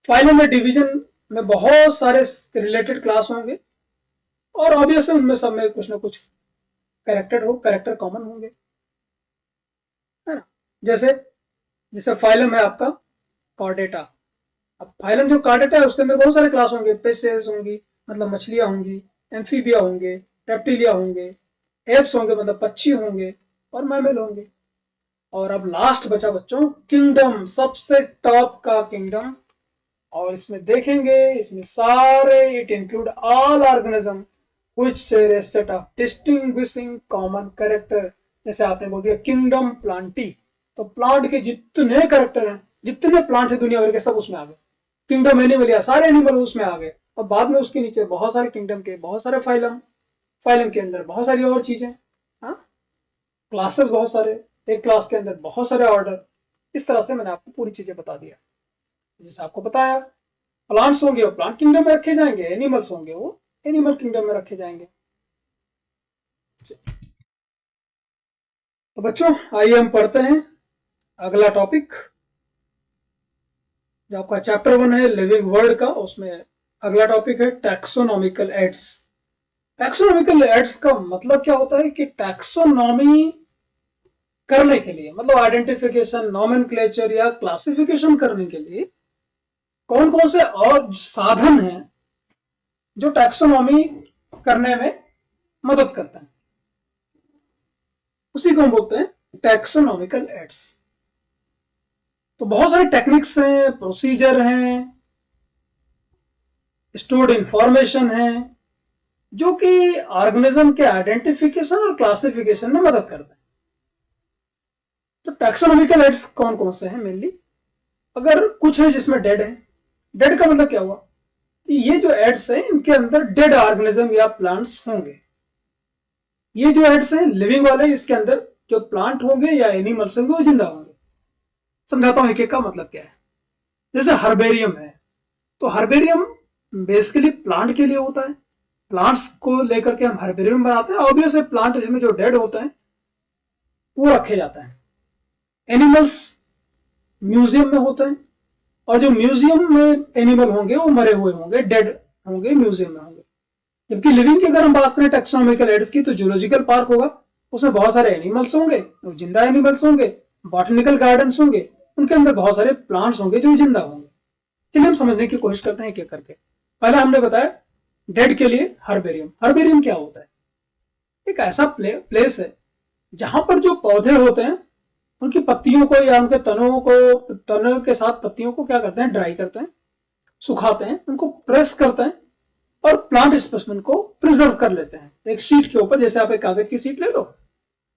फाइलम में डिवीजन में बहुत सारे रिलेटेड क्लास होंगे और ऑब्वियसली उनमें सब में कुछ ना कुछ कैरेक्टर कॉमन होंगे, है ना। जैसे जैसे फाइलम है आपका कॉर्डेटा, अब फाइलम जो कॉर्डेटा है उसके अंदर बहुत सारे क्लास होंगे, पेसेस होंगी मतलब मछलियां होंगी, एम्फीबिया होंगे, रेप्टिलिया होंगे, एप्स होंगे मतलब पक्षी होंगे, और मैमल होंगे। और अब लास्ट बचा बच्चों किंगडम, सबसे टॉप का किंगडम, और इसमें देखेंगे इसमें सारे it include all organism which share A set of distinguishing common character. जैसे आपने बोल दिया किंगडम प्लांटी, तो प्लांट के जितने कैरेक्टर हैं, जितने प्लांट है दुनिया भर के, सब उसमें आ गए। किंगडम एनिमल या सारे एनिमल उसमें आ गए। और बाद में उसके नीचे बहुत सारे किंगडम के बहुत सारे फाइलम, फाइलम के अंदर बहुत सारी और चीजें, हाँ, क्लासेस बहुत सारे, एक क्लास के अंदर बहुत सारे ऑर्डर। इस तरह से मैंने आपको पूरी चीजें बता दिया। जैसे आपको बताया प्लांट्स होंगे वो प्लांट किंगडम में रखे जाएंगे, एनिमल्स होंगे वो एनिमल किंगडम में रखे जाएंगे। तो बच्चों आइए हम पढ़ते हैं अगला टॉपिक, जो आपका चैप्टर 1 है लिविंग वर्ल्ड का, उसमें अगला टॉपिक है टैक्सोनॉमिकल एड्स। टैक्सोनॉमिकल एड्स का मतलब क्या होता है कि टैक्सोनॉमी करने के लिए, मतलब आइडेंटिफिकेशन, नॉमेनक्लेचर या क्लासिफिकेशन करने के लिए कौन कौन से और साधन हैं जो टैक्सोनॉमी करने में मदद करते हैं, उसी को हम बोलते हैं टैक्सोनॉमिकल एड्स। तो बहुत सारे टेक्निक्स हैं, प्रोसीजर हैं, स्टोर्ड इंफॉर्मेशन है, जो कि ऑर्गेनिज्म के आइडेंटिफिकेशन और क्लासिफिकेशन में मदद करते हैं। तो टैक्सोनॉमिकल एड्स कौन कौन से हैं मेनली, अगर कुछ है जिसमें डेड है, डेड का मतलब क्या हुआ कि ये जो एड्स हैं इनके अंदर डेड ऑर्गेनिज्म या प्लांट्स होंगे। ये जो एड्स हैं लिविंग वाले, इसके अंदर जो प्लांट होंगे या एनिमल्स होंगे वो जिंदा होंगे। समझाता हूं एक एक का मतलब क्या है। जैसे हर्बेरियम है, तो हर्बेरियम बेसिकली प्लांट के लिए होता है, प्लांट्स को लेकर के हम हर्बेरियम बनाते हैं। ऑब्वियसली प्लांट जिसमें जो डेड होता है वो रखे जाता है। एनिमल्स म्यूजियम में होते हैं, और जो म्यूजियम में एनिमल होंगे वो मरे हुए होंगे, डेड होंगे, म्यूजियम में होंगे। जबकि लिविंग की अगर हम बात करें टैक्सोनॉमिकल एड्स की, तो जूलॉजिकल पार्क होगा, उसमें बहुत सारे एनिमल्स होंगे, वो जिंदा एनिमल्स होंगे, बॉटनिकल गार्डन्स होंगे, उनके अंदर बहुत सारे प्लांट्स होंगे जो जिंदा होंगे। चलिए हम समझने की कोशिश करते हैं क्या करके। पहले हमने बताया डेड के लिए हर्बेरियम। हर्बेरियम क्या होता है, एक ऐसा प्लेस है जहां पर जो पौधे होते हैं उनकी पत्तियों को या उनके तनों को, तनों के साथ पत्तियों को क्या करते हैं, ड्राई करते हैं, सुखाते हैं, उनको प्रेस करते हैं और प्लांट स्पेसिमेन को प्रिजर्व कर लेते हैं एक शीट के ऊपर। जैसे आप एक कागज की शीट ले लो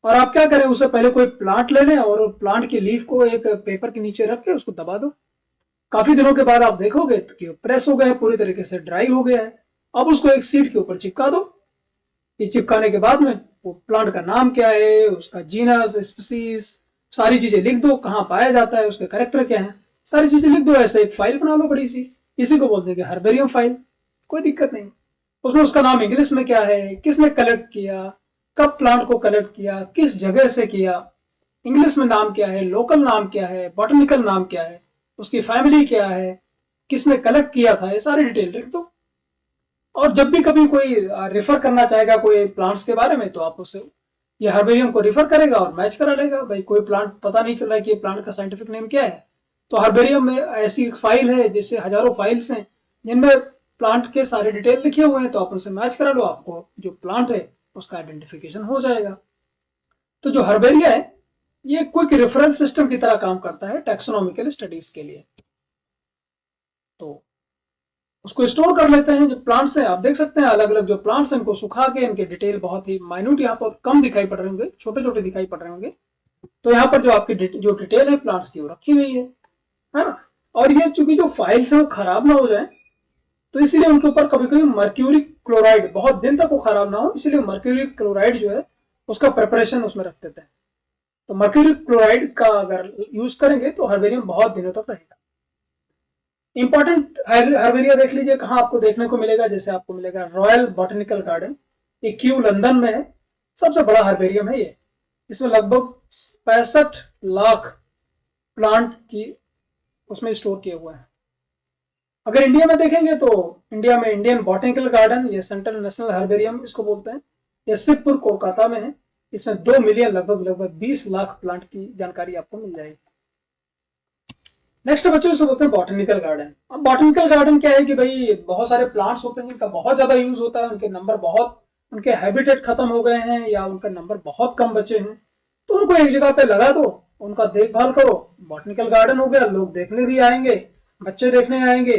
और आप क्या करें, उससे पहले कोई प्लांट ले लें और प्लांट की लीफ को एक पेपर के नीचे रख के उसको दबा दो। काफी दिनों के बाद आप देखोगे तो कि प्रेस हो गया है, पूरी तरीके से ड्राई हो गया है। अब उसको एक शीट के ऊपर चिपका दो। ये चिपकाने के बाद में वो प्लांट का नाम क्या है, उसका जीनस, स्पीसीज, सारी चीजें लिख दो, कहाँ पाया जाता है, उसके कैरेक्टर क्या है, सारी चीजें लिख दो। ऐसे एक फाइल बना लो बड़ी सी, इसी को बोलते हैं हर्बेरियम फाइल। कोई दिक्कत नहीं, उसमें उसका नाम इंग्लिश में क्या है, किसने कलेक्ट किया, कब प्लांट को कलेक्ट किया, किस जगह से किया, इंग्लिश में नाम क्या है, लोकल नाम क्या है, बॉटनिकल नाम क्या है, उसकी फैमिली क्या है, किसने कलेक्ट किया था, ये सारी डिटेल लिख दो। और जब भी कभी कोई रेफर करना चाहेगा कोई प्लांट्स के बारे में, तो आप उसे ये हर्बेरियम को रेफर करेगा और मैच करा लेगा। भाई कोई प्लांट पता नहीं चल रहा है कि ये प्लांट का साइंटिफिक नेम क्या है, तो हर्बेरियम में ऐसी फाइल है, जैसे हजारों फाइल्स हैं जिनमें प्लांट के सारे डिटेल लिखे हुए हैं, तो आप उनसे मैच करा लो, आपको जो प्लांट है उसका आइडेंटिफिकेशन हो जाएगा। तो जो हर्बेरिया है ये क्विक रेफरेंस सिस्टम की तरह काम करता है टैक्सोनॉमिकल स्टडीज के लिए। तो उसको स्टोर कर लेते हैं। जो प्लांट्स हैं आप देख सकते हैं, अलग अलग जो प्लांट्स हैं उनको सुखा के, इनके डिटेल बहुत ही माइन्यूट यहाँ पर कम दिखाई पड़ रहे होंगे, छोटे छोटे दिखाई पड़ रहे होंगे। तो यहाँ पर जो आपकी जो डिटेल है प्लांट्स की वो रखी हुई है ना। और ये चूंकि जो फाइल्स है वो खराब ना हो जाए, तो इसीलिए उनके ऊपर कभी कभी मर्क्यूरी क्लोराइड, बहुत दिन तक वो खराब ना हो, इसीलिए मर्क्यूरी क्लोराइड जो है उसका प्रिपरेशन उसमें रख देते हैं। तो मर्क्यूरी क्लोराइड का अगर यूज करेंगे तो हर्बेरियम बहुत दिनों तक रहेगा। इंपॉर्टेंट हर्बेरिया देख लीजिए कहाँ आपको देखने को मिलेगा, जैसे आपको मिलेगा रॉयल बॉटनिकल गार्डन, ये क्यू लंदन में है, सबसे बड़ा हर्बेरियम है ये। इसमें लगभग 65 लाख प्लांट की उसमें स्टोर किए हुए हैं। अगर इंडिया में देखेंगे तो इंडिया में इंडियन बॉटनिकल गार्डन, ये सेंट्रल नेशनल हर्बेरियम इसको बोलते हैं, ये शिवपुर कोलकाता में है। इसमें 2 मिलियन लगभग 20 लाख प्लांट की जानकारी आपको मिल जाएगी। नेक्स्ट बच्चों से बोलते हैं बॉटनिकल गार्डन। अब बॉटनिकल गार्डन क्या है कि भाई बहुत सारे प्लांट्स होते हैं जिनका बहुत ज्यादा यूज होता है, उनके नंबर बहुत, उनके हैबिटेट खत्म हो गए हैं या उनका नंबर बहुत कम बचे हैं, तो उनको एक जगह पे लगा दो, उनका देखभाल करो, बॉटनिकल गार्डन हो गया, लोग देखने भी आएंगे, बच्चे देखने आएंगे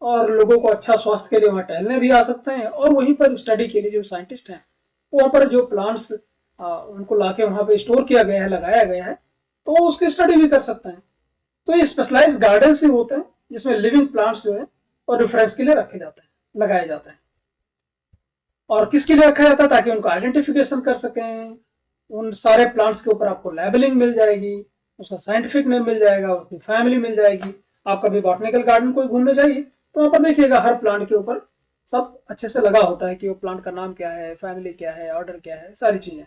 और लोगों को अच्छा स्वास्थ्य के लिए वहां टहलने भी आ सकते हैं, और वहीं पर स्टडी के लिए जो साइंटिस्ट हैं वहां पर जो प्लांट्स उनको लाके वहां पे स्टोर किया गया है, लगाया गया है, तो उसकी स्टडी भी कर सकते हैं। तो ये स्पेशलाइज्ड गार्डन से होते हैं जिसमें लिविंग प्लांट्स जो है और रेफरेंस के लिए रखे जाते हैं, लगाए जाते हैं। और किसके लिए रखा जाता है? ताकि उनको आइडेंटिफिकेशन कर सकें। उन सारे प्लांट्स के ऊपर आपको लेबलिंग मिल जाएगी, उसका साइंटिफिक नेम मिल जाएगा, उसकी फैमिली मिल जाएगी। आप कभी बॉटनिकल गार्डन कोई घूमने जाइए तो वहां पर देखिएगा हर प्लांट के ऊपर सब अच्छे से लगा होता है कि वो प्लांट का नाम क्या है, फैमिली क्या है, ऑर्डर क्या है, सारी चीजें।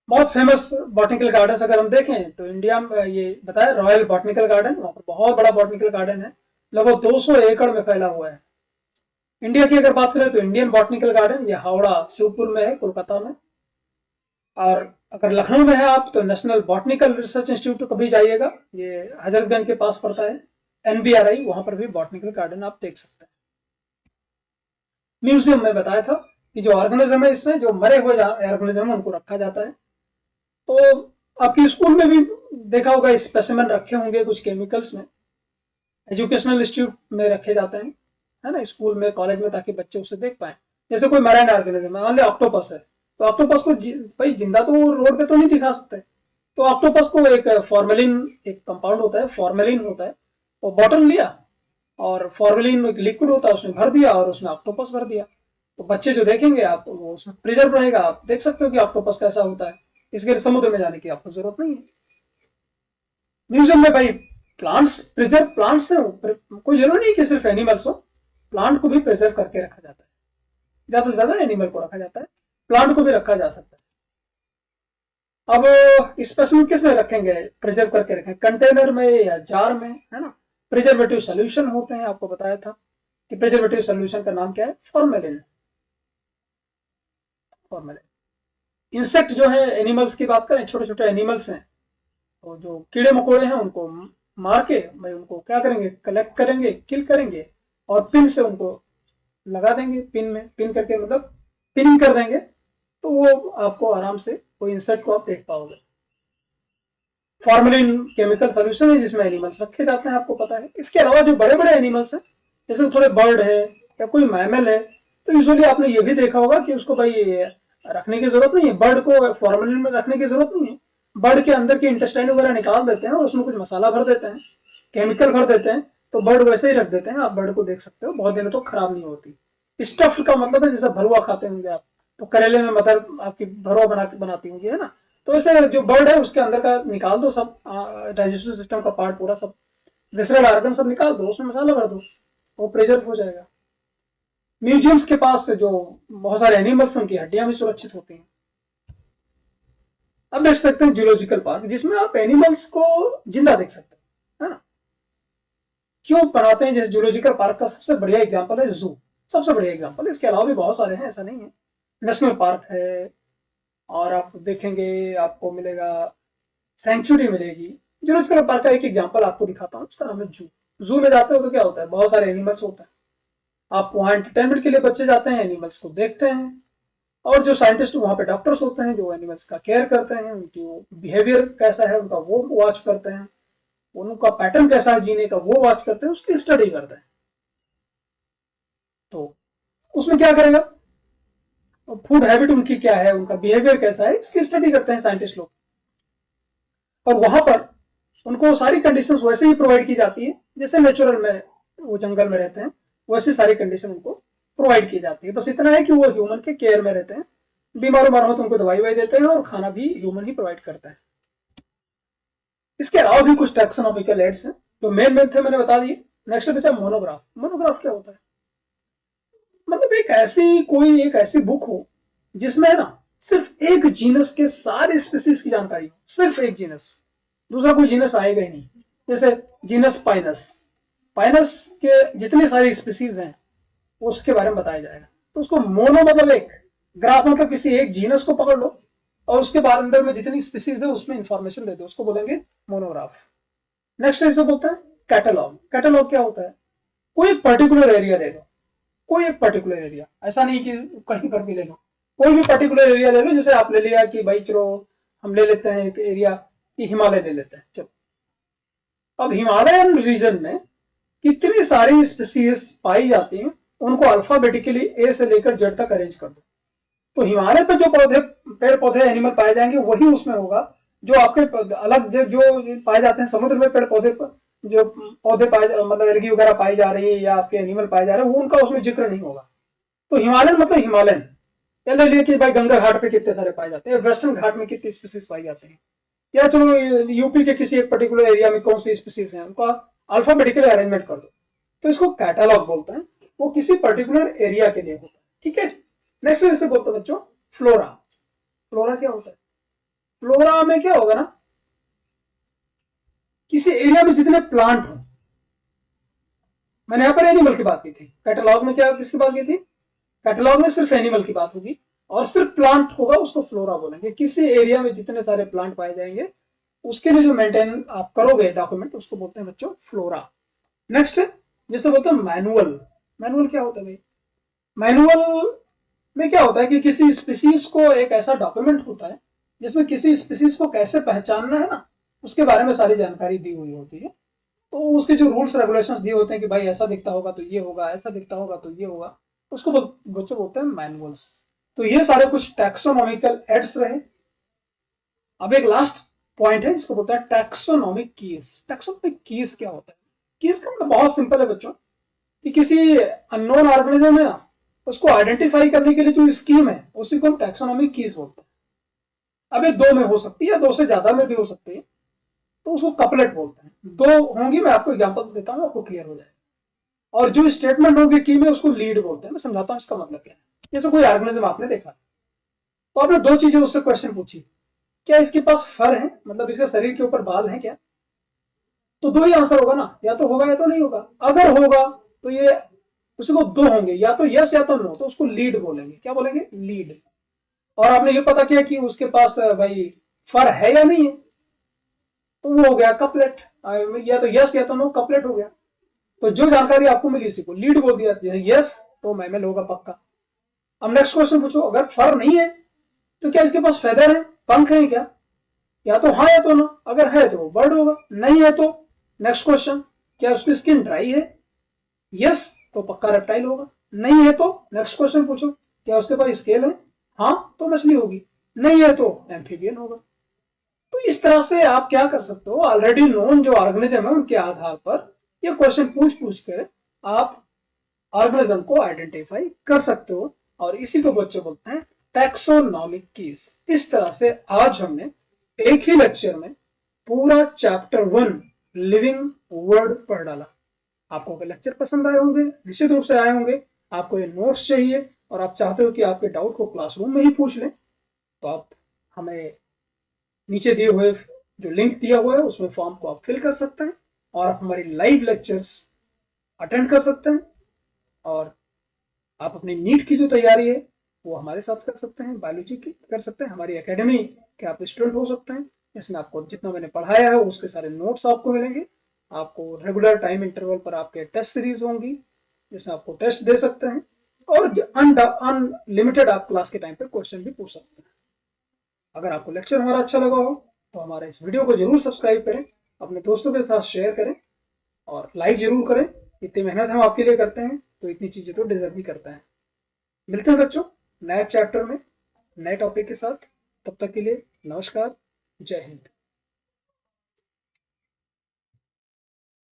बहुत फेमस बॉटनिकल गार्डन अगर हम देखें तो इंडिया में ये बताया रॉयल बॉटनिकल गार्डन, वहां पर बहुत बड़ा बॉटनिकल गार्डन है, लगभग 200 एकड़ में फैला हुआ है। इंडिया की अगर बात करें तो इंडियन बॉटनिकल गार्डन ये हावड़ा शिवपुर में है, कोलकाता में। और अगर लखनऊ में है आप तो नेशनल बॉटनिकल रिसर्च इंस्टीट्यूट कभी जाइएगा, ये हजरतगंज के पास पड़ता है, NBRI, वहां पर भी बॉटनिकल गार्डन आप देख सकते हैं। म्यूजियम में बताया था कि जो ऑर्गेनिज्म है इसमें जो मरे हुए ऑर्गेनिज्म उनको रखा जाता है। तो आपके स्कूल में भी देखा होगा स्पेसिमेन रखे होंगे कुछ केमिकल्स में, एजुकेशनल इंस्टीट्यूट में रखे जाते हैं, है ना, स्कूल में, कॉलेज में, ताकि बच्चे उसे देख पाए। जैसे कोई मराइन ऑर्गेनिज्म है, मान लिया ऑक्टोपस है, तो ऑक्टोपस को भाई जिंदा तो रोड पे तो नहीं दिखा सकते, तो ऑक्टोपस को एक फॉर्मेलिन, एक कंपाउंड होता है फॉर्मेलिन होता है, वो बॉटल लिया और फॉर्मेलिन एक लिक्विड होता है उसमें भर दिया और उसमें ऑक्टोपस भर दिया, तो बच्चे जो देखेंगे आप वो उसमें प्रिजर्व रहेगा, आप देख सकते हो कि ऑक्टोपस कैसा होता है। इसके लिए समुद्र में जाने की आपको जरूरत नहीं है। म्यूजियम में भाई प्लांट्स, प्रिजर्व प्लांट्स है, कोई जरूरी नहीं कि सिर्फ एनिमल्स हो, प्लांट को भी प्रिजर्व करके रखा जाता है। ज्यादा से ज्यादा एनिमल को रखा जाता है, प्लांट को भी रखा जा सकता है। अब स्पेसिमेन किस में रखेंगे, प्रिजर्व करके रखें, कंटेनर में या जार में, है ना। प्रिजर्वेटिव सोल्यूशन होते हैं, आपको बताया था कि प्रिजर्वेटिव सोल्यूशन का नाम क्या है, फॉर्मेलिन। फॉर्मेलिन। इंसेक्ट जो है, एनिमल्स की बात करें, छोटे छोटे एनिमल्स हैं, तो जो कीड़े मकोड़े हैं उनको मार के भाई उनको क्या करेंगे, कलेक्ट करेंगे, किल करेंगे और पिन से उनको लगा देंगे, पिन में, पिन करके मतलब पिनिंग कर देंगे, तो वो आपको आराम से कोई इंसेक्ट को आप देख पाओगे। फॉर्मेलिन केमिकल सोल्यूशन है जिसमें एनिमल्स रखे जाते हैं, आपको पता है। इसके अलावा जो बड़े बड़े एनिमल्स हैं, जैसे थोड़े बर्ड है या कोई मैमल है, तो यूजुअली आपने ये भी देखा होगा कि उसको भाई रखने की जरूरत नहीं है, बर्ड को फॉर्मेलिन में रखने की जरूरत नहीं है। बर्ड के अंदर की इंटेस्टाइन वगैरह निकाल देते हैं और उसमें कुछ मसाला भर देते हैं, केमिकल भर देते हैं, तो बर्ड वैसे ही रख देते हैं। आप बर्ड को देख सकते हो, बहुत दिनों तो खराब नहीं होती। स्टफ्ड का मतलब है जैसे भरुआ खाते होंगे आप, तो करेले में मदर आपकी भरुआ बनाती होंगी, है ना। तो ऐसे जो बर्ड है उसके अंदर का निकाल दो सब, डाइजेस्टिव सिस्टम का पार्ट पूरा सब, विसरल आर्गन सब निकाल दो, उसमें मसाला भर दो, वो प्रिजर्व हो जाएगा। म्यूजियम्स के पास जो बहुत सारे एनिमल्स, उनकी हड्डियां भी सुरक्षित होती हैं। अब देख सकते हैं जूलॉजिकल पार्क, जिसमें आप एनिमल्स को जिंदा देख सकते हैं, है ना। क्यों बनाते हैं, जैसे जूलॉजिकल पार्क का सबसे बढ़िया एग्जांपल है जू, सबसे बढ़िया एग्जांपल। इसके अलावा भी बहुत सारे हैं, ऐसा नहीं है। नेशनल पार्क है, और आप देखेंगे आपको मिलेगा सेंचुरी मिलेगी। जूलॉजिकल पार्क का एक एग्जांपल आपको दिखाता हूँ, उसका नाम है जू। जू में जाते हो तो क्या होता है, बहुत सारे एनिमल्स होते हैं, आप वहां एंटरटेनमेंट के लिए बच्चे जाते हैं, एनिमल्स को देखते हैं, और जो साइंटिस्ट वहां पे डॉक्टर्स होते हैं जो एनिमल्स का केयर करते हैं, उनकी बिहेवियर कैसा है उनका वो वॉच करते हैं, उनका पैटर्न कैसा है जीने का वो वॉच करते हैं, उसकी स्टडी करते हैं। तो उसमें क्या करेगा, फूड हैबिट उनकी क्या है, उनका बिहेवियर कैसा है, इसकी स्टडी करते हैं साइंटिस्ट लोग। और वहां पर उनको सारी कंडीशंस वैसे ही प्रोवाइड की जाती है जैसे नेचुरल में वो जंगल में रहते हैं, वैसी सारी कंडीशन उनको प्रोवाइड की जाती है। बस इतना है कि वो ह्यूमन के केयर में रहते हैं, बीमार उमार हो तो उनको दवाई ववाई देते हैं, और खाना भी ह्यूमन ही प्रोवाइड करता है। इसके अलावा भी कुछ टैक्सोनॉमिकल एड्स हैं, तो मेन थे मैंने बता दिए। नेक्स्ट बचा मोनोग्राफ। मोनोग्राफ क्या होता है? मतलब एक ऐसी बुक हो जिसमें ना सिर्फ एक जीनस के सारे स्पीसीज की जानकारी हो, सिर्फ एक जीनस, दूसरा कोई जीनस आएगा ही नहीं। जैसे जीनस पाइनस, पाइनस के जितने सारे स्पीसीज हैं उसके बारे में बताया जाएगा। तो उसको मोनो मतलब एक, ग्राफ मतलब किसी एक जीनस को पकड़ लो और उसके बाद अंदर में जितनी स्पीसीज है उसमें इंफॉर्मेशन दे दो, उसको बोलेंगे मोनोग्राफ। नेक्स्ट इसे बोलते हैं कैटलॉग। कैटलॉग क्या होता है? कोई पर्टिकुलर एरिया ले लो, कोई एक पर्टिकुलर एरिया, ऐसा नहीं कि कहीं पर भी ले लो, कोई भी पर्टिकुलर एरिया ले लो। जैसे आप ले लिया कि भाई चलो हम ले लेते हैं एक एरिया कि हिमालय ले लेते हैं, चलो अब हिमालयन रीजन में कितनी सारी स्पीसीज पाई जाती हैं उनको अल्फाबेटिकली ए से लेकर जेड तक अरेंज कर दो। तो हिमालय पर जो पौधे, पेड़ पौधे, एनिमल पाए जाएंगे वही उसमें होगा। जो आपके अलग जो पाए जाते हैं समुद्र में पेड़ पौधे, जो पौधे पाए मतलब एल्गी वगैरह पाई जा रही है या आपके एनिमल पाए जा रहे हैं वो उनका उसमें जिक्र नहीं होगा। तो हिमालयन मतलब हिमालयन। या ले लिए कि भाई गंगा घाट पे कितने सारे पाए जाते हैं, वेस्टर्न घाट में कितनी स्पीसीज पाई जाती है, या चलो यूपी के किसी एक पर्टिकुलर एरिया में कौन सी स्पीसीज है उनका अल्फाबेटिकली अरेंजमेंट कर दो। तो इसको कैटालॉग बोलते हैं, वो किसी पर्टिकुलर एरिया के लिए होता है। ठीक है। नेक्स्ट इसे बोलते हैं बच्चों फ्लोरा। फ्लोरा क्या होता है? फ्लोरा में क्या होगा ना, किसी एरिया में जितने प्लांट हो, मैंने यहां पर एनिमल की बात की थी, कैटलॉग में क्या किसकी बात की थी? कैटलॉग में सिर्फ एनिमल की बात होगी और सिर्फ प्लांट होगा, उसको फ्लोरा बोलेंगे। किसी एरिया में जितने सारे प्लांट पाए जाएंगे उसके लिए जो मेंटेन आप करोगे डॉक्यूमेंट, उसको बोलते हैं बच्चों फ्लोरा। नेक्स्ट जिसे बोलते हैं मैनुअल। मैनुअल क्या होता है भाई? मैनुअल में क्या होता है कि किसी स्पीसीज को एक ऐसा डॉक्यूमेंट होता है जिसमें किसी स्पीसीज को कैसे पहचानना है ना, उसके बारे में सारी जानकारी दी हुई होती है। तो उसके जो रूल्स रेगुलेशंस दिए होते हैं कि भाई ऐसा दिखता होगा तो ये होगा, ऐसा दिखता होगा तो ये होगा, उसको बच्चों बोलते हैं मैनुअल्स। तो ये सारे कुछ टैक्सोनॉमिकल एड्स रहे। अब एक लास्ट पॉइंट है जिसको बोलते हैं टैक्सोनॉमिक कीज। टैक्सोनॉमिक कीज क्या होता है? कीज का मतलब बहुत सिंपल है बच्चों, कि किसी अननोन ऑर्गेनिज्म है ना, उसको आइडेंटिफाई करने के लिए जो स्कीम है उसी को हम टैक्सोनॉमिक कीज बोलते हैं। अब ये दो में हो सकती है या दो से ज्यादा में भी हो सकती है, तो उसको कपलेट बोलते हैं। दो होंगी, मैं आपको एग्जांपल देता हूं, आपको क्लियर हो जाएगा। और जो स्टेटमेंट होगी की में उसको लीड बोलते हैं। मैं समझाता हूं इसका मतलब क्या है। जैसे कोई ऑर्गेनिज्म आपने देखा, तो आपने दो चीजें उससे क्वेश्चन पूछी, क्या इसके पास फर है, मतलब इसके शरीर के ऊपर बाल है क्या? तो दो ही आंसर होगा ना, या तो होगा या तो नहीं होगा। अगर होगा तो ये उसको दो होंगे, या तो यस या तो नो, तो उसको लीड बोलेंगे। क्या बोलेंगे? लीड। और आपने ये पता किया कि उसके पास भाई फर है या नहीं है, तो वो हो गया कपलेट। या तो यस या तो नो, कपलेट हो गया। तो जो जानकारी आपको मिली उसी को लीड बोल दिया। यस तो मैमल होगा पक्का। अब नेक्स्ट क्वेश्चन पूछो, अगर फर नहीं है तो क्या इसके पास फेदर है, पंख है क्या? या तो हाँ या तो नो। अगर है तो बर्ड होगा, नहीं है तो नेक्स्ट क्वेश्चन, क्या उसकी स्किन ड्राई है? यस तो पक्का रेप्टाइल होगा। नहीं है तो नेक्स्ट क्वेश्चन पूछो, क्या उसके पास स्केल है? हाँ तो मछली होगी। नहीं है तो एम्फीबियन होगा। तो इस तरह से आप क्या कर सकते हो, ऑलरेडी नोन जो ऑर्गेनिज्म है उनके आधार पर ये क्वेश्चन पूछ कर आप ऑर्गेनिज्म को आइडेंटिफाई कर सकते हो। और इसी को बच्चों बोलते हैं टैक्सोनॉमिक कीज। इस तरह से आज हमने एक ही लेक्चर में पूरा चैप्टर 1 लिविंग वर्ड पढ़ डाला। आपको अगर लेक्चर पसंद आए होंगे, निश्चित रूप से आए होंगे, आपको ये नोट्स चाहिए और आप चाहते हो कि आपके डाउट को क्लासरूम में ही पूछ लें, तो आप हमें नीचे दिए हुए जो लिंक दिया हुआ है उसमें फॉर्म को आप फिल कर सकते हैं और आप हमारी लाइव लेक्चर्स अटेंड कर सकते हैं। और आप अपनी नीट की जो तैयारी है वो हमारे साथ कर सकते हैं, बायोलॉजी की कर सकते हैं, हमारी एकेडमी के आप स्टूडेंट हो सकते हैं। इसमें आपको जितना मैंने पढ़ाया है उसके सारे नोट्स आपको मिलेंगे। आपको रेगुलर टाइम इंटरवल पर आपके टेस्ट सीरीज होंगी जिसमें आपको टेस्ट दे सकते हैं और अनलिमिटेड आप क्लास के टाइम पर क्वेश्चन भी पूछ सकते हैं। अगर आपको लेक्चर हमारा अच्छा लगा हो तो हमारे इस वीडियो को जरूर सब्सक्राइब करें, अपने दोस्तों के साथ शेयर करें और लाइक जरूर करें। इतनी मेहनत हम आपके लिए करते हैं तो इतनी चीजें तो डिजर्व ही करते हैं। मिलते हैं बच्चों नए चैप्टर में नए टॉपिक के साथ। तब तक के लिए नमस्कार, जय हिंद।